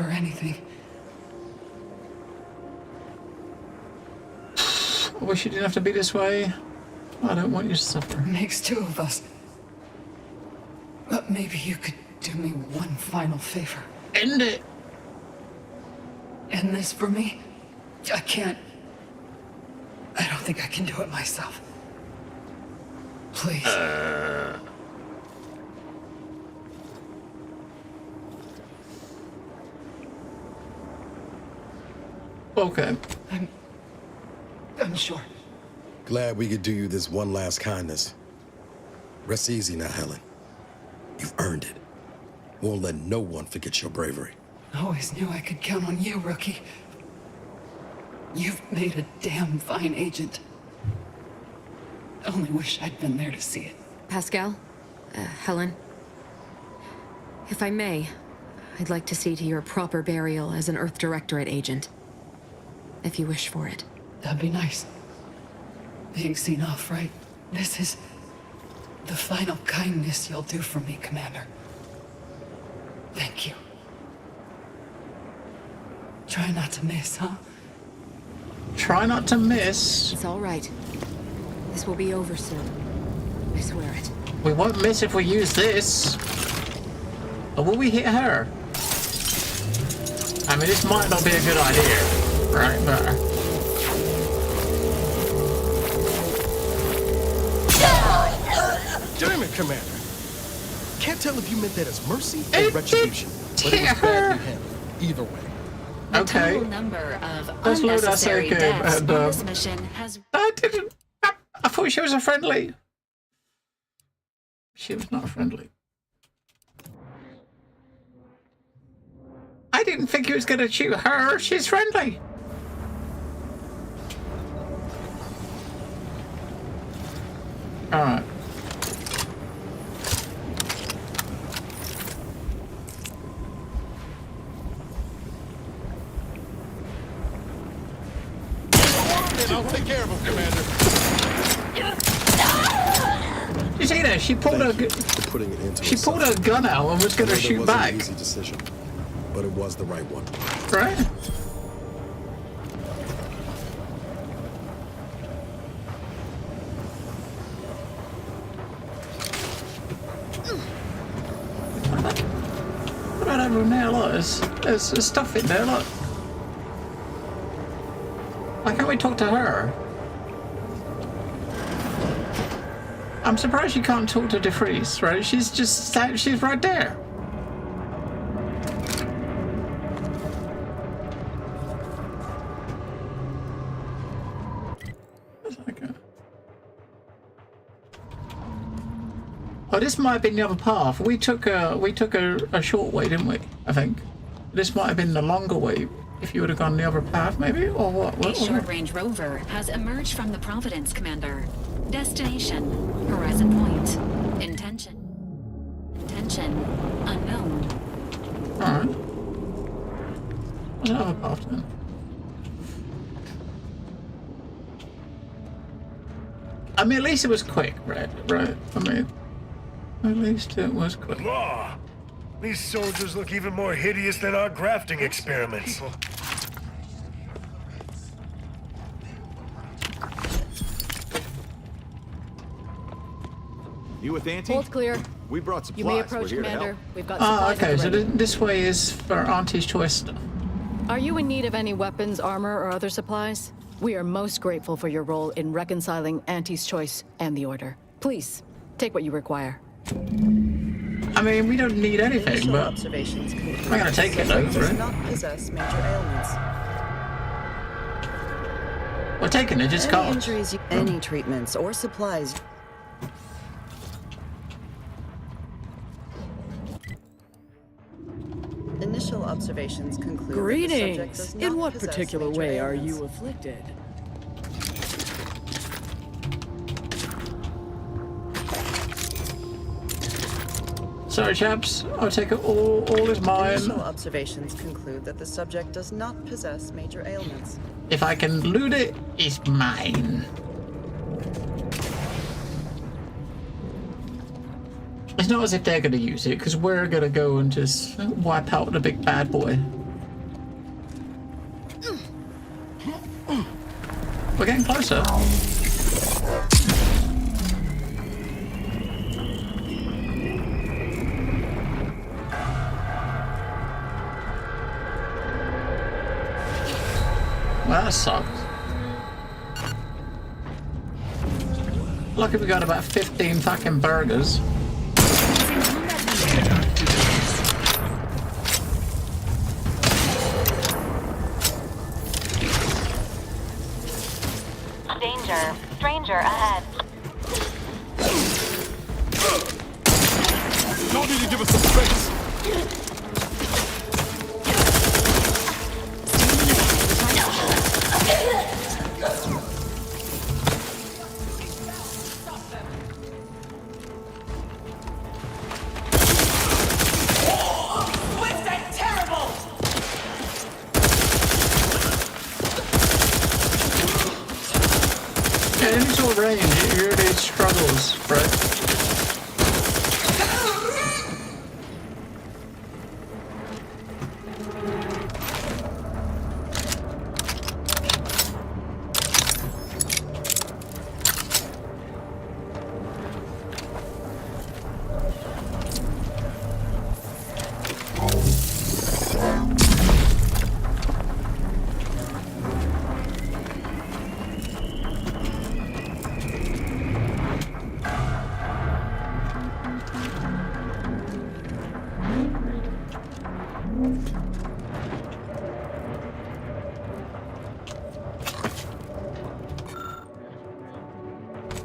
anything. I wish it didn't have to be this way. I don't want you to suffer. Makes two of us. But maybe you could do me one final favor. End it. End this for me? I can't. I don't think I can do it myself. Please. Okay. I'm sure. Glad we could do you this one last kindness. Rest easy now, Helen. You've earned it. Won't let no one forget your bravery. Always knew I could count on you, Rookie. You've made a damn fine agent. Only wish I'd been there to see it. Pascal? Helen? If I may, I'd like to see to your proper burial as an Earth Directorate agent. If you wish for it. That'd be nice. Being seen off, right? This is the final kindness you'll do for me, Commander. Thank you. Try not to miss, huh? Try not to miss. It's all right. This will be over soon. I swear it. We won't miss if we use this. Or will we hit her? I mean, this might not be a good idea. Right there. Damn it, Commander. Can't tell if you meant that as mercy or retribution. But it was badly handled. Either way. The Okay. total number of Let's load our unnecessary save deaths and, on this mission has... I didn't. I thought she was a friendly. She was not friendly. I didn't think he was going to shoot her. She's friendly. All right. I'll take care of him, Commander. You see that? She pulled her. Putting it into She pulled her gun out and was going to shoot back. An easy decision, but it was the right one. Right? What about over there? Look, there's stuff in there. Look. Why can't we talk to her? I'm surprised you can't talk to DeFreeze, right? She's just she's right there. Oh, this might have been the other path. We took a short way, didn't we? I think this might have been the longer way. If you would have gone the other path, maybe, or what? A short-range rover has emerged from the Providence, Commander. Destination: Horizon Point. Intention unknown. All right. What's another path then? I mean, at least it was quick, right? Right. I mean, at least it was quick. Law! These soldiers look even more hideous than our grafting experiments. You with Auntie? Hold clear. We brought supplies. You may approach, We're here to Commander. help. We've got Oh, supplies. okay. at the So ready. this way is for Auntie's choice stuff. Are you in need of any weapons, armor, or other supplies? We are most grateful for your role in reconciling Auntie's Choice and the Order. Please, take what you require. I mean, we don't need anything, but observations I'm gonna take it though, does right? not possess major ailments. We're taking it, just Any can't. injuries, any treatments or supplies. Initial observations conclude that the subject Greetings! does In not what possess particular major way are ailments. you afflicted? Sorry, chaps. I'll take it. All is mine. Initial observations conclude that the subject does not possess major ailments. If I can loot it, it's mine. It's not as if they're going to use it, because we're going to go and just wipe out the big bad boy. We're getting closer. Well, that sucks. Lucky we got about 15 fucking burgers. Danger. Stranger ahead. Y'all need to give us some space. Swift and terrible! Yeah, any sort of range, it really struggles, right?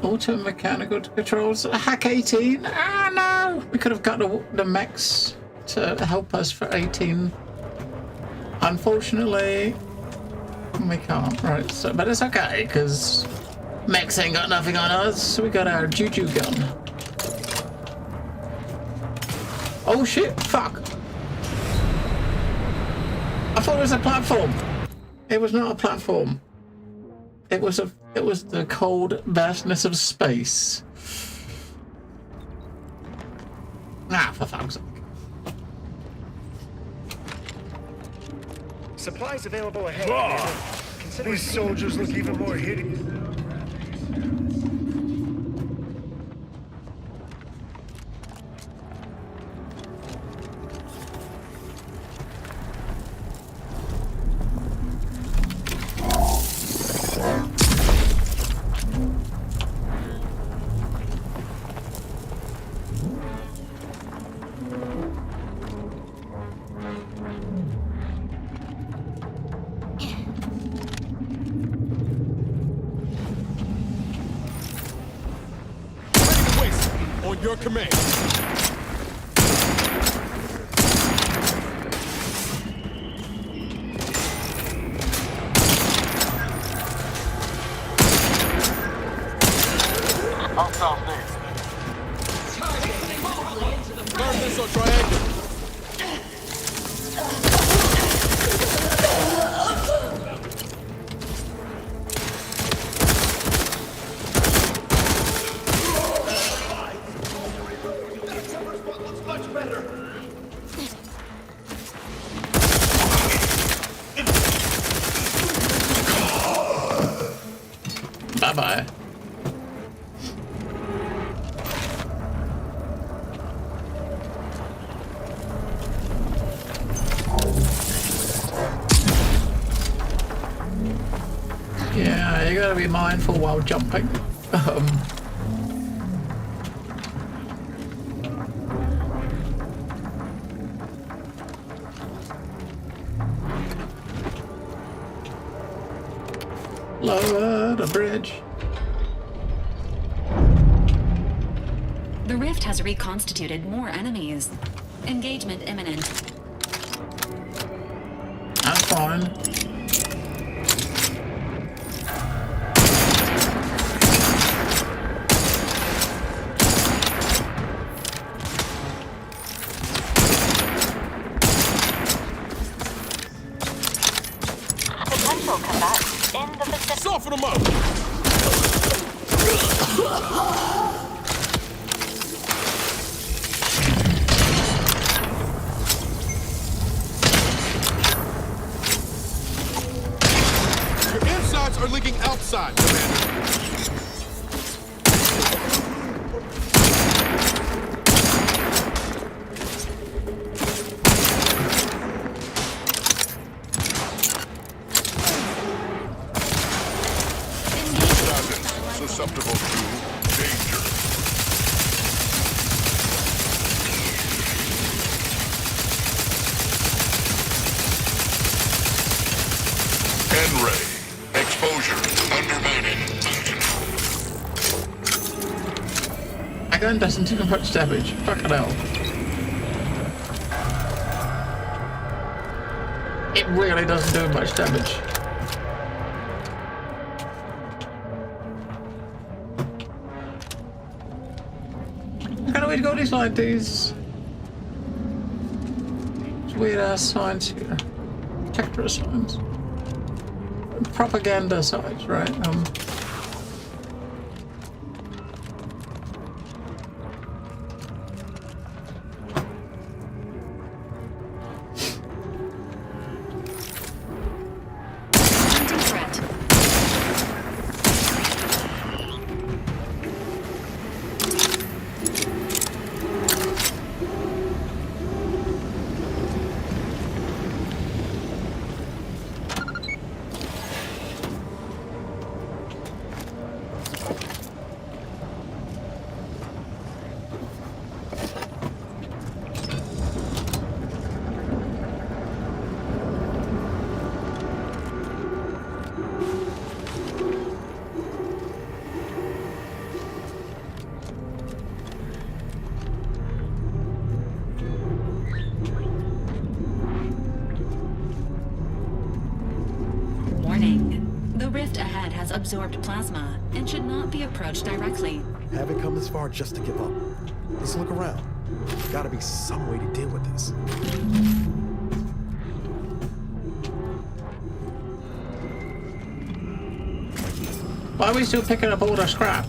Auto mechanical controls. Hack 18. Ah, no! We could have got the mechs to help us for 18. Unfortunately, we can't. Right, so, but it's okay, because mechs ain't got nothing on us. So we got our juju gun. Oh shit, fuck. I thought it was a platform. It was not a platform. It was the cold vastness of space. Ah, for fuck's sake. Supplies available ahead. Law! Commander. Consider These soldiers look even more hideous. On your command. Hostile near. Turn this on triangle. Have I? Yeah, you gotta be mindful while jumping. Lower the bridge. The rift has reconstituted more enemies. Engagement imminent. That's fine. Potential combatants in the vicinity. Soften them up! Your insides are leaking outside, Commander. Susceptible to danger. N-ray. Exposure undermining. My gun doesn't do much damage. Fucking hell. It really doesn't do much damage. How do we go these like these weird ass signs here? Protector signs. Propaganda signs, right? Absorbed plasma and should not be approached directly. Haven't come this far just to give up. Let's look around. There's gotta be some way to deal with this. Why are we still picking up all the scrap?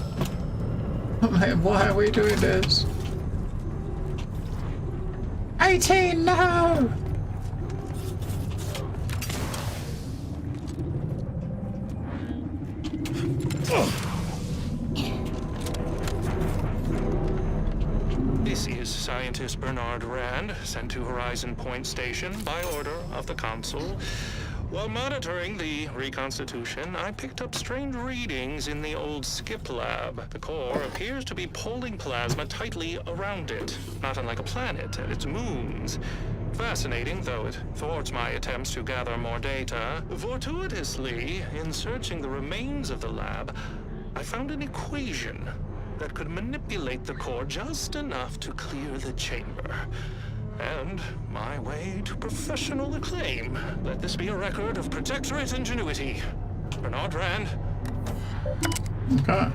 Why are we doing this? 18, no! This is Scientist Bernard Rand, sent to Horizon Point Station by order of the Council. While monitoring the reconstitution, I picked up strange readings in the old skip lab. The core appears to be pulling plasma tightly around it, not unlike a planet and its moons. Fascinating, though it thwarts my attempts to gather more data. Fortuitously, in searching the remains of the lab, I found an equation that could manipulate the core just enough to clear the chamber. And my way to professional acclaim. Let this be a record of Protectorate ingenuity. Bernard Rand. Okay.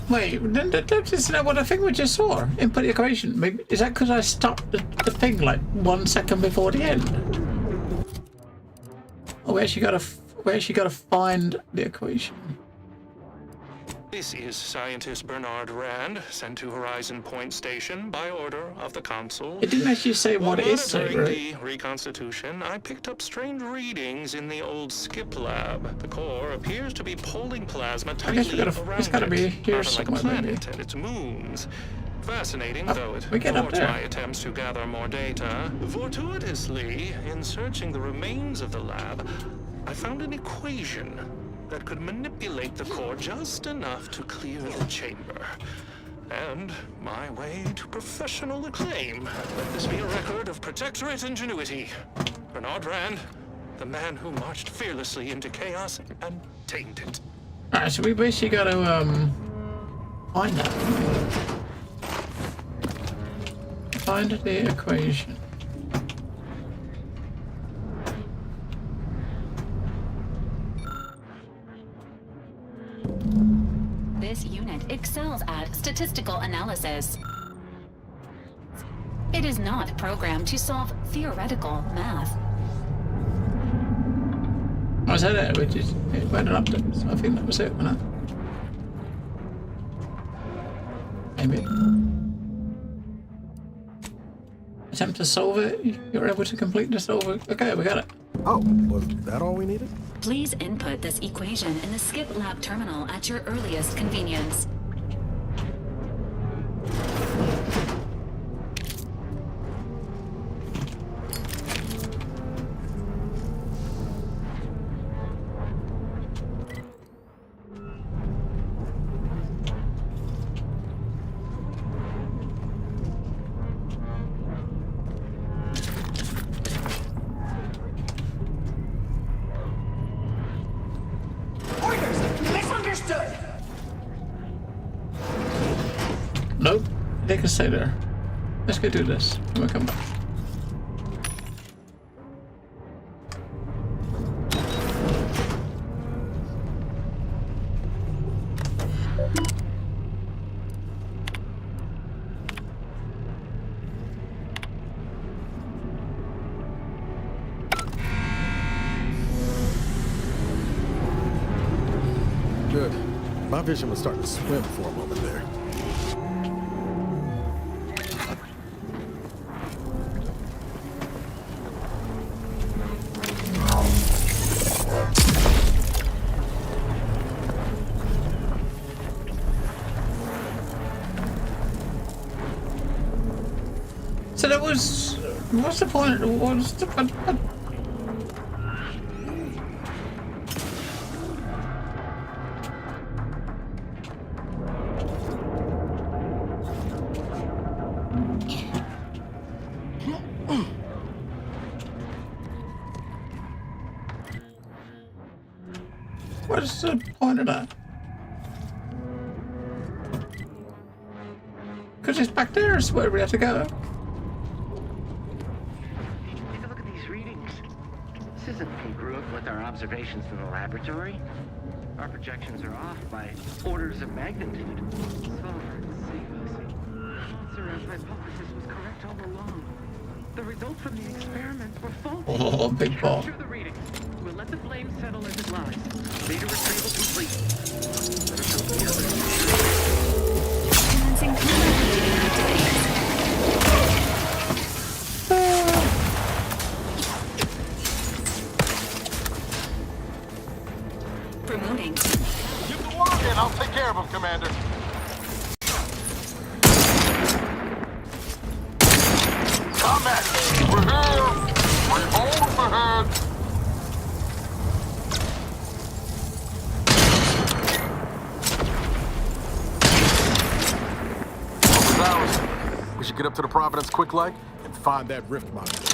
Wait, isn't that what I think we just saw? Input the equation. Maybe, is that because I stopped the thing like 1 second before the end? Oh, we actually gotta find the equation. This is Scientist Bernard Rand, sent to Horizon Point Station by order of the Council. It didn't actually say what it is, Monitoring right? the reconstitution, I picked up strange readings in the old skip lab. The core appears to be pulling plasma tightly around it's gotta be here like a somewhere, planet maybe. and its moons. Fascinating, though it we get up thwarts there. my attempts to gather more data. Fortuitously, in searching the remains of the lab, I found an equation that could manipulate the core just enough to clear the chamber. And my way to professional acclaim. Let this be a record of Protectorate ingenuity. Bernard Rand, the man who marched fearlessly into chaos and tamed it. Alright, so we basically gotta, find that. Find the equation. This unit excels at statistical analysis. It is not programmed to solve theoretical math. Oh, is that it? It went up to, so I think that was it, wasn't it? Maybe. Attempt to solve it. You're able to complete the solve it. Okay, we got it. Oh, was that all we needed? Please input this equation in the Skip Lab terminal at your earliest convenience. Misunderstood! Nope. They can stay there. Let's go do this when we come back. Good. My vision was starting to swim for a moment there. So that was... What's the point? What's the... What is the point of that? Because it's back there, is where we have to go. Take a look at these readings. This isn't congruent with our observations in the laboratory. Our projections are off by orders of magnitude. Sulfur, save us. Montserrat's hypothesis was correct all along. The results from the experiments were faulty. Oh, big ball. Capture the readings. We'll let the flame settle as it lies. Data retrieval complete. Let us help the others. Commencing calculating activities. Promoting. Give the word in. I'll take care of him, Commander. Combat! We're here! We're home ahead! We should get up to the Providence quick like and find that rift module.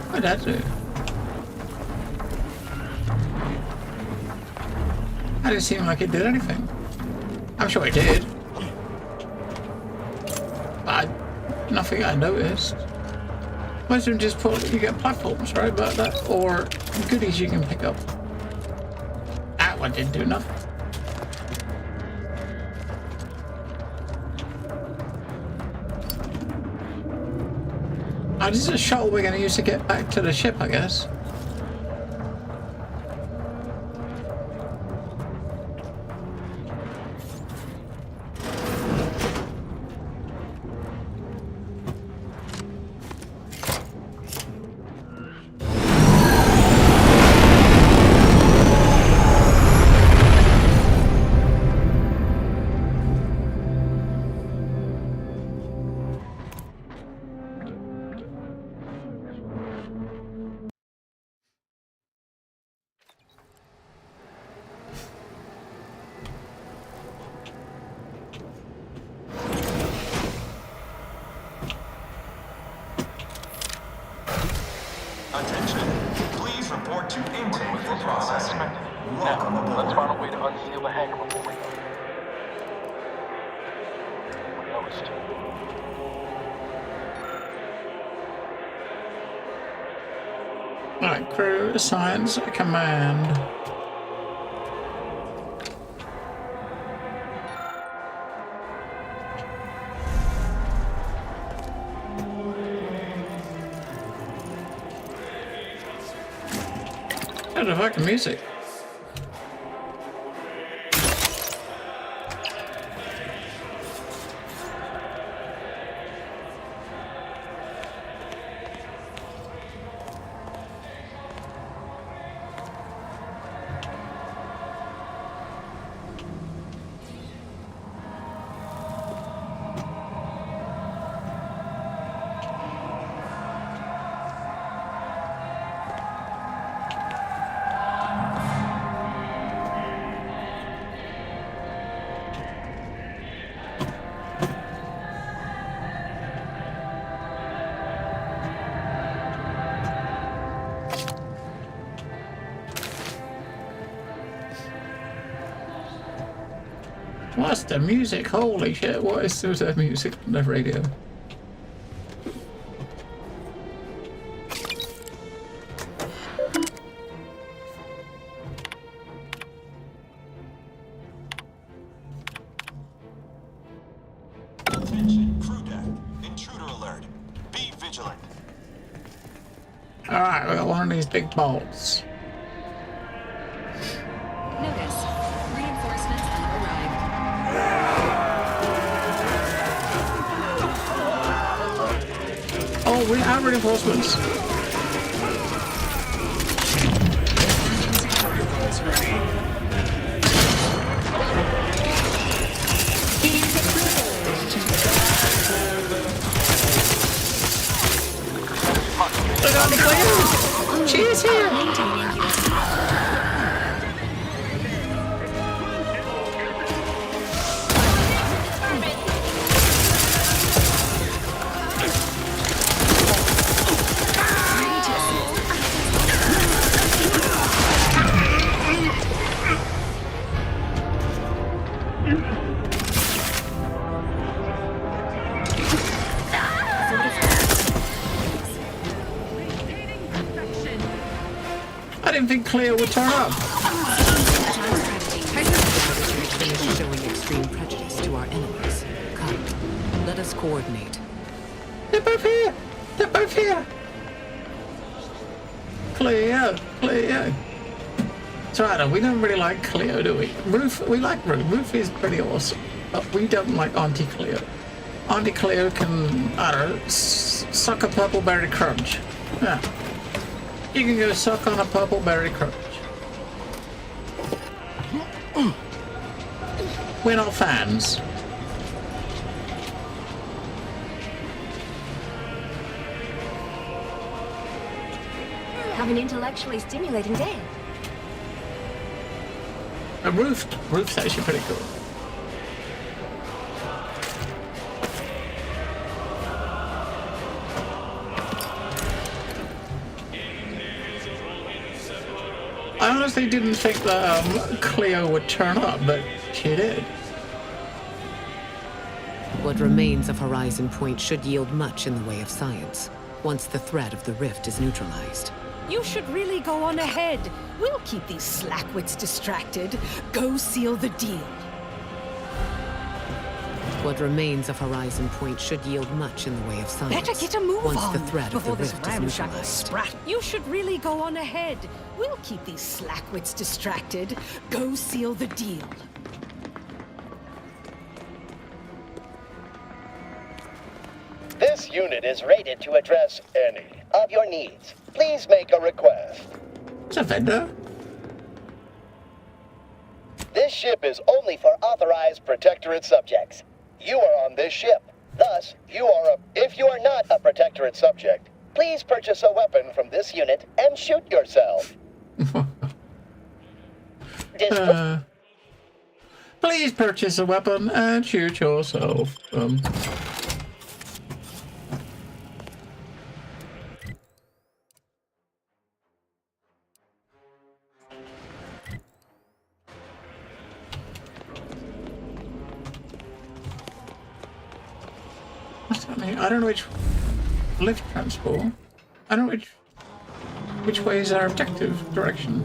What did that do? That didn't seem like it did anything. I'm sure it did. But nothing I noticed. Most of them just put, you get platforms, right? But that, or goodies you can pick up. one didn't do nothing. Oh, this is a shuttle we're going to use to get back to the ship, I guess. Attention. Please report to intake for processing. Welcome aboard. Let's find a way to unseal the hangar before we go. We're noticed. Alright, crew assigns a command. What the fucking music? What's the music? Holy shit, what is the music on the radio? Attention, crew deck. Intruder alert. Be vigilant. Alright, we got one of these big bolts. Notice. Reinforcements have arrived. Oh, we have reinforcements. Look on the clear! She is here! I didn't think Cleo would turn up. Is showing extreme prejudice to our enemies. Come, let us coordinate. They're both here! They're both here! Cleo! Cleo! It's alright, we don't really like Cleo, do we? Ruth, we like Ruth. Ruth is pretty awesome. But we don't like Auntie Cleo. Auntie Cleo can, I don't know, suck a purple berry crunch. Yeah. You can go suck on a purple berry crunch. We're not fans. Have an intellectually stimulating day. Ruth's actually pretty cool. I honestly didn't think that Cleo would turn up, but she did. What remains of Horizon Point should yield much in the way of science, once the threat of the rift is neutralized. You should really go on ahead. We'll keep these slackwits distracted. Go seal the deal. What remains of Horizon Point should yield much in the way of science. Better get a move once on the threat of the before this rift is ramshackle neutralized. sprat. You should really go on ahead. We'll keep these slackwits distracted. Go seal the deal. This unit is rated to address any of your needs. Please make a request. It's a vendor. This ship is only for authorized Protectorate subjects. You are on this ship. Thus, if you are not a Protectorate subject, please purchase a weapon from this unit and shoot yourself. Please purchase a weapon and shoot yourself. What's happening? I don't know which lift transport. I don't know which way is our objective direction.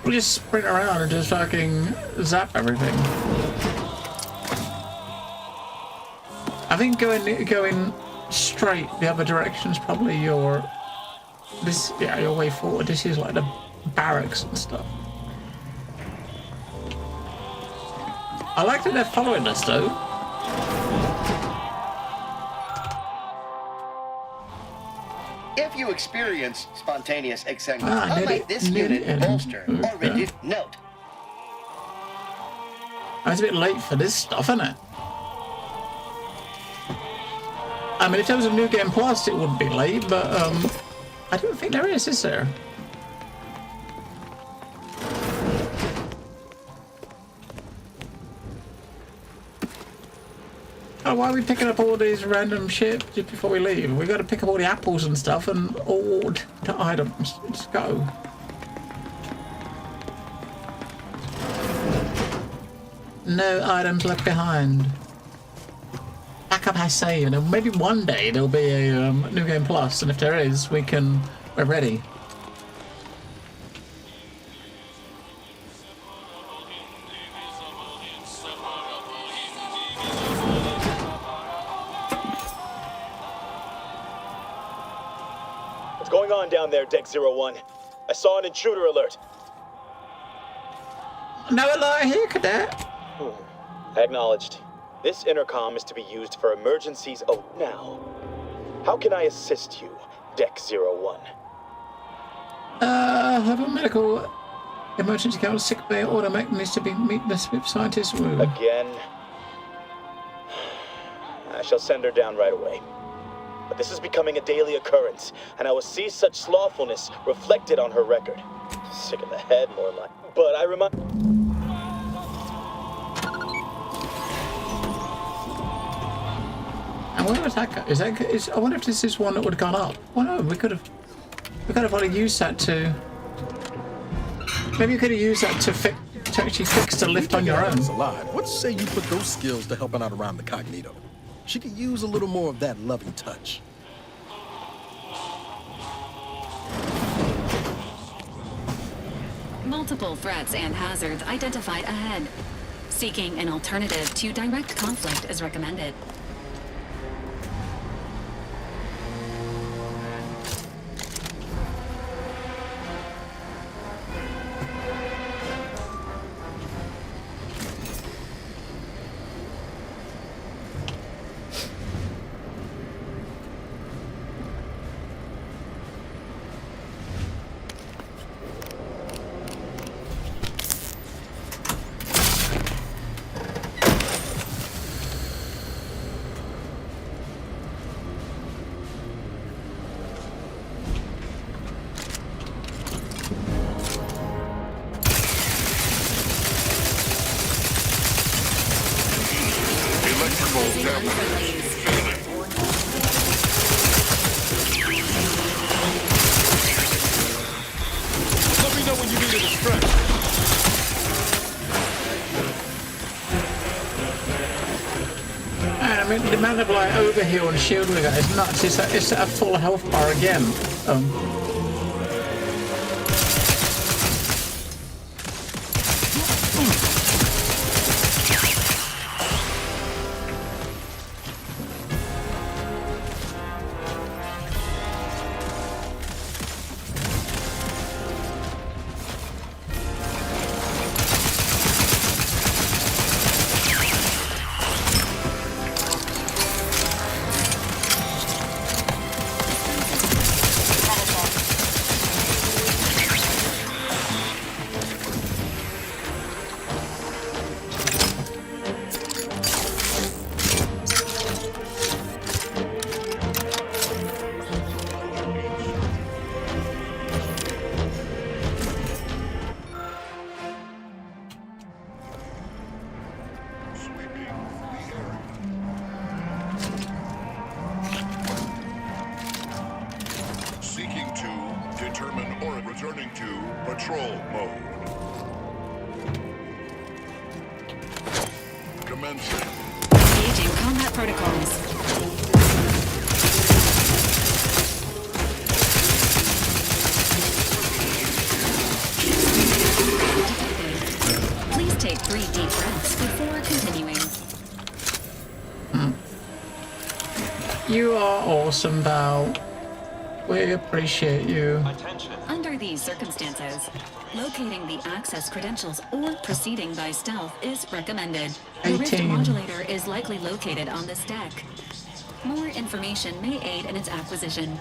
We'll just sprint around and just fucking zap everything. I think going straight the other direction is probably your way forward. This is like the barracks and stuff. I like that they're following us though. If you experience spontaneous exsanguination, unlike this unit, bolster or reduce. Note. It's a bit late for this stuff, isn't it? I mean, if there was a New Game Plus, it wouldn't be late, but I don't think there is there? Oh, why are we picking up all these random shit just before we leave? We got to pick up all the apples and stuff and all the items. Let's go. No items left behind. Back up our save, and maybe one day there'll be a New Game Plus, and if there is, we're ready. What's going on down there, Deck 01? I saw an intruder alert. No alert here, Cadet. Acknowledged. This intercom is to be used for emergencies now. How can I assist you, Deck 01? Have a medical emergency count, sick bay, order mech needs to meet the scientist room. Again? I shall send her down right away. But this is becoming a daily occurrence, and I will see such slothfulness reflected on her record. Sick in the head, more like. But I remind. And where was that go? I wonder if this is one that would have gone up. Well, no, we could have only used that to. Maybe you could have used that to actually fix the lift on your own. Alive. What say you put those skills to helping out around the Cognito? She could use a little more of that loving touch. Multiple threats and hazards identified ahead. Seeking an alternative to direct conflict is recommended. to the stretch. And I mean, the amount of like overheal and shield we got is nuts. It's at a full health bar again. Seeking to determine or returning to patrol mode. Commencing. Engaging combat protocols. Please take 3 deep breaths before continuing. You are awesome, Val. We appreciate you. Under these circumstances, locating the access credentials or proceeding by stealth is recommended. The rift 18. modulator is likely located on this deck. More information may aid in its acquisition.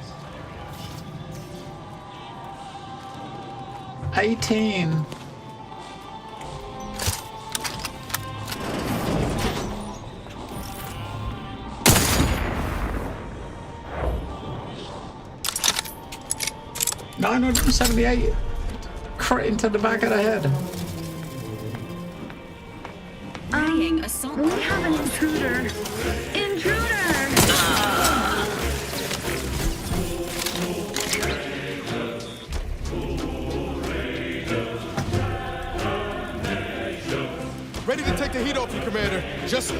18. $978 crit into the back of the head. Readying assault. We have an intruder. Intruder! Ready to take the heat off you, Commander. Just...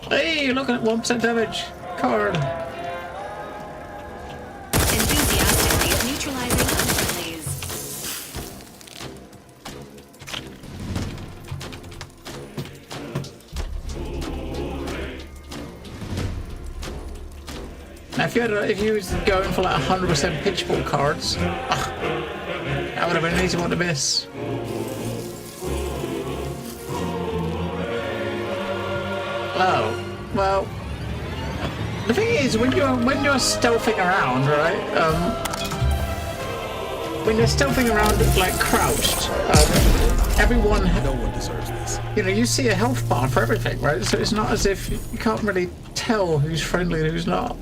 Hey, look at 1% damage card. Enthusiastically neutralizing unfriendlies. Now, if you was going for like 100% pitchball cards, that would have been an easy one to miss. Oh, well, the thing is, when you're stealthing around, right? When you're stealthing around like crouched, everyone. No one deserves this. You know, you see a health bar for everything, right? So it's not as if you can't really tell who's friendly and who's not.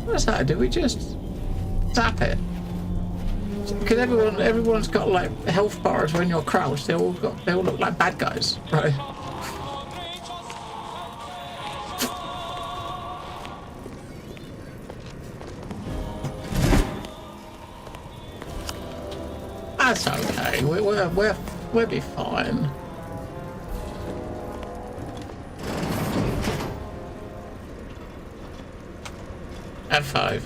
What does that do? We just zap it. Because everyone's got like health bars when you're crouched. They all look like bad guys, right? That's okay. We'll be fine. F5.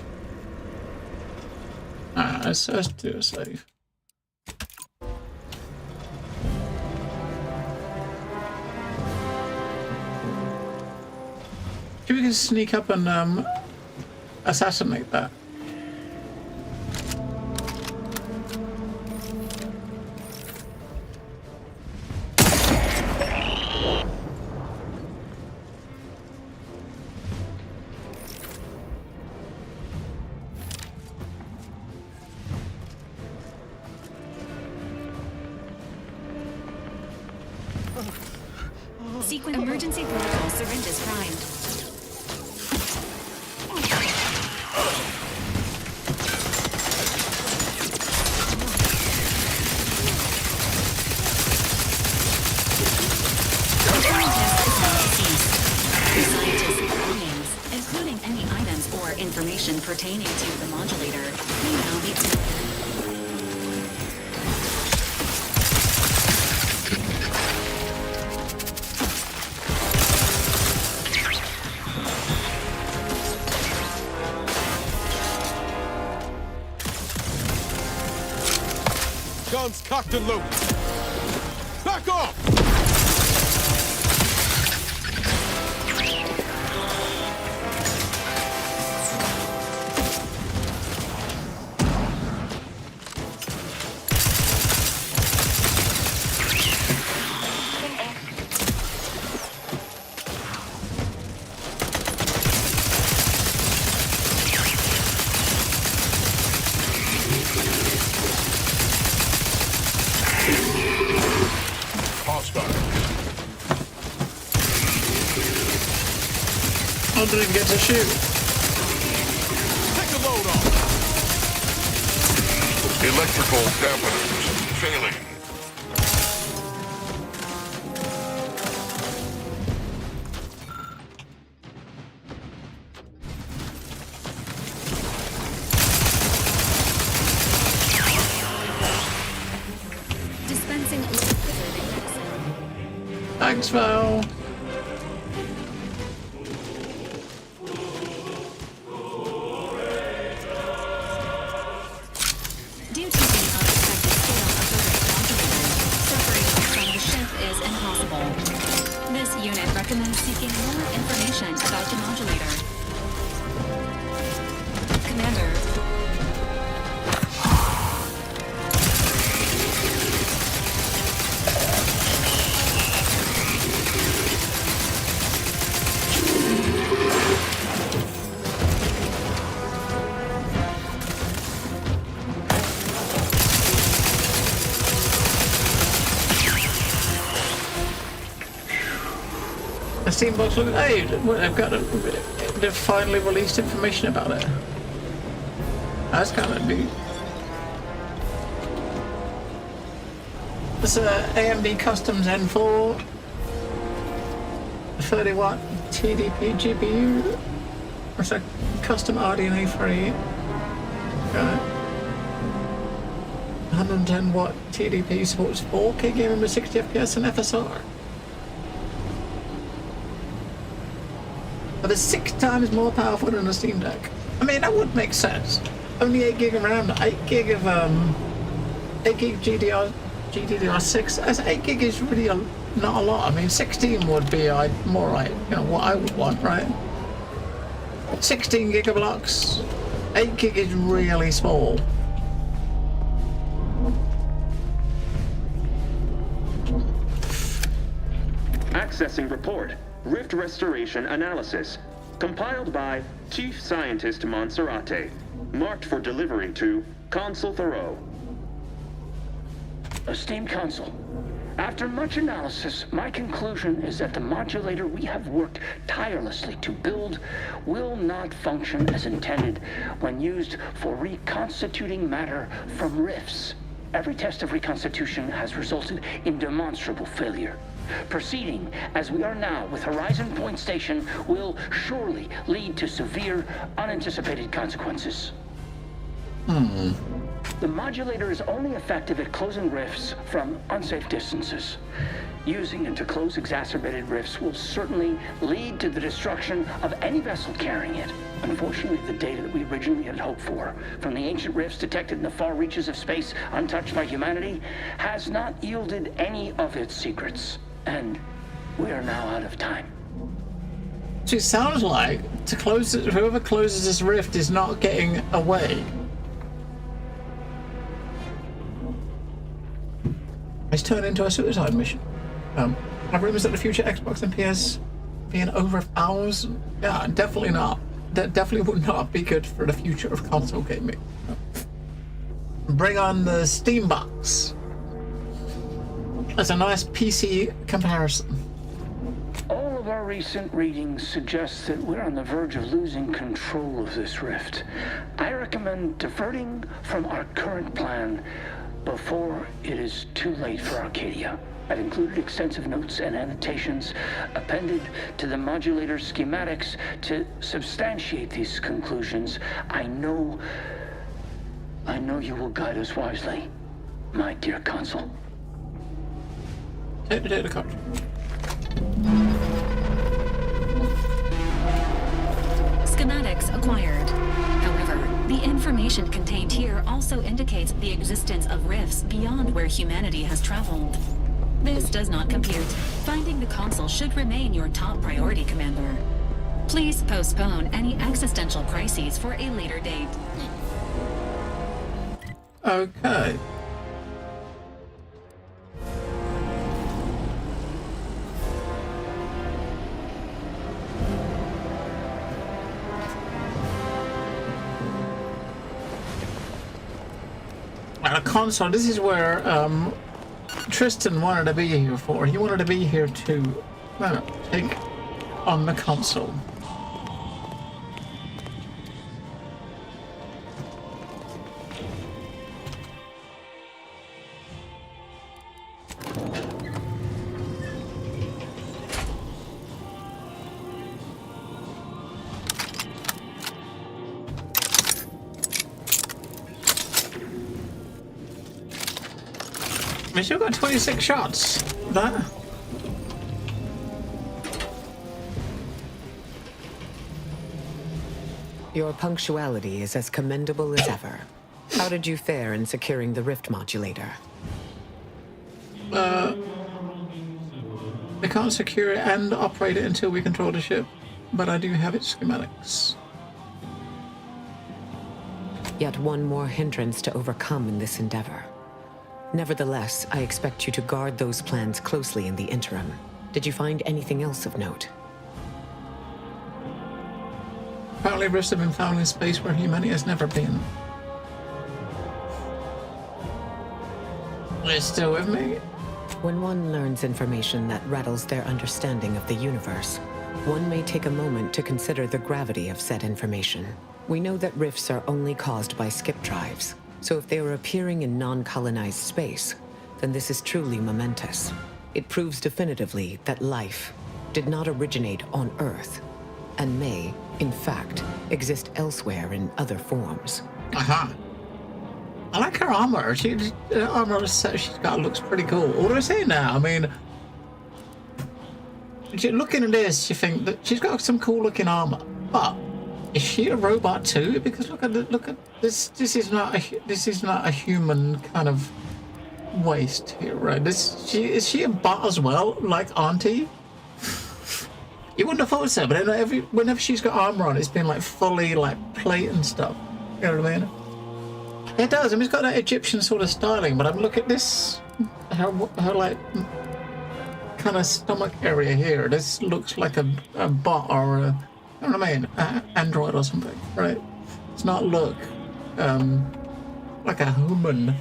Let's do a save. Maybe we can sneak up and assassinate that. Emergency protocol syringes primed. information pertaining to the modulator may now be... Guns cocked and loaded. Back off! I didn't get to shoot. Take the load off. Electrical dampeners failing. Dispensing. Thanks, Val. Recommend seeking more information about the modulator. Commander. Steambox look, hey, they've finally released information about it. That's kind of neat. It's a AMD Custom Zen 4 30-watt TDP GPU. It's a custom RDNA 3. 110-watt TDP, supports 4K gaming with 60 FPS and FSR. But it's 6 times more powerful than a Steam Deck. I mean, that would make sense. Only 8 gig of RAM, 8 gig of 8 gig GDDR6. As 8 gig is really not a lot. I mean, 16 would be more like, you know, what I would want, right? 16 gigablocks. 8 gig is really small. Accessing report. Rift Restoration Analysis. Compiled by Chief Scientist Monserrate. Marked for delivery to Consul Thoreau. Esteemed Consul, after much analysis, my conclusion is that the modulator we have worked tirelessly to build will not function as intended when used for reconstituting matter from rifts. Every test of reconstitution has resulted in demonstrable failure. Proceeding as we are now with Horizon Point Station will surely lead to severe, unanticipated consequences. The modulator is only effective at closing rifts from unsafe distances. Using it to close exacerbated rifts will certainly lead to the destruction of any vessel carrying it. Unfortunately, the data that we originally had hoped for from the ancient rifts detected in the far reaches of space untouched by humanity has not yielded any of its secrets. And we are now out of time. So it sounds like to close it, whoever closes this rift is not getting away. It's turned into a suicide mission. Have rumors that the future Xbox and PS being over hours? Yeah, definitely not. That definitely would not be good for the future of console gaming. Bring on the Steam Box. That's a nice PC comparison. All of our recent readings suggest that we're on the verge of losing control of this rift. I recommend diverting from our current plan before it is too late for Arcadia. I've included extensive notes and annotations appended to the modulator schematics to substantiate these conclusions. I know you will guide us wisely, my dear Consul. Take the data card. Schematics acquired. However, the information contained here also indicates the existence of rifts beyond where humanity has traveled. This does not compute. Finding the console should remain your top priority, Commander. Please postpone any existential crises for a later date. Okay. A console, this is where Tristan wanted to be here for. He wanted to be here to take on the console. We still got 26 shots. That. Your punctuality is as commendable as ever. How did you fare in securing the rift modulator? We can't secure it and operate it until we control the ship, but I do have its schematics. Yet one more hindrance to overcome in this endeavor. Nevertheless, I expect you to guard those plans closely in the interim. Did you find anything else of note? Apparently rifts have been found in space where humanity has never been. Are you still with me? When one learns information that rattles their understanding of the universe, one may take a moment to consider the gravity of said information. We know that rifts are only caused by skip drives. So if they are appearing in non-colonized space, then this is truly momentous. It proves definitively that life did not originate on Earth and may, in fact, exist elsewhere in other forms. Aha. I like her armor. The armor set she's got looks pretty cool. What do I say now? I mean, looking at this, you think that she's got some cool looking armor, but is she a robot too? Because look at this. This is not a human kind of waste here, right? Is she a bot as well, like Auntie? You wouldn't have thought so, but whenever she's got armor on, it's been like fully like plate and stuff. You know what I mean? It does. I mean, it's got that Egyptian sort of styling, but I'm looking at this, her like kind of stomach area here. This looks like a bot or a, you know what I mean, android or something, right? It's not look like a human.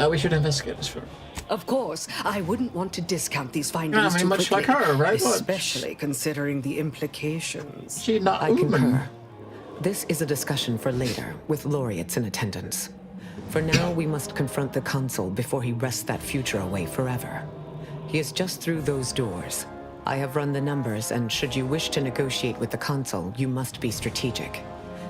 We should investigate this further. Of course, I wouldn't want to discount these findings too much quickly, like her, right? Especially considering the implications. She's not I human. concur. This is a discussion for later, with laureates in attendance. For now, we must confront the consul before he wrests that future away forever. He is just through those doors. I have run the numbers, and should you wish to negotiate with the consul, you must be strategic.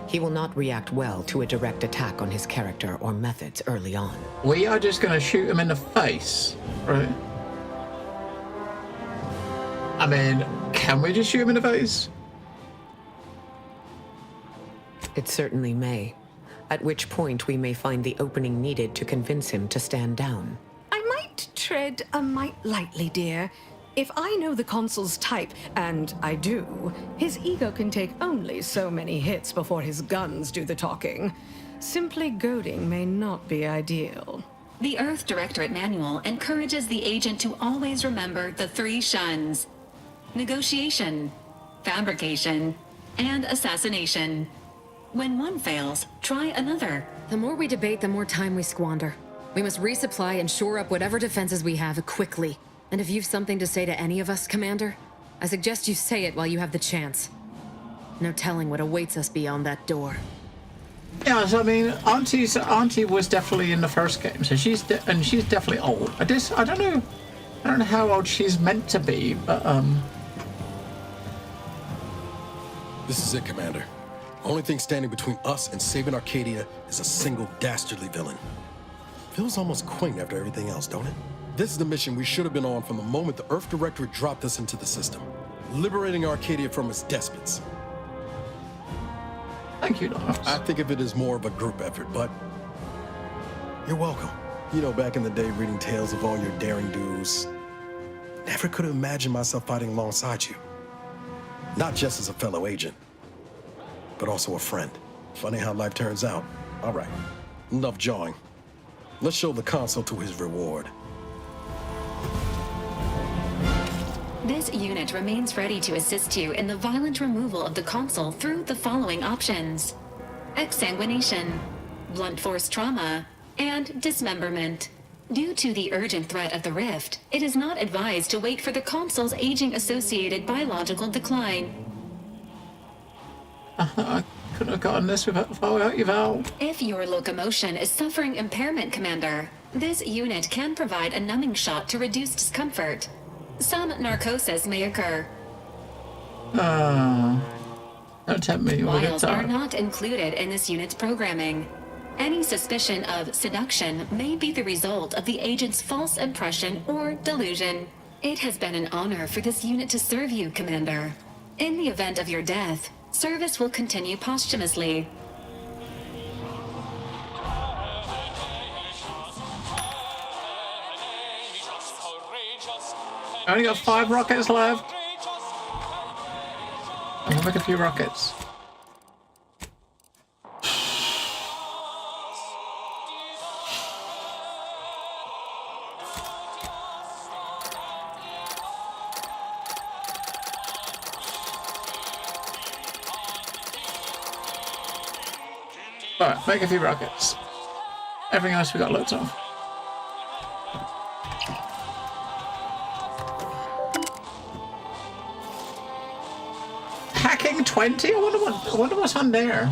He will not react well to a direct attack on his character or methods early on. We are just going to shoot him in the face, right? I mean, can we just shoot him in the face? It certainly may. At which point we may find the opening needed to convince him to stand down. I might tread a mite lightly, dear. If I know the consul's type, and I do, his ego can take only so many hits before his guns do the talking. Simply goading may not be ideal. The Earth Directorate Manual encourages the agent to always remember the 3 shuns: negotiation, fabrication, and assassination. When one fails, try another. The more we debate, the more time we squander. We must resupply and shore up whatever defenses we have quickly. And if you've something to say to any of us, Commander, I suggest you say it while you have the chance. No telling what awaits us beyond that door. Yeah, so I mean, Auntie was definitely in the first game, so she's definitely old. I don't know how old she's meant to be, but This is it, Commander. Only thing standing between us and saving Arcadia is a single dastardly villain. Feels almost quaint after everything else, don't it? This is the mission we should have been on from the moment the Earth Directorate dropped us into the system. Liberating Arcadia from its despots. Thank you, Doc. I think of it as more of a group effort, but you're welcome. You know, back in the day, reading tales of all your daring do's, never could have imagined myself fighting alongside you. Not just as a fellow agent, but also a friend. Funny how life turns out. All right, enough jawing. Let's show the consul to his reward. This unit remains ready to assist you in the violent removal of the consul through the following options: exsanguination, blunt force trauma, and dismemberment. Due to the urgent threat of the rift, it is not advised to wait for the consul's aging-associated biological decline. I couldn't have gotten this without you, Val. If your locomotion is suffering impairment, Commander, this unit can provide a numbing shot to reduce discomfort. Some narcosis may occur. Don't tempt me with a Vials are guitar. not included in this unit's programming. Any suspicion of seduction may be the result of the agent's false impression or delusion. It has been an honor for this unit to serve you, Commander. In the event of your death, service will continue posthumously. I only got 5 rockets left. I'm gonna make a few rockets. Alright, make a few rockets. Everything else we got loads of. Hacking 20? I wonder what's on there.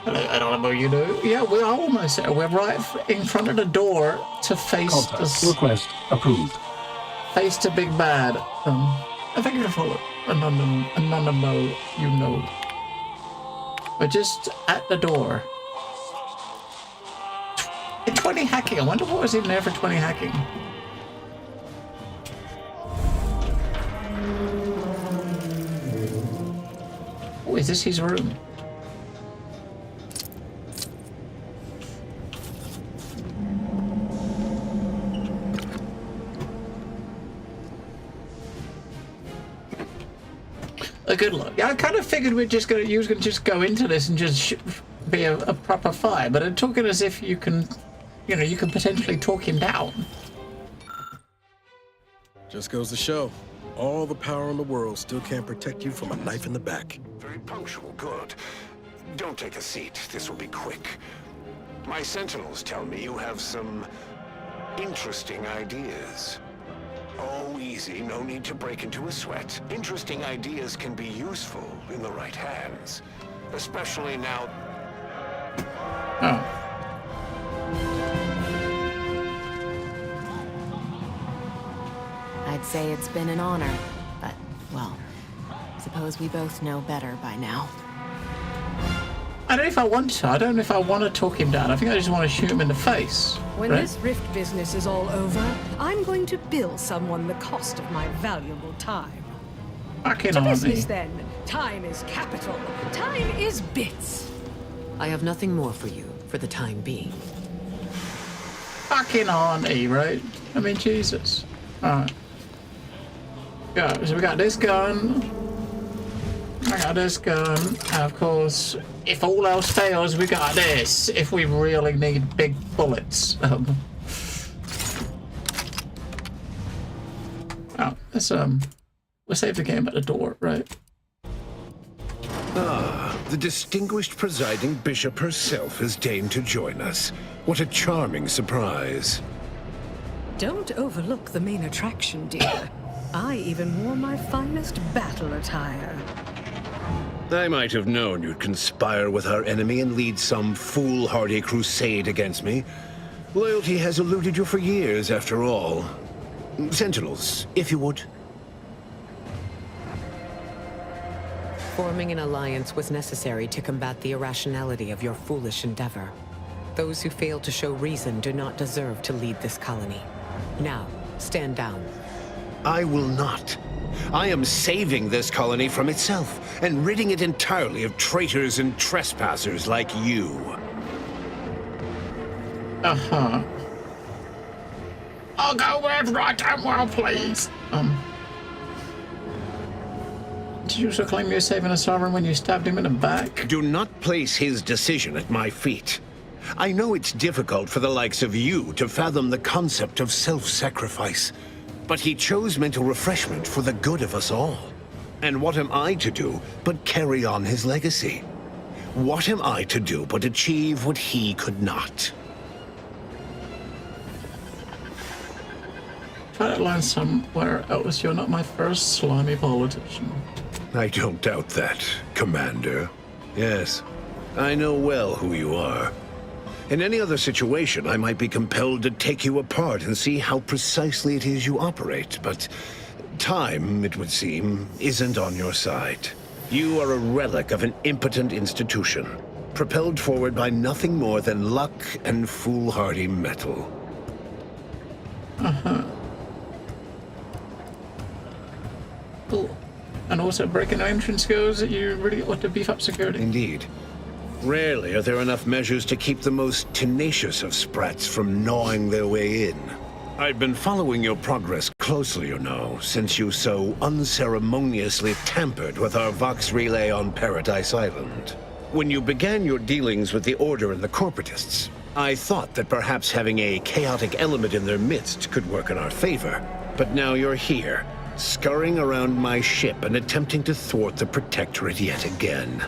I don't know what you do. Yeah, we're almost there. We're right in front of the door to face the request approved. Face the big bad. I think you follow Anonymous, you know. We're just at the door. 20 hacking. I wonder what was in there for 20 hacking. Oh, is this his room? A good look. Yeah, I kind of figured you was going to just go into this and just be a proper fight, but it took it as if you can potentially talk him down. Just goes to show, all the power in the world still can't protect you from a knife in the back. Very punctual, good. Don't take a seat, this will be quick. My sentinels tell me you have some interesting ideas. Oh, easy, no need to break into a sweat. Interesting ideas can be useful in the right hands. Especially now... Oh. I'd say it's been an honor, but, well, suppose we both know better by now. I don't know if I want to. I don't know if I want to talk him down. I think I just want to shoot him in the face. When right? this rift business is all over, I'm going to bill someone the cost of my valuable time. Fucking To on me. business then. Time is capital. Time is bits. I have nothing more for you for the time being. Fucking on me, right? I mean, Jesus. Alright. Yeah, so we got this gun. I got this gun. And of course, if all else fails, we got this. If we really need big bullets. Oh, let's we'll save the game at the door, right? Ah, the distinguished presiding bishop herself has deigned to join us. What a charming surprise. Don't overlook the main attraction, dear. I even wore my finest battle attire. I might have known you'd conspire with our enemy and lead some foolhardy crusade against me. Loyalty has eluded you for years, after all. Sentinels, if you would. Forming an alliance was necessary to combat the irrationality of your foolish endeavor. Those who fail to show reason do not deserve to lead this colony. Now, stand down. I will not. I am saving this colony from itself, and ridding it entirely of traitors and trespassers like you. Uh-huh. I'll go wherever I damn well please. Did you also claim you're saving a sovereign when you stabbed him in the back? Do not place his decision at my feet. I know it's difficult for the likes of you to fathom the concept of self-sacrifice, but he chose mental refreshment for the good of us all. And what am I to do but carry on his legacy? What am I to do but achieve what he could not? Try to learn somewhere else. You're not my first slimy politician. I don't doubt that, Commander. Yes, I know well who you are. In any other situation, I might be compelled to take you apart and see how precisely it is you operate, but time, it would seem, isn't on your side. You are a relic of an impotent institution, propelled forward by nothing more than luck and foolhardy metal. Uh-huh. Cool. And also breaking entrance skills that you really ought to beef up security. Indeed. Rarely are there enough measures to keep the most tenacious of sprats from gnawing their way in. I've been following your progress closely, you know, since you so unceremoniously tampered with our Vox relay on Paradise Island. When you began your dealings with the Order and the Corporatists, I thought that perhaps having a chaotic element in their midst could work in our favor. But now you're here, scurrying around my ship and attempting to thwart the Protectorate yet again.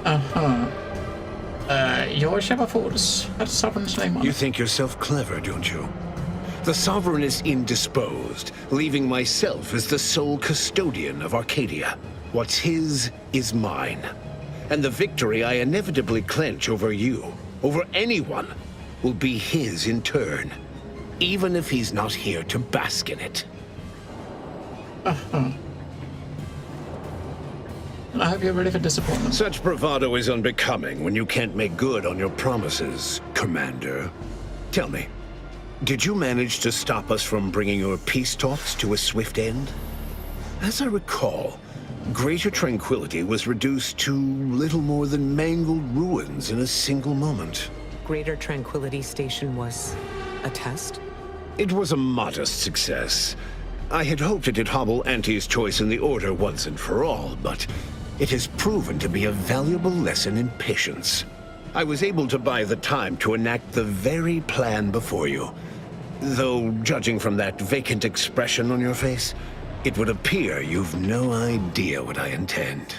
Uh-huh. Your ship affords a sovereign's name on it. You think yourself clever, don't you? The Sovereign is indisposed, leaving myself as the sole custodian of Arcadia. What's his is mine. And the victory I inevitably clench over you, over anyone, will be his in turn, even if he's not here to bask in it. Uh-huh. I hope you're ready for disappointment. Such bravado is unbecoming when you can't make good on your promises, Commander. Tell me, did you manage to stop us from bringing your peace talks to a swift end? As I recall, Greater Tranquility was reduced to little more than mangled ruins in a single moment. Greater Tranquility Station was a test? It was a modest success. I had hoped it'd hobble Auntie's choice in the Order once and for all, but it has proven to be a valuable lesson in patience. I was able to buy the time to enact the very plan before you. Though, judging from that vacant expression on your face, it would appear you've no idea what I intend.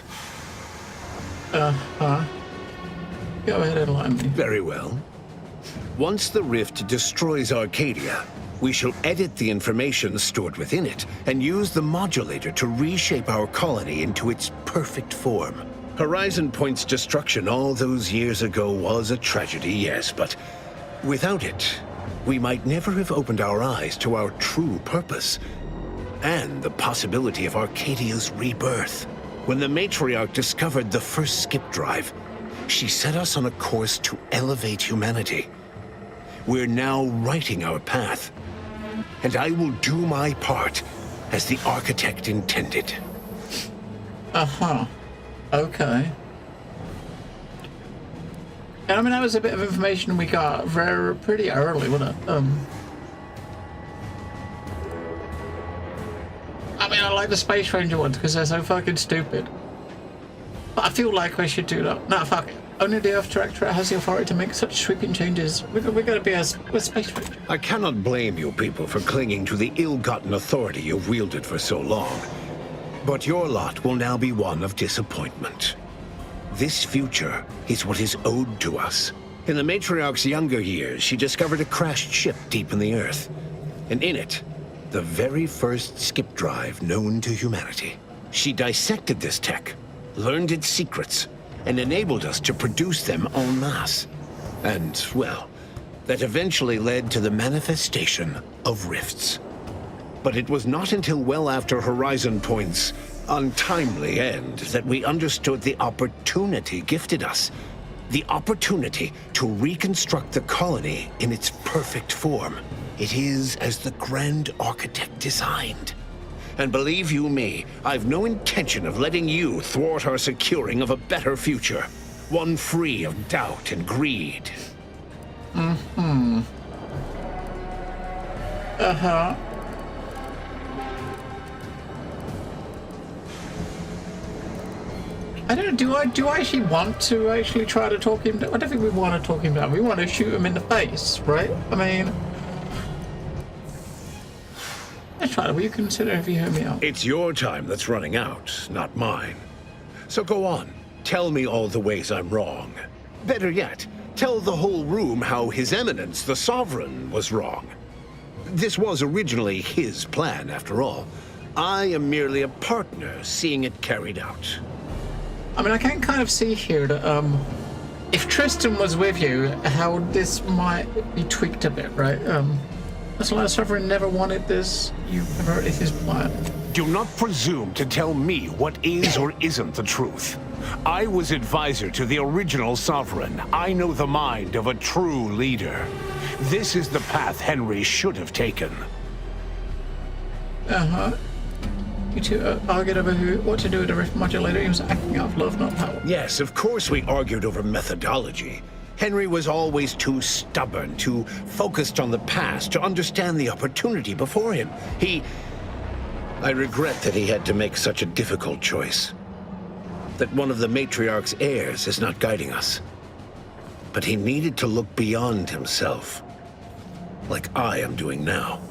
Uh-huh. Go ahead and line me. Very well. Once the rift destroys Arcadia, we shall edit the information stored within it and use the modulator to reshape our colony into its perfect form. Horizon Point's destruction all those years ago was a tragedy, yes, but without it, we might never have opened our eyes to our true purpose and the possibility of Arcadia's rebirth. When the Matriarch discovered the first skip drive, she set us on a course to elevate humanity. We're now writing our path, and I will do my part as the architect intended. Uh-huh. Okay. And I mean, that was a bit of information we got pretty early, wasn't it? I mean, I like the Space Ranger ones because they're so fucking stupid. But I feel like we should do that. No, fuck it. Only the Earth Directorate has the authority to make such sweeping changes. We're gonna be a Space Ranger. I cannot blame you people for clinging to the ill-gotten authority you've wielded for so long. But your lot will now be one of disappointment. This future is what is owed to us. In the Matriarch's younger years, she discovered a crashed ship deep in the Earth. And in it, the very first skip drive known to humanity. She dissected this tech learned its secrets, and enabled us to produce them en masse. And, well, that eventually led to the manifestation of rifts. But it was not until well after Horizon Point's untimely end that we understood the opportunity gifted us. The opportunity to reconstruct the colony in its perfect form. It is as the Grand Architect designed. And believe you me, I've no intention of letting you thwart our securing of a better future. One free of doubt and greed. Mm-hmm. Uh-huh. I don't know, do I actually want to actually try to talk him down? I don't think we want to talk him down. We want to shoot him in the face, right? I mean... Let's try it. Will you consider if you hear me out? It's your time that's running out, not mine. So go on. Tell me all the ways I'm wrong. Better yet, tell the whole room how His Eminence, the Sovereign, was wrong. This was originally his plan, after all. I am merely a partner, seeing it carried out. I mean, I can kind of see here that, if Tristan was with you, how this might be tweaked a bit, right? That's why the Sovereign never wanted this. You perverted his plan. Do not presume to tell me what is or isn't the truth. I was advisor to the original Sovereign. I know the mind of a true leader. This is the path Henry should have taken. Uh-huh. You two argued over what to do with the rift modulator. He was acting out of love, not power. Yes, of course we argued over methodology. Henry was always too stubborn, too focused on the past to understand the opportunity before him. I regret that he had to make such a difficult choice. That one of the Matriarch's heirs is not guiding us. But he needed to look beyond himself. Like I am doing now.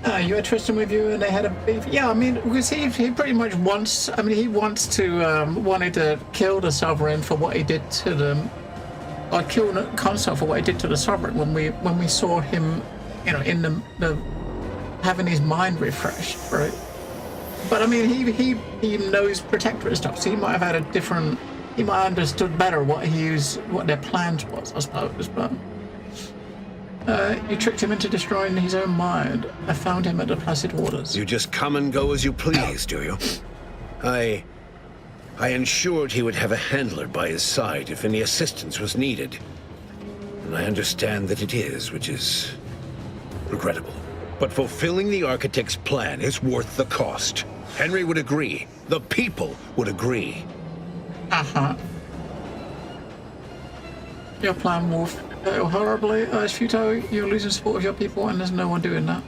You had Tristan with you and they had a beef. Yeah, I mean, because he pretty much wants, I mean, he wants to, wanted to kill the Sovereign for what he did to them. Or kill the Consort for what he did to the Sovereign when we saw him, you know, in the having his mind refreshed, right? But I mean, he knows Protectorate stuff, so he might have had a different, he might have understood better what their plans was, I suppose, but... you tricked him into destroying his own mind. I found him at the Placid Waters. You just come and go as you please, do you? I ensured he would have a handler by his side if any assistance was needed. And I understand that it is, which is regrettable. But fulfilling the Architect's plan is worth the cost. Henry would agree. The people would agree. Uh-huh. Your plan will fail horribly. It's futile. You're losing support of your people, and there's no one doing that.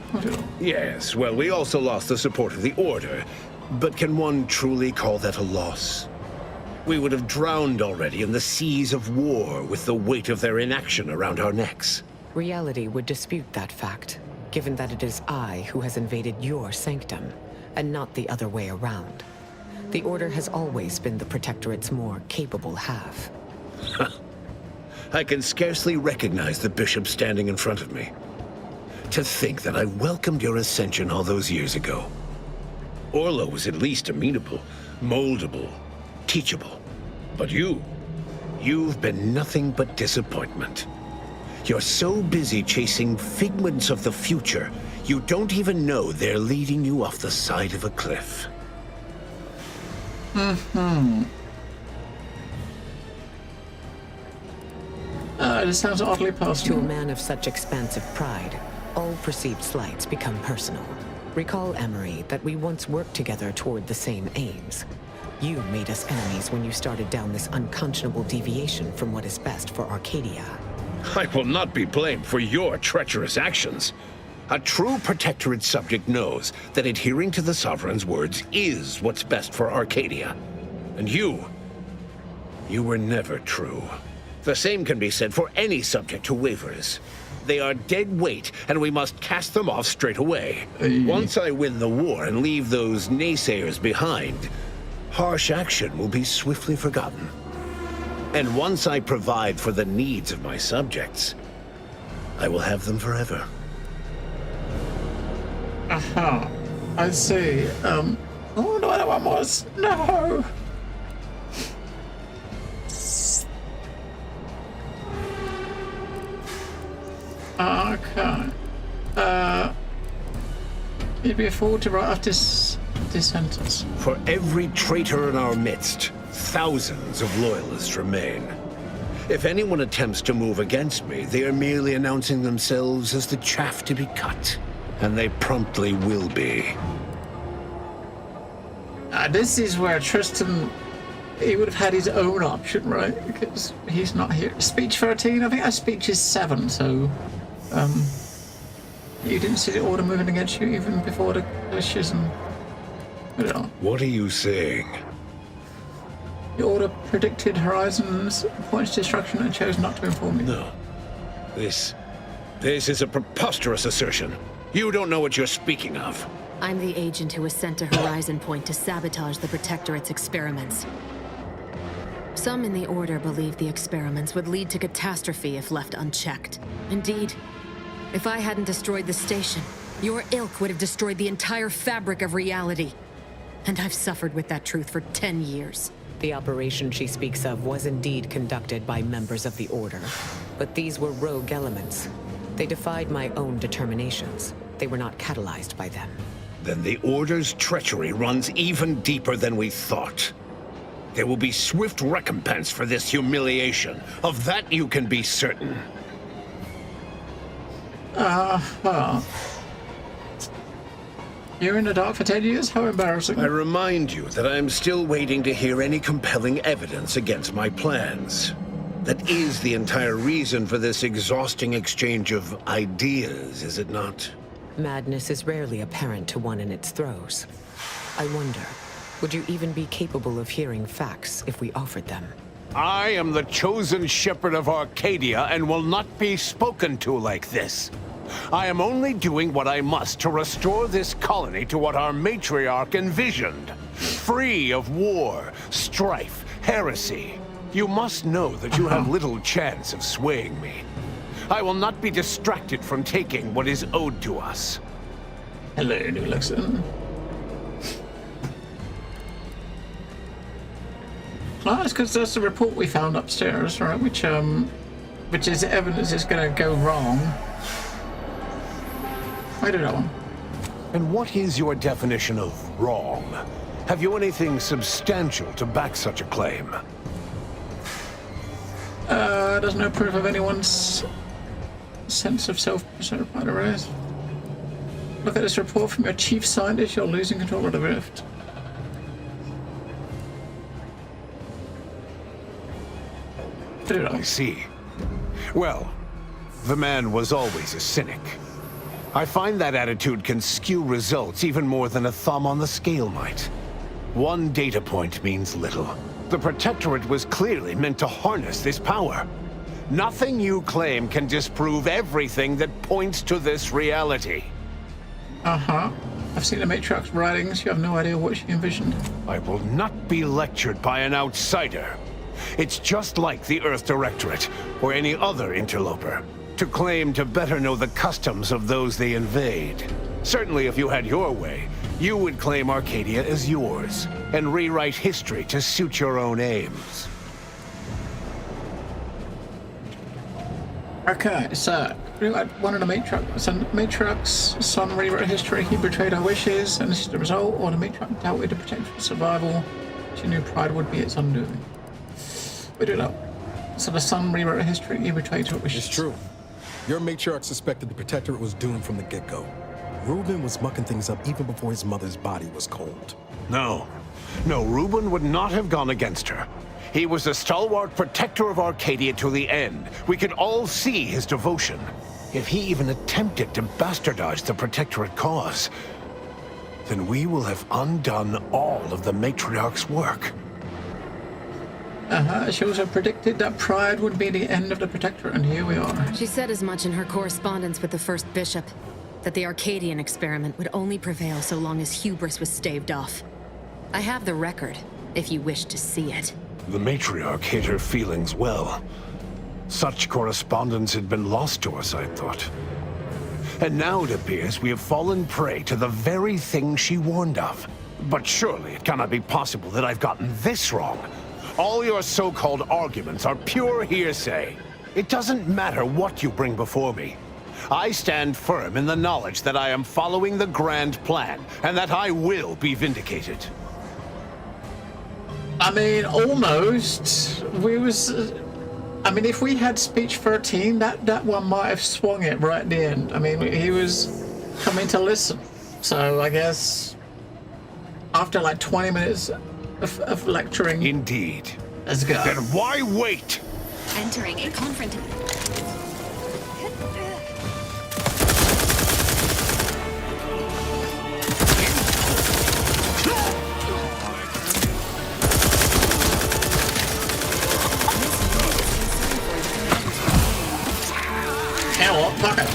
Yes, well, we also lost the support of the Order. But can one truly call that a loss? We would have drowned already in the seas of war with the weight of their inaction around our necks. Reality would dispute that fact, given that it is I who has invaded your sanctum, and not the other way around. The Order has always been the Protectorate's more capable half. I can scarcely recognize the Bishop standing in front of me. To think that I welcomed your ascension all those years ago. Orlo was at least amenable, moldable, teachable. But you've been nothing but disappointment. You're so busy chasing figments of the future, you don't even know they're leading you off the side of a cliff. Mm-hmm. This sounds oddly personal. To a man of such expansive pride, all perceived slights become personal. Recall, Emery, that we once worked together toward the same aims. You made us enemies when you started down this unconscionable deviation from what is best for Arcadia. I will not be blamed for your treacherous actions. A true Protectorate subject knows that adhering to the Sovereign's words is what's best for Arcadia. And you were never true. The same can be said for any subject who wavers. They are dead weight, and we must cast them off straight away. Once I win the war and leave those naysayers behind, harsh action will be swiftly forgotten. And once I provide for the needs of my subjects, I will have them forever. Aha. I see. Oh, no, what that one was. No. Okay. It'd be a fool to write off this sentence. For every traitor in our midst, thousands of loyalists remain. If anyone attempts to move against me, they are merely announcing themselves as the chaff to be cut. And they promptly will be. This is where Tristan, he would have had his own option, right? Because he's not here. Speech 13, I think our speech is 7, so... you didn't see the order moving against you even before the schism. I don't know. What are you saying? The order predicted Horizon's points destruction and chose not to inform you. No. This is a preposterous assertion. You don't know what you're speaking of. I'm the agent who was sent to Horizon Point to sabotage the Protectorate's experiments. Some in the Order believed the experiments would lead to catastrophe if left unchecked. Indeed, if I hadn't destroyed the station, your ilk would have destroyed the entire fabric of reality. And I've suffered with that truth for 10 years. The operation she speaks of was indeed conducted by members of the Order. But these were rogue elements. They defied my own determinations. They were not catalyzed by them. Then the Order's treachery runs even deeper than we thought. There will be swift recompense for this humiliation. Of that you can be certain. You're in the dark for 10 years? How embarrassing. I remind you that I am still waiting to hear any compelling evidence against my plans. That is the entire reason for this exhausting exchange of ideas, is it not? Madness is rarely apparent to one in its throes. I wonder, would you even be capable of hearing facts if we offered them? I am the chosen shepherd of Arcadia and will not be spoken to like this. I am only doing what I must to restore this colony to what our matriarch envisioned. Free of war, strife, heresy. You must know that you have little chance of swaying me. I will not be distracted from taking what is owed to us. Hello, New Luxon. Well, it's because there's the report we found upstairs, right? Which is evidence it's going to go wrong. I don't know. And what is your definition of wrong? Have you anything substantial to back such a claim? There's no proof of anyone's sense of self-preserve by the race. Look at this report from your chief scientist. You're losing control of the rift. I see. Well, the man was always a cynic. I find that attitude can skew results even more than a thumb on the scale might. One data point means little. The Protectorate was clearly meant to harness this power. Nothing you claim can disprove everything that points to this reality. Uh-huh. I've seen the Matriarch's writings. You have no idea what she envisioned. I will not be lectured by an outsider. It's just like the Earth Directorate, or any other interloper, to claim to better know the customs of those they invade. Certainly if you had your way, you would claim Arcadia as yours, and rewrite history to suit your own aims. Okay, so one of the Matriarch's son rewrote history. He betrayed our wishes, and this is the result. Or the Matriarch doubted the potential for survival. She knew pride would be its undoing. We don't know. So the son rewrote history. He betrayed her wishes. It's true. Your Matriarch suspected the Protectorate was doomed from the get-go. Reuben was mucking things up even before his mother's body was cold. No, Reuben would not have gone against her. He was a stalwart protector of Arcadia to the end. We could all see his devotion. If he even attempted to bastardize the Protectorate cause, then we will have undone all of the Matriarch's work. She also predicted that pride would be the end of the Protectorate, and here we are. She said as much in her correspondence with the First Bishop, that the Arcadian experiment would only prevail so long as hubris was staved off. I have the record, if you wish to see it. The Matriarch hid her feelings well. Such correspondence had been lost to us, I thought. And now it appears we have fallen prey to the very thing she warned of. But surely it cannot be possible that I've gotten this wrong. All your so-called arguments are pure hearsay. It doesn't matter what you bring before me. I stand firm in the knowledge that I am following the grand plan, and that I will be vindicated. I mean, almost. We was... I mean, if we had speech 13, that one might have swung it right at the end. I mean, he was coming to listen. So I guess after like 20 minutes of lecturing... Indeed. Let's go. Then why wait? Entering a confrontation. Yeah, well, fuck it.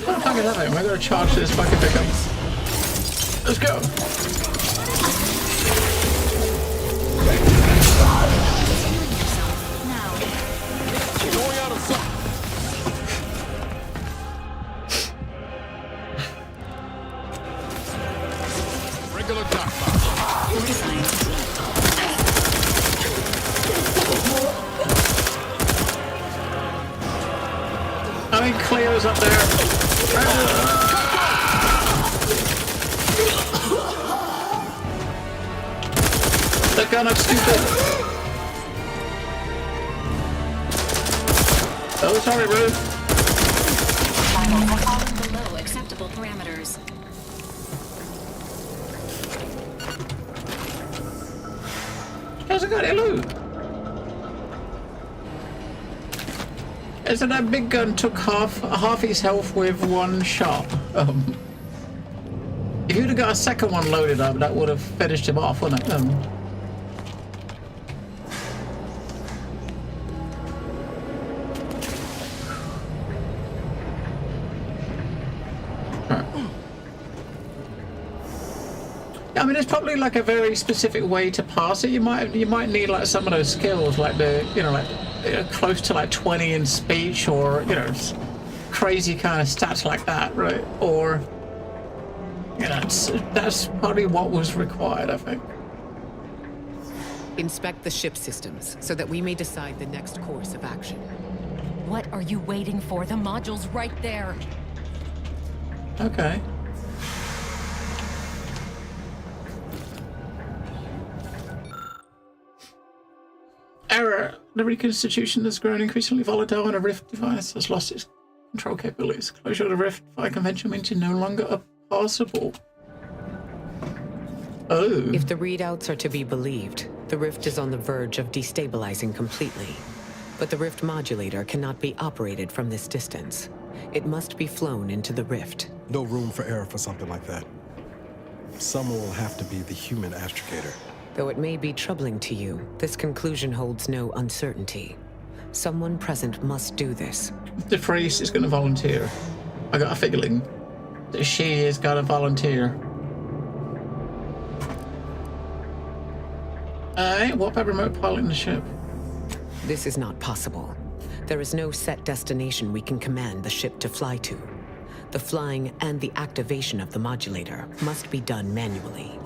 What the fuck is happening? We're gonna charge this fucking pickup. Let's go. Going out of sight. Regular jackpot. I mean, Cleo's up there. They're gonna stupid. Oh, sorry, Ruth. Below acceptable parameters. Hasn't got any loot. Isn't that big gun took half his health with one shot? If you'd have got a second one loaded up, that would have finished him off, wouldn't it? I mean, it's probably like a very specific way to pass it. You might need like some of those skills, like close to like 20 in speech, or crazy kind of stats like that, right? Or that's probably what was required, I think. Inspect the ship systems so that we may decide the next course of action. What are you waiting for? The module's right there. Okay. Error. The reconstitution has grown increasingly volatile and a rift device has lost its control capabilities. Closure of the rift by conventional means is no longer possible. Oh. If the readouts are to be believed, the rift is on the verge of destabilizing completely. But the rift modulator cannot be operated from this distance. It must be flown into the rift. No room for error for something like that. Someone will have to be the human astrogator. Though it may be troubling to you, this conclusion holds no uncertainty. Someone present must do this. The priest is going to volunteer. I got a feeling that she is going to volunteer. What about remote piloting the ship? This is not possible. There is no set destination we can command the ship to fly to. The flying and the activation of the modulator must be done manually.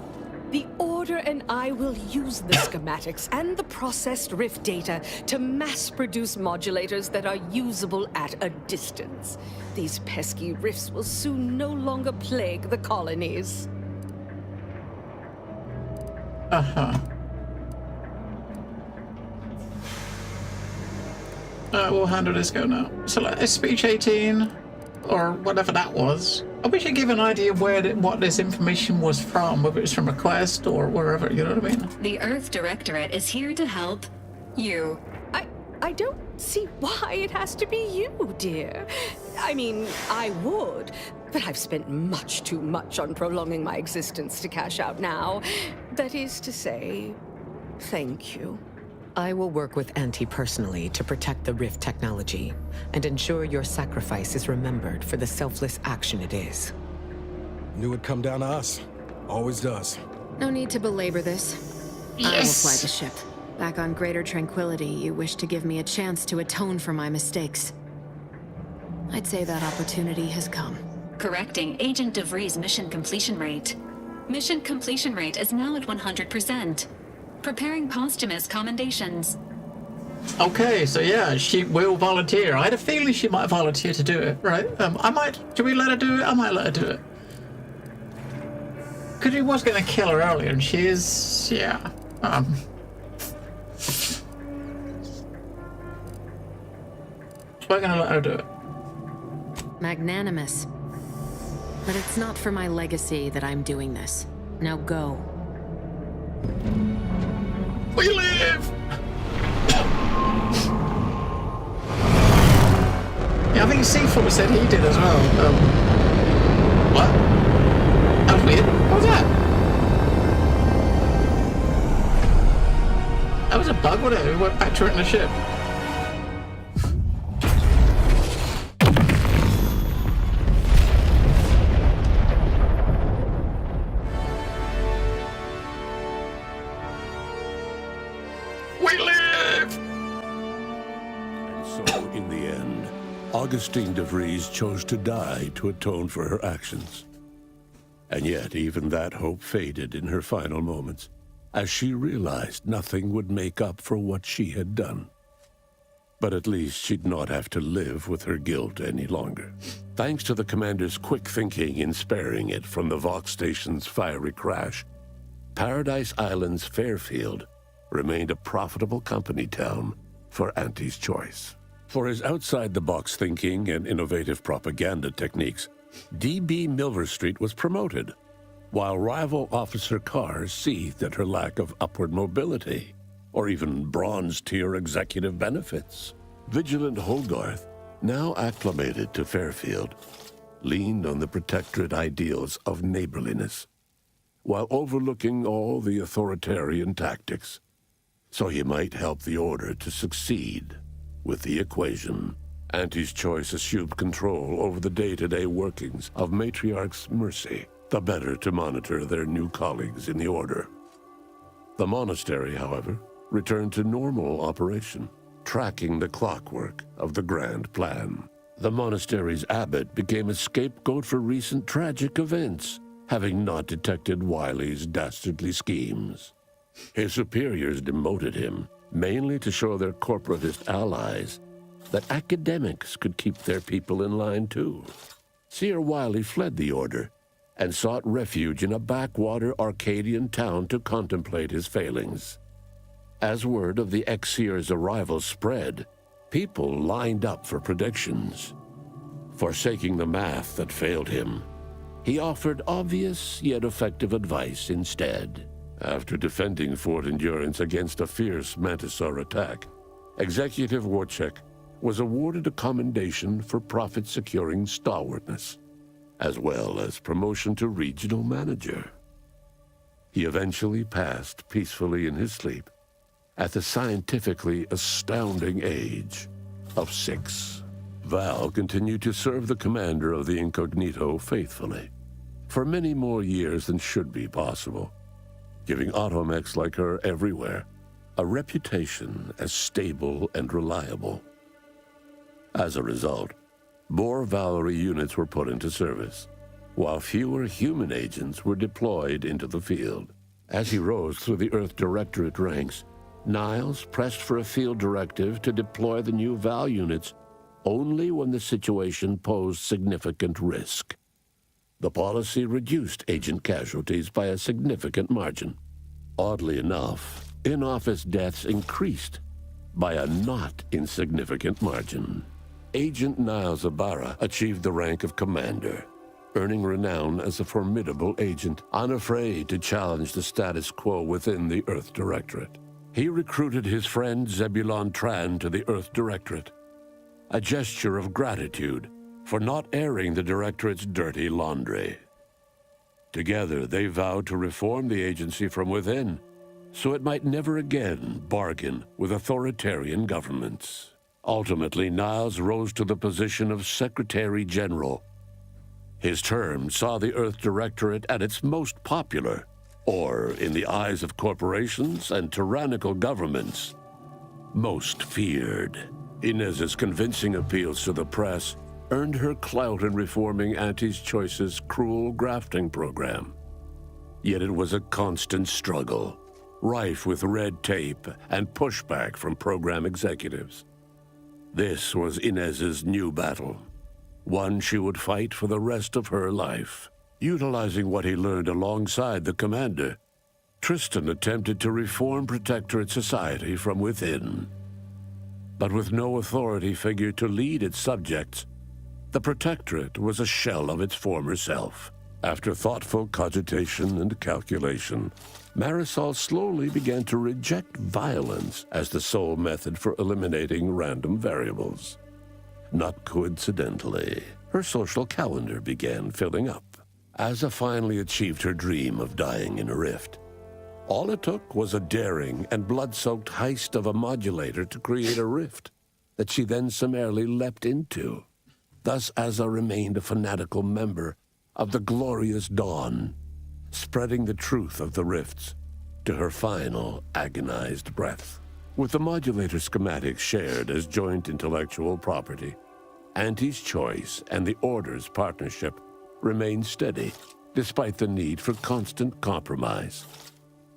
The Order and I will use the schematics and the processed rift data to mass-produce modulators that are usable at a distance. These pesky rifts will soon no longer plague the colonies. Uh-huh. We'll handle this go now. So like speech 18, or whatever that was. I wish I'd give an idea of what this information was from, whether it's from a quest or wherever, you know what I mean? The Earth Directorate is here to help you. I don't see why it has to be you, dear. I mean, I would, but I've spent much too much on prolonging my existence to cash out now. That is to say, thank you. I will work with Auntie personally to protect the Rift technology and ensure your sacrifice is remembered for the selfless action it is. Knew it'd come down to us. Always does. No need to belabor this. I will fly the ship. Back on Greater Tranquility, you wish to give me a chance to atone for my mistakes. I'd say that opportunity has come. Correcting Agent DeVries' mission completion rate. Mission completion rate is now at 100%. Preparing posthumous commendations. Okay, so yeah, she will volunteer. I had a feeling she might volunteer to do it, right? Do we let her do it? I might let her do it. Because he was going to kill her earlier, and she is, yeah. We're going to let her do it. Magnanimous. But it's not for my legacy that I'm doing this. Now go. We live! Yeah, I think C4 said he did as well. What? That was weird. What was that? That was a bug, wasn't it? We went back to it in the ship. Augustine DeVries chose to die to atone for her actions. And yet, even that hope faded in her final moments, as she realized nothing would make up for what she had done. But at least she'd not have to live with her guilt any longer. Thanks to the commander's quick thinking in sparing it from the Vox station's fiery crash, Paradise Island's Fairfield remained a profitable company town for Auntie's Choice. For his outside-the-box thinking and innovative propaganda techniques, D.B. Milverstreet was promoted, while rival Officer Carr seethed at her lack of upward mobility, or even bronze-tier executive benefits. Vigilant Hogarth, now acclimated to Fairfield, leaned on the Protectorate ideals of neighborliness, while overlooking all the authoritarian tactics, so he might help the Order to succeed with the equation. Auntie's Choice assumed control over the day-to-day workings of Matriarch's Mercy, the better to monitor their new colleagues in the Order. The monastery, however, returned to normal operation, tracking the clockwork of the grand plan. The monastery's abbot became a scapegoat for recent tragic events, having not detected Wiley's dastardly schemes. His superiors demoted him, mainly to show their corporatist allies that academics could keep their people in line too. Seer Wiley fled the Order and sought refuge in a backwater Arcadian town to contemplate his failings. As word of the ex-seer's arrival spread, people lined up for predictions. Forsaking the math that failed him, he offered obvious yet effective advice instead. After defending Fort Endurance against a fierce Mantisaur attack, Executive Warchek was awarded a commendation for profit-securing stalwartness, as well as promotion to regional manager. He eventually passed peacefully in his sleep at the scientifically astounding age of 6. Val continued to serve the commander of the Incognito faithfully for many more years than should be possible, giving automechs like her everywhere a reputation as stable and reliable. As a result, more Valkyrie units were put into service, while fewer human agents were deployed into the field. As he rose through the Earth Directorate ranks, Niles pressed for a field directive to deploy the new Val units only when the situation posed significant risk. The policy reduced agent casualties by a significant margin. Oddly enough, in-office deaths increased by a not insignificant margin. Agent Niles Ibarra achieved the rank of commander, earning renown as a formidable agent, unafraid to challenge the status quo within the Earth Directorate. He recruited his friend Zebulon Tran to the Earth Directorate, a gesture of gratitude for not airing the Directorate's dirty laundry. Together, they vowed to reform the agency from within so it might never again bargain with authoritarian governments. Ultimately, Niles rose to the position of Secretary General. His term saw the Earth Directorate at its most popular, or, in the eyes of corporations and tyrannical governments, most feared. Inez's convincing appeals to the press earned her clout in reforming Auntie's Choice's cruel grafting program. Yet it was a constant struggle, rife with red tape and pushback from program executives. This was Inez's new battle, one she would fight for the rest of her life. Utilizing what he learned alongside the commander, Tristan attempted to reform Protectorate society from within. But with no authority figure to lead its subjects, the Protectorate was a shell of its former self. After thoughtful cogitation and calculation, Marisol slowly began to reject violence as the sole method for eliminating random variables. Not coincidentally, her social calendar began filling up. Asa finally achieved her dream of dying in a rift. All it took was a daring and blood-soaked heist of a modulator to create a rift that she then summarily leapt into. Thus Asa remained a fanatical member of the Glorious Dawn, spreading the truth of the rifts to her final agonized breath. With the modulator schematic shared as joint intellectual property, Auntie's Choice and the Order's partnership remained steady, despite the need for constant compromise.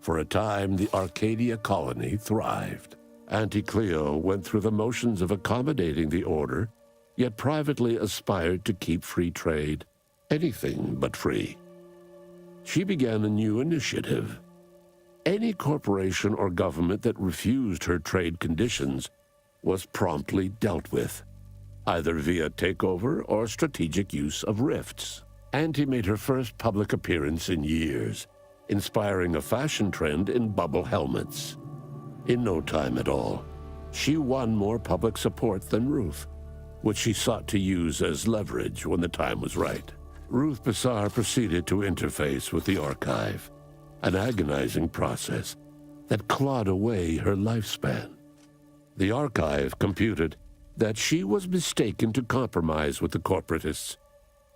For a time, the Arcadia colony thrived. Auntie Cleo went through the motions of accommodating the Order, yet privately aspired to keep free trade anything but free. She began a new initiative. Any corporation or government that refused her trade conditions was promptly dealt with, either via takeover or strategic use of rifts. Auntie made her first public appearance in years, inspiring a fashion trend in bubble helmets. In no time at all, she won more public support than Ruth, which she sought to use as leverage when the time was right. Ruth Bassar proceeded to interface with the Archive, an agonizing process that clawed away her lifespan. The Archive computed that she was mistaken to compromise with the corporatists.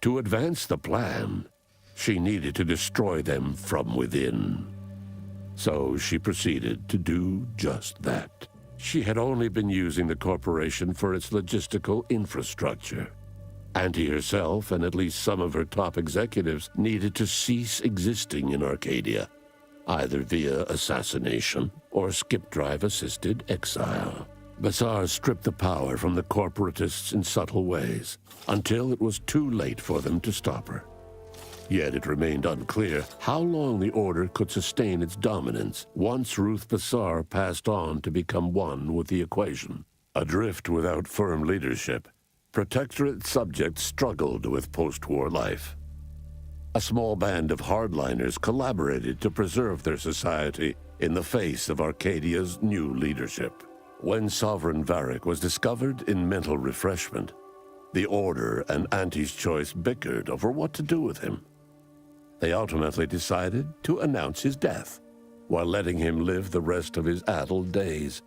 To advance the plan, she needed to destroy them from within. So she proceeded to do just that. She had only been using the corporation for its logistical infrastructure. Auntie herself and at least some of her top executives needed to cease existing in Arcadia, either via assassination or skip-drive-assisted exile. Bassar stripped the power from the corporatists in subtle ways, until it was too late for them to stop her. Yet it remained unclear how long the Order could sustain its dominance once Ruth Bassar passed on to become one with the equation. Adrift without firm leadership, Protectorate subjects struggled with post-war life. A small band of hardliners collaborated to preserve their society in the face of Arcadia's new leadership. When Sovereign Varric was discovered in mental refreshment, the Order and Auntie's Choice bickered over what to do with him. They ultimately decided to announce his death, while letting him live the rest of his addled days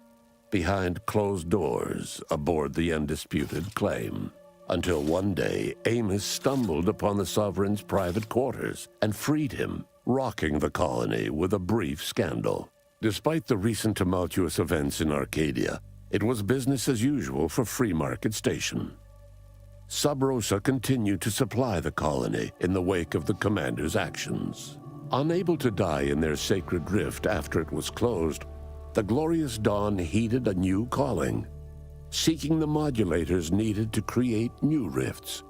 behind closed doors aboard the undisputed claim. Until one day, Amos stumbled upon the Sovereign's private quarters and freed him, rocking the colony with a brief scandal. Despite the recent tumultuous events in Arcadia, it was business as usual for Free Market Station. Sub Rosa continued to supply the colony in the wake of the commander's actions. Unable to die in their sacred rift after it was closed, the Glorious Dawn heeded a new calling, seeking the modulators needed to create new rifts,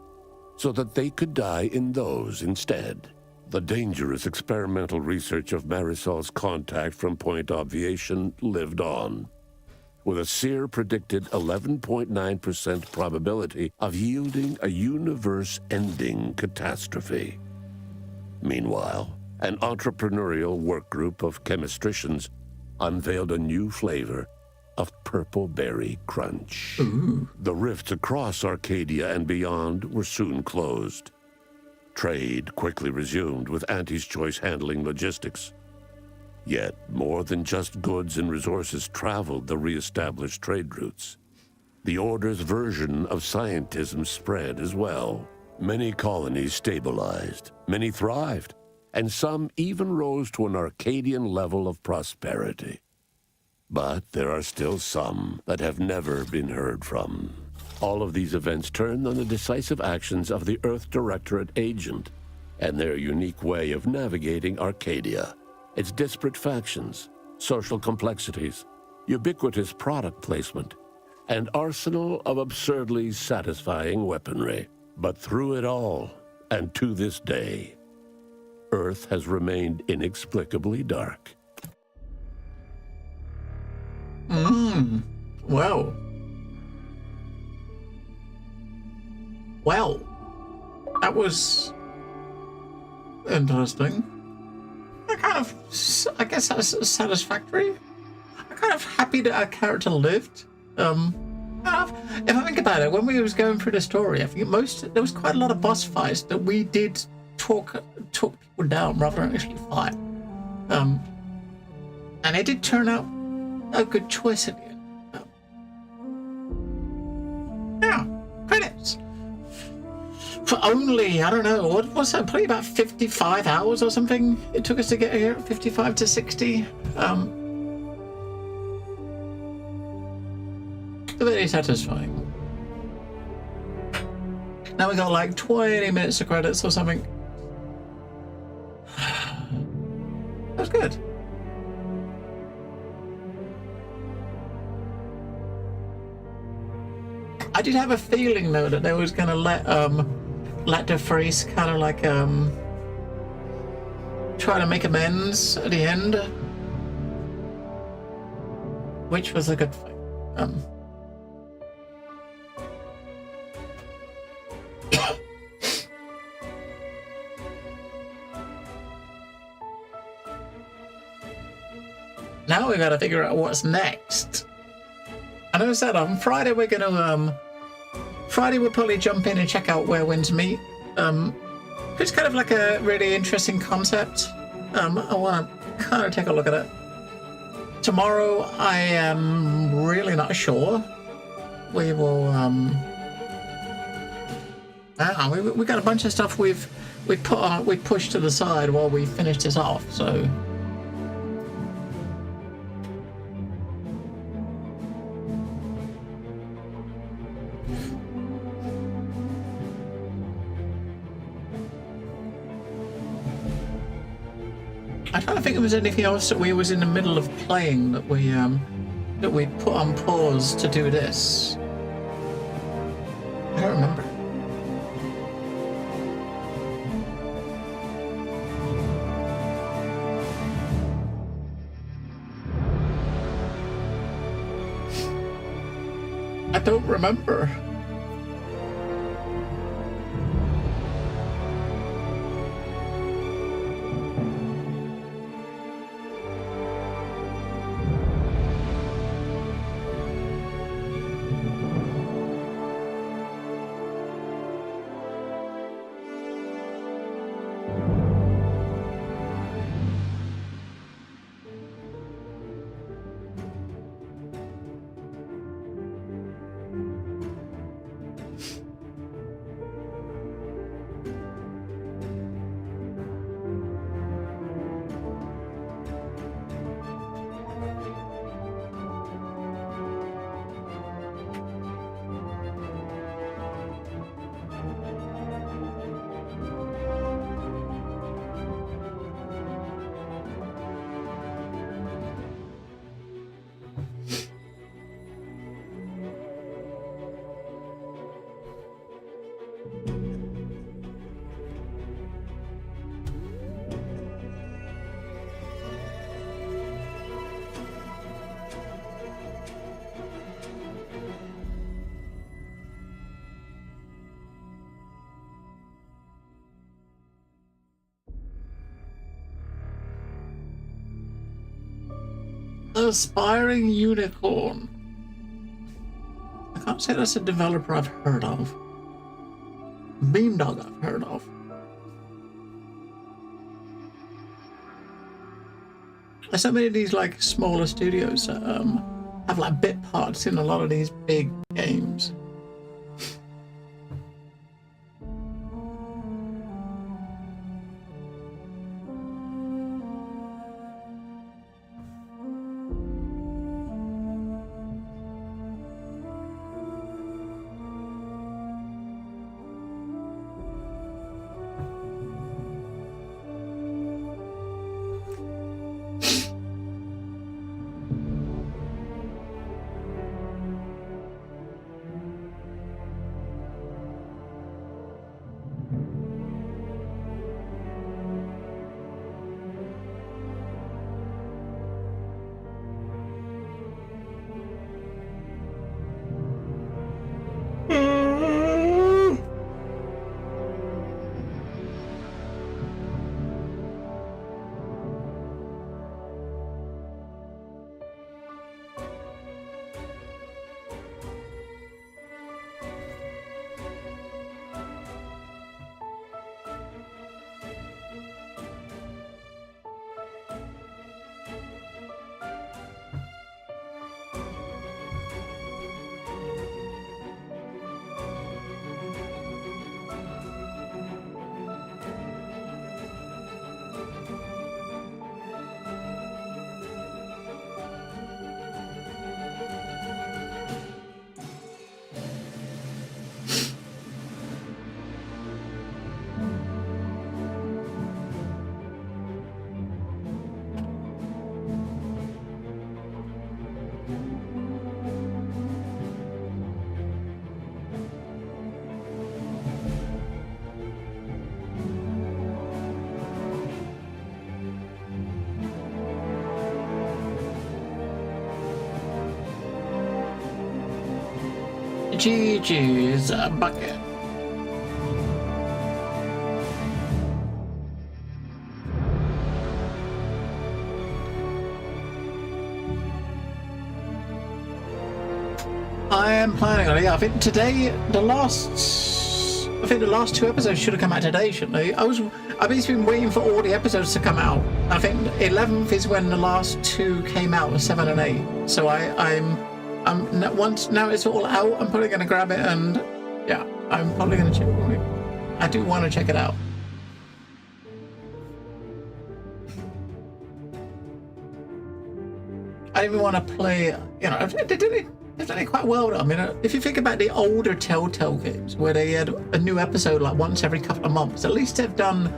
so that they could die in those instead. The dangerous experimental research of Marisol's contact from Point Obviation lived on, with a Seer predicted 11.9% probability of yielding a universe-ending catastrophe. Meanwhile, an entrepreneurial work group of chemistricians unveiled a new flavor of Purple Berry Crunch. Ooh. The rifts across Arcadia and beyond were soon closed. Trade quickly resumed, with Auntie's Choice handling logistics. Yet, more than just goods and resources traveled the re-established trade routes. The Order's version of scientism spread as well. Many colonies stabilized, many thrived, and some even rose to an Arcadian level of prosperity. But there are still some that have never been heard from. All of these events turned on the decisive actions of the Earth Directorate agent and their unique way of navigating Arcadia, its disparate factions, social complexities, ubiquitous product placement, and arsenal of absurdly satisfying weaponry. But through it all, and to this day, Earth has remained inexplicably dark. Well. Well. That was interesting. I guess that's satisfactory. I'm kind of happy that our character lived. If I think about it, when we was going through the story, I think there was quite a lot of boss fights that we did talk people down rather than actually fight. And it did turn out a good choice at the end. Yeah, credits. For only, I don't know, what was that, probably about 55 hours or something it took us to get here, 55 to 60. Very satisfying. Now we got like 20 minutes of credits or something. That's good. I did have a feeling though that they was gonna let De Vries kind of like try to make amends at the end, which was a good thing. Now we gotta figure out what's next. I know I said on Friday we're gonna Friday we'll probably jump in and check out Where Winds Meet. It's kind of like a really interesting concept. I wanna kind of take a look at it. Tomorrow I am really not sure. We will we got a bunch of stuff we pushed to the side while we finished this off, so I'm trying to think if there's anything else that we was in the middle of playing that we put on pause to do this. I don't remember. I don't remember. Aspiring Unicorn. I can't say that's a developer I've heard of. Beamdog I've heard of. There's so many of these like smaller studios that have like bit parts in a lot of these big games. GG's bucket. I am planning on it. Yeah, I think today the last 2 episodes should have come out today, shouldn't they? I've been waiting for all the episodes to come out. I think 11th is when the last 2 came out, 7 and 8. So now it's all out, I'm probably going to grab it, and yeah, I'm probably going to check it. I do want to check it out. I even want to play, they've done it quite well. I mean, if you think about the older Telltale games where they had a new episode like once every couple of months, at least they've done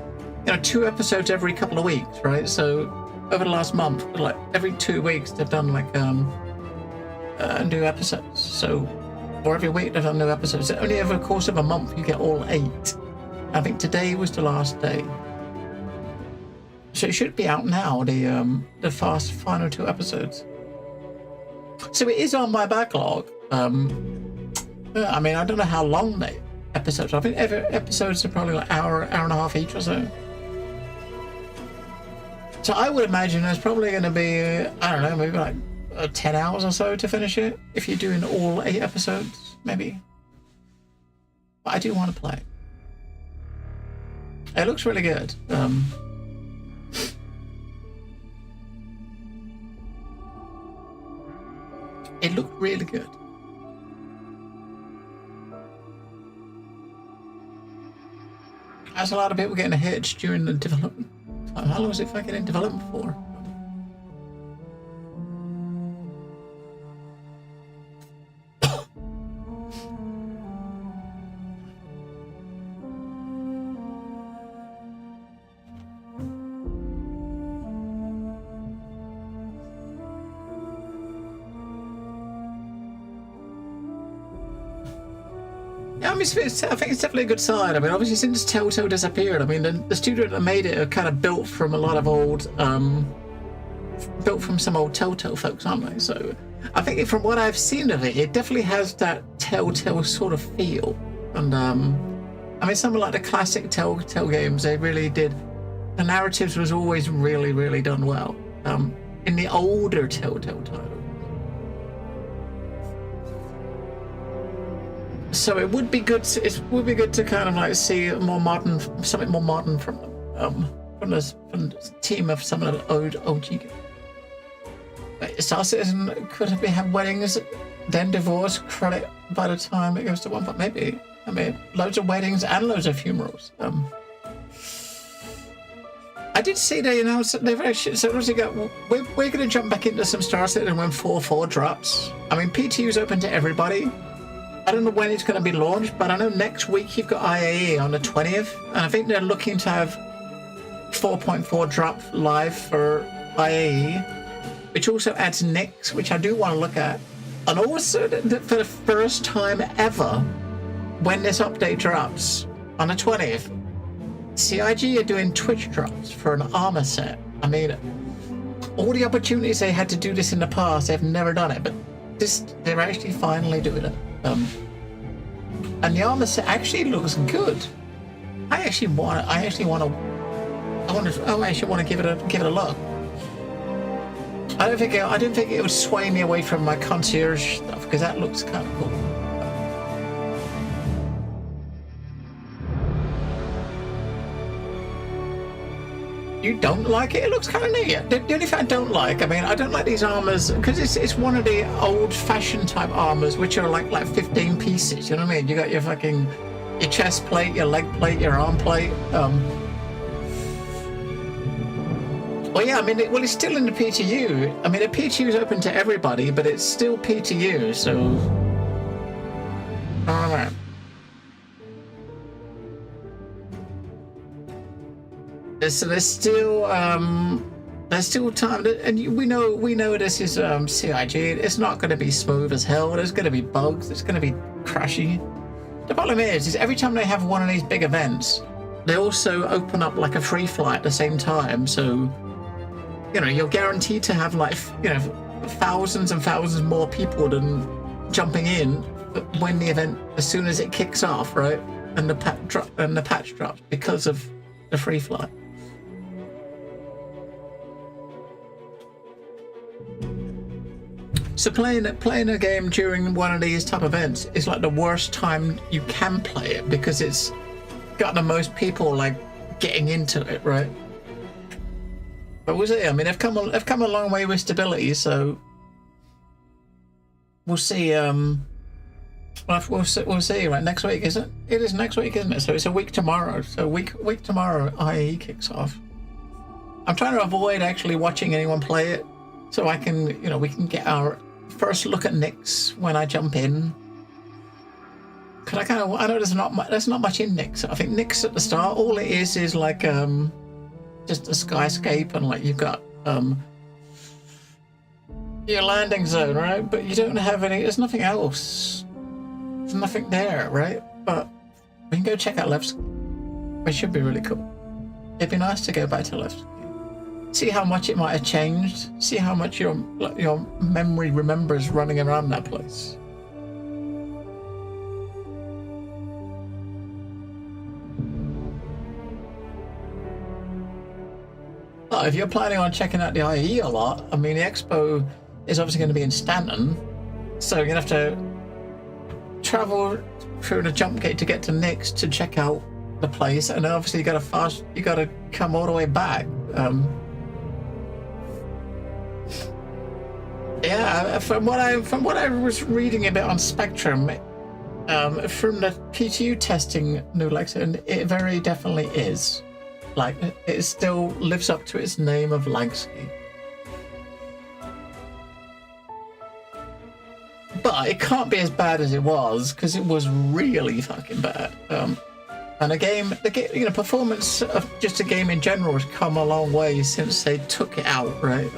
2 episodes every couple of weeks, right? So over the last month, like every 2 weeks, they've done like new episodes. So, or every week they've done new episodes. Only over the course of a month you get all 8. I think today was the last day. So it should be out now, the final 2 episodes. So it is on my backlog. I mean, I don't know how long the episodes are. I think every episodes are probably like hour and a half each or so. So I would imagine there's probably going to be, I don't know, maybe like 10 hours or so to finish it, if you're doing all 8 episodes, maybe. But I do want to play it. It looks really good. It looked really good. There's a lot of people getting a hitch during the development time. How long was it fucking in development for? Yeah, I mean, I think it's definitely a good sign. I mean, obviously since Telltale disappeared, I mean, the studio that made it are kind of built from a lot of old, built from some old Telltale folks, aren't they? So I think from what I've seen of it, it definitely has that Telltale sort of feel. And I mean, some of like the classic Telltale games, they really did. The narratives was always really, really done well. In the older Telltale titles. So it would be good. It would be good to kind of like see a more modern, something more modern from them, from the team of some of the old OG games. Star Citizen could have weddings, then divorce, credit by the time it goes to one, but maybe. I mean, loads of weddings and loads of funerals. I did see they announced that they've actually, so we're going to jump back into some Star Citizen when 4.4 drops. I mean, PTU's open to everybody. I don't know when it's going to be launched, but I know next week you've got IAE on the 20th, and I think they're looking to have 4.4 drop live for IAE, which also adds Nyx, which I do want to look at. And also, for the first time ever, when this update drops on the 20th, CIG are doing Twitch drops for an armor set. I mean, all the opportunities they had to do this in the past, they've never done it, but they're actually finally doing it. And the armor set actually looks good. I actually want to give it a look. I don't think it would sway me away from my concierge stuff because that looks kind of cool. You don't like it? It looks kind of neat. The only thing I don't like, I don't like these armors because it's one of the old-fashioned type armors which are like 15 pieces. You know what I mean? You got your chest plate, your leg plate, your arm plate. Well, yeah, it's still in the PTU. I mean, the PTU is open to everybody, but it's still PTU, so I don't know. So there's still time, and we know this is CIG. It's not going to be smooth as hell. There's going to be bugs. It's going to be crashy. The problem is every time they have one of these big events, they also open up like a free flight at the same time. So you're guaranteed to have thousands and thousands more people than jumping in when the event, as soon as it kicks off, right? And the patch drops because of the free flight. So playing a game during one of these type of events is like the worst time you can play it because it's got the most people getting into it, right? But we'll see. I mean, they've come a long way with stability, so we'll see. We'll see. Right, next week, is it? It is next week, isn't it? So it's a week tomorrow. So week tomorrow, IAE kicks off. I'm trying to avoid actually watching anyone play it, so I can, we can get our first look at Nyx when I jump in. Cause I know there's not much in Nyx. I think Nyx at the start, all it is just a skyscape, and you've got your landing zone, right? But you don't have any. There's nothing else. There's nothing there, right? But we can go check out Levski, which should be really cool. It'd be nice to go back to Levski. See how much it might have changed. See how much your memory remembers running around that place. Well, if you're planning on checking out the IAE a lot, the expo is obviously going to be in Stanton, so you're going to have to travel through the jump gate to get to Nyx to check out the place, and then obviously you got to come all the way back. Yeah, from what I was reading a bit on Spectrum, from the PTU testing New Lexington, it very definitely is. It still lives up to its name of Lagski. But it can't be as bad as it was, because it was really fucking bad. And the game, performance of just a game in general has come a long way since they took it out, right?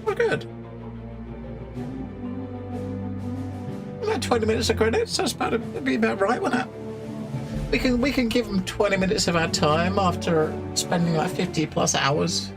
We're good. About 20 minutes of credits. That's that'd be about right, wouldn't it? We can give them 20 minutes of our time after spending 50 plus hours.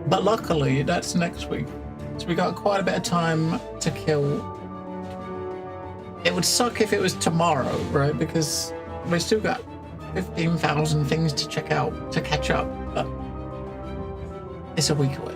But luckily, that's next week. So we got quite a bit of time to kill. It would suck if it was tomorrow, right? Because we still got 15,000 things to check out, to catch up. But it's a week away.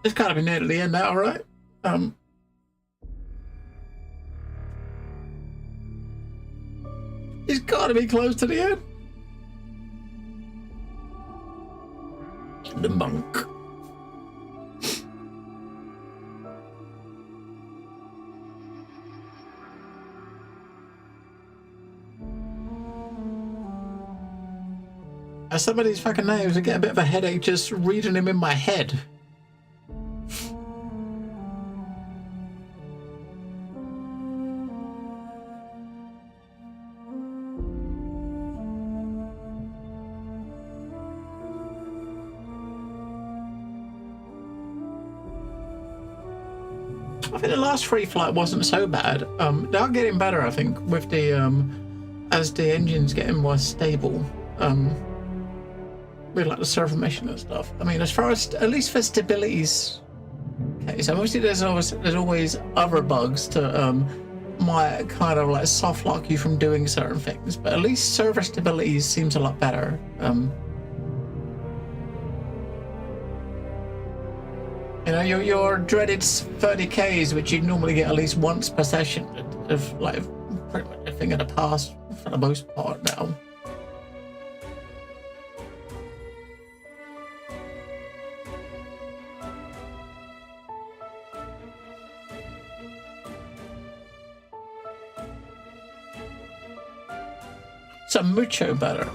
It's gotta be near to the end now, right? It's gotta be close to the end. The monk. Some of these fucking names, I get a bit of a headache just reading them in my head. I think the last free flight wasn't so bad. They are getting better, I think, with the as the engine's getting more stable. With like the server mission and stuff. I mean, as far as at least for stability's case, obviously there's always other bugs to might kind of like soft lock you from doing certain things, but at least server stability seems a lot better. You know, your dreaded 30Ks, which you normally get at least once per session, of like pretty much a thing in the past for the most part now. So mucho better.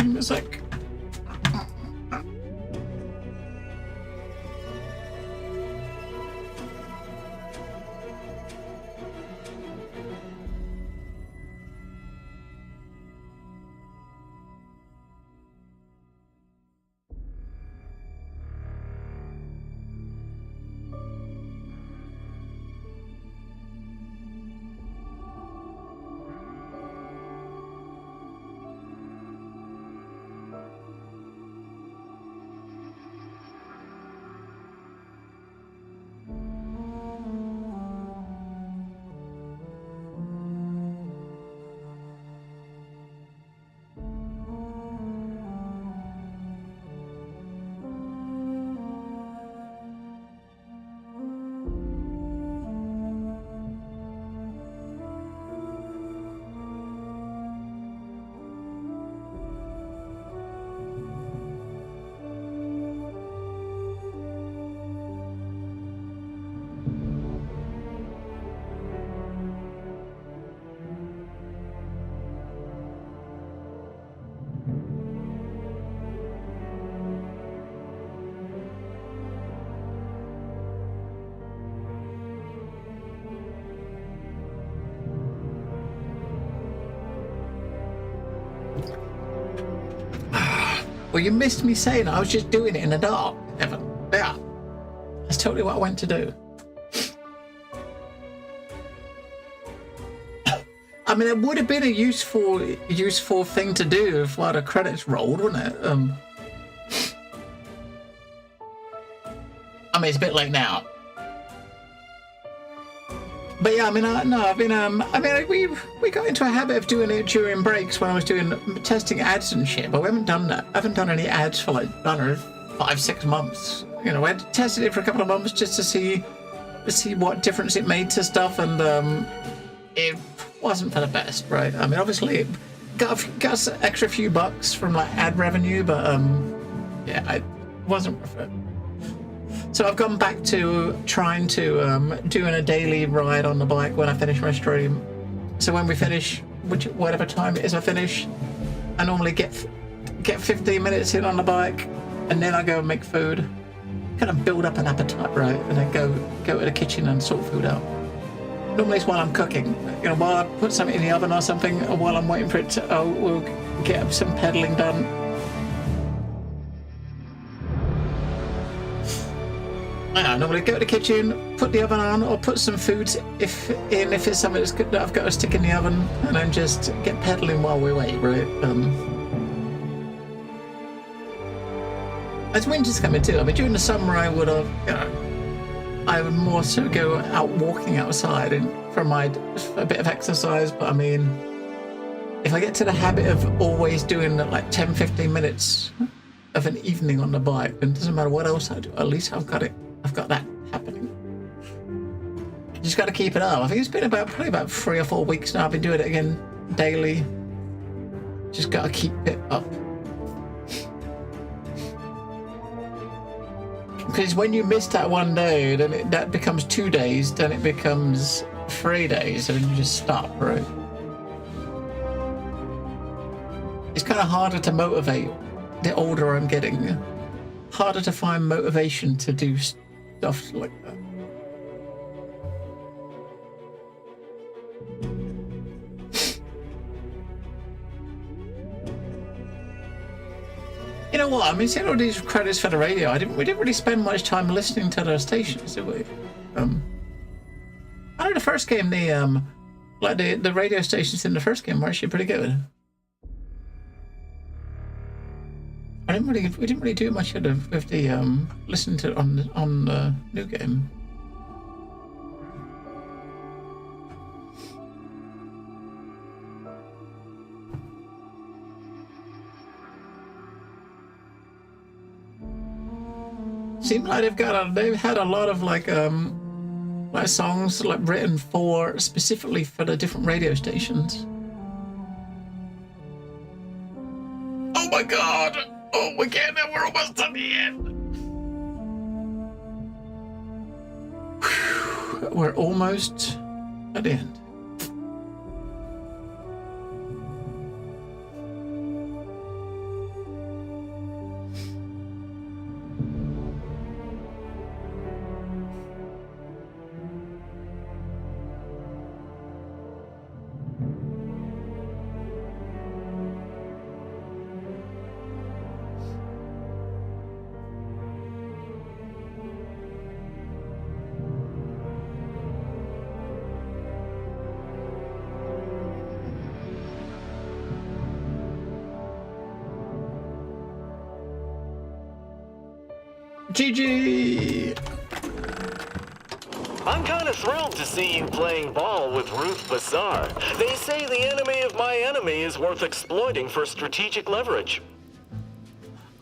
Music. Well, you missed me saying I was just doing it in the dark, Evan. Yeah. That's totally what I went to do. I mean, it would have been a useful thing to do if the credits rolled, wouldn't it? I mean, it's a bit late now. But yeah, I mean, we got into a habit of doing it during breaks when I was doing testing ads and shit, but we haven't done that. I haven't done any ads for like, I don't know, 5-6 months. You know, we had tested it for a couple of months just to see what difference it made to stuff, and it wasn't for the best, right? I mean, obviously, it got an extra few bucks from like ad revenue, but yeah, it wasn't worth it. So I've gone back to trying to doing a daily ride on the bike when I finish my stream. So when we finish, whatever time it is I finish, I normally get 15 minutes in on the bike, and then I go and make food, kind of build up an appetite, right? And then go to the kitchen and sort food out. Normally it's while I'm cooking, you know, while I put something in the oven or something, or while I'm waiting for it to, we'll get some peddling done. I normally go to the kitchen, put the oven on, or put some food if it's something that's good that I've got to stick in the oven, and then just get peddling while we wait, right? As winter's coming too, I mean, during the summer I would have, you know, I would more so go out walking outside and for a bit of exercise, but I mean, if I get to the habit of always doing like 10-15 minutes of an evening on the bike, then it doesn't matter what else I do, at least I've got that happening. Just got to keep it up. I think it's been probably about 3 or 4 weeks now. I've been doing it again daily. Just got to keep it up. Because when you miss that one day, then that becomes 2 days, then it becomes 3 days, and then you just stop, right? It's kind of harder to motivate the older I'm getting. Harder to find motivation to do stuff like that. You know what? I mean, seeing all these credits for the radio, we didn't really spend much time listening to the stations, did we? I know the first game, the radio stations in the first game were actually pretty good. We didn't really do much with the listen to on the new game. Seems like they've had a lot of like songs like written specifically for the different radio stations. Oh my god! Oh, we're getting there. We're almost at the end. Whew. We're almost at the end. GG! I'm kind of thrilled to see you playing ball with Ruth Bazaar. They say the enemy of my enemy is worth exploiting for strategic leverage.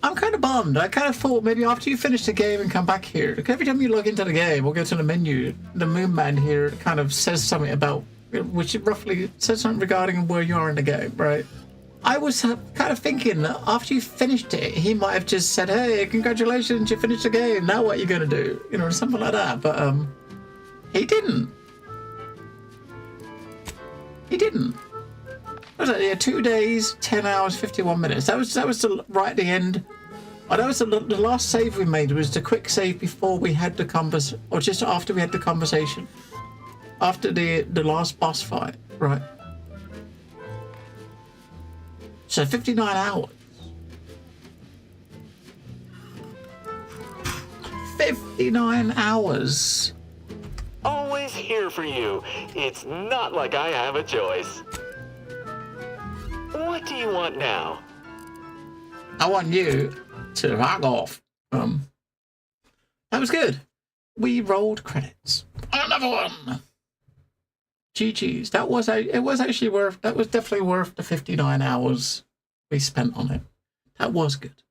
I'm kind of bummed. I kind of thought maybe after you finish the game and come back here, every time you log into the game or go to the menu, the Moon Man here kind of says something about, which roughly says something regarding where you are in the game, right? I was kind of thinking that after you finished it, he might have just said, hey, congratulations, you finished the game, now what are you going to do? You know, something like that, but he didn't. He didn't. What was it? Yeah, 2 days, 10 hours, 51 minutes. That was right at the end. Oh, that was the last save we made was the quick save before we had the conversation, or just after we had the conversation. After the last boss fight, right? So 59 hours. 59 hours. Always here for you. It's not like I have a choice. What do you want now? I want you to rock off. That was good. We rolled credits. Another one. GG's. That was actually worth. That was definitely worth the 59 hours we spent on it. That was good.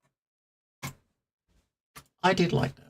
I did like that.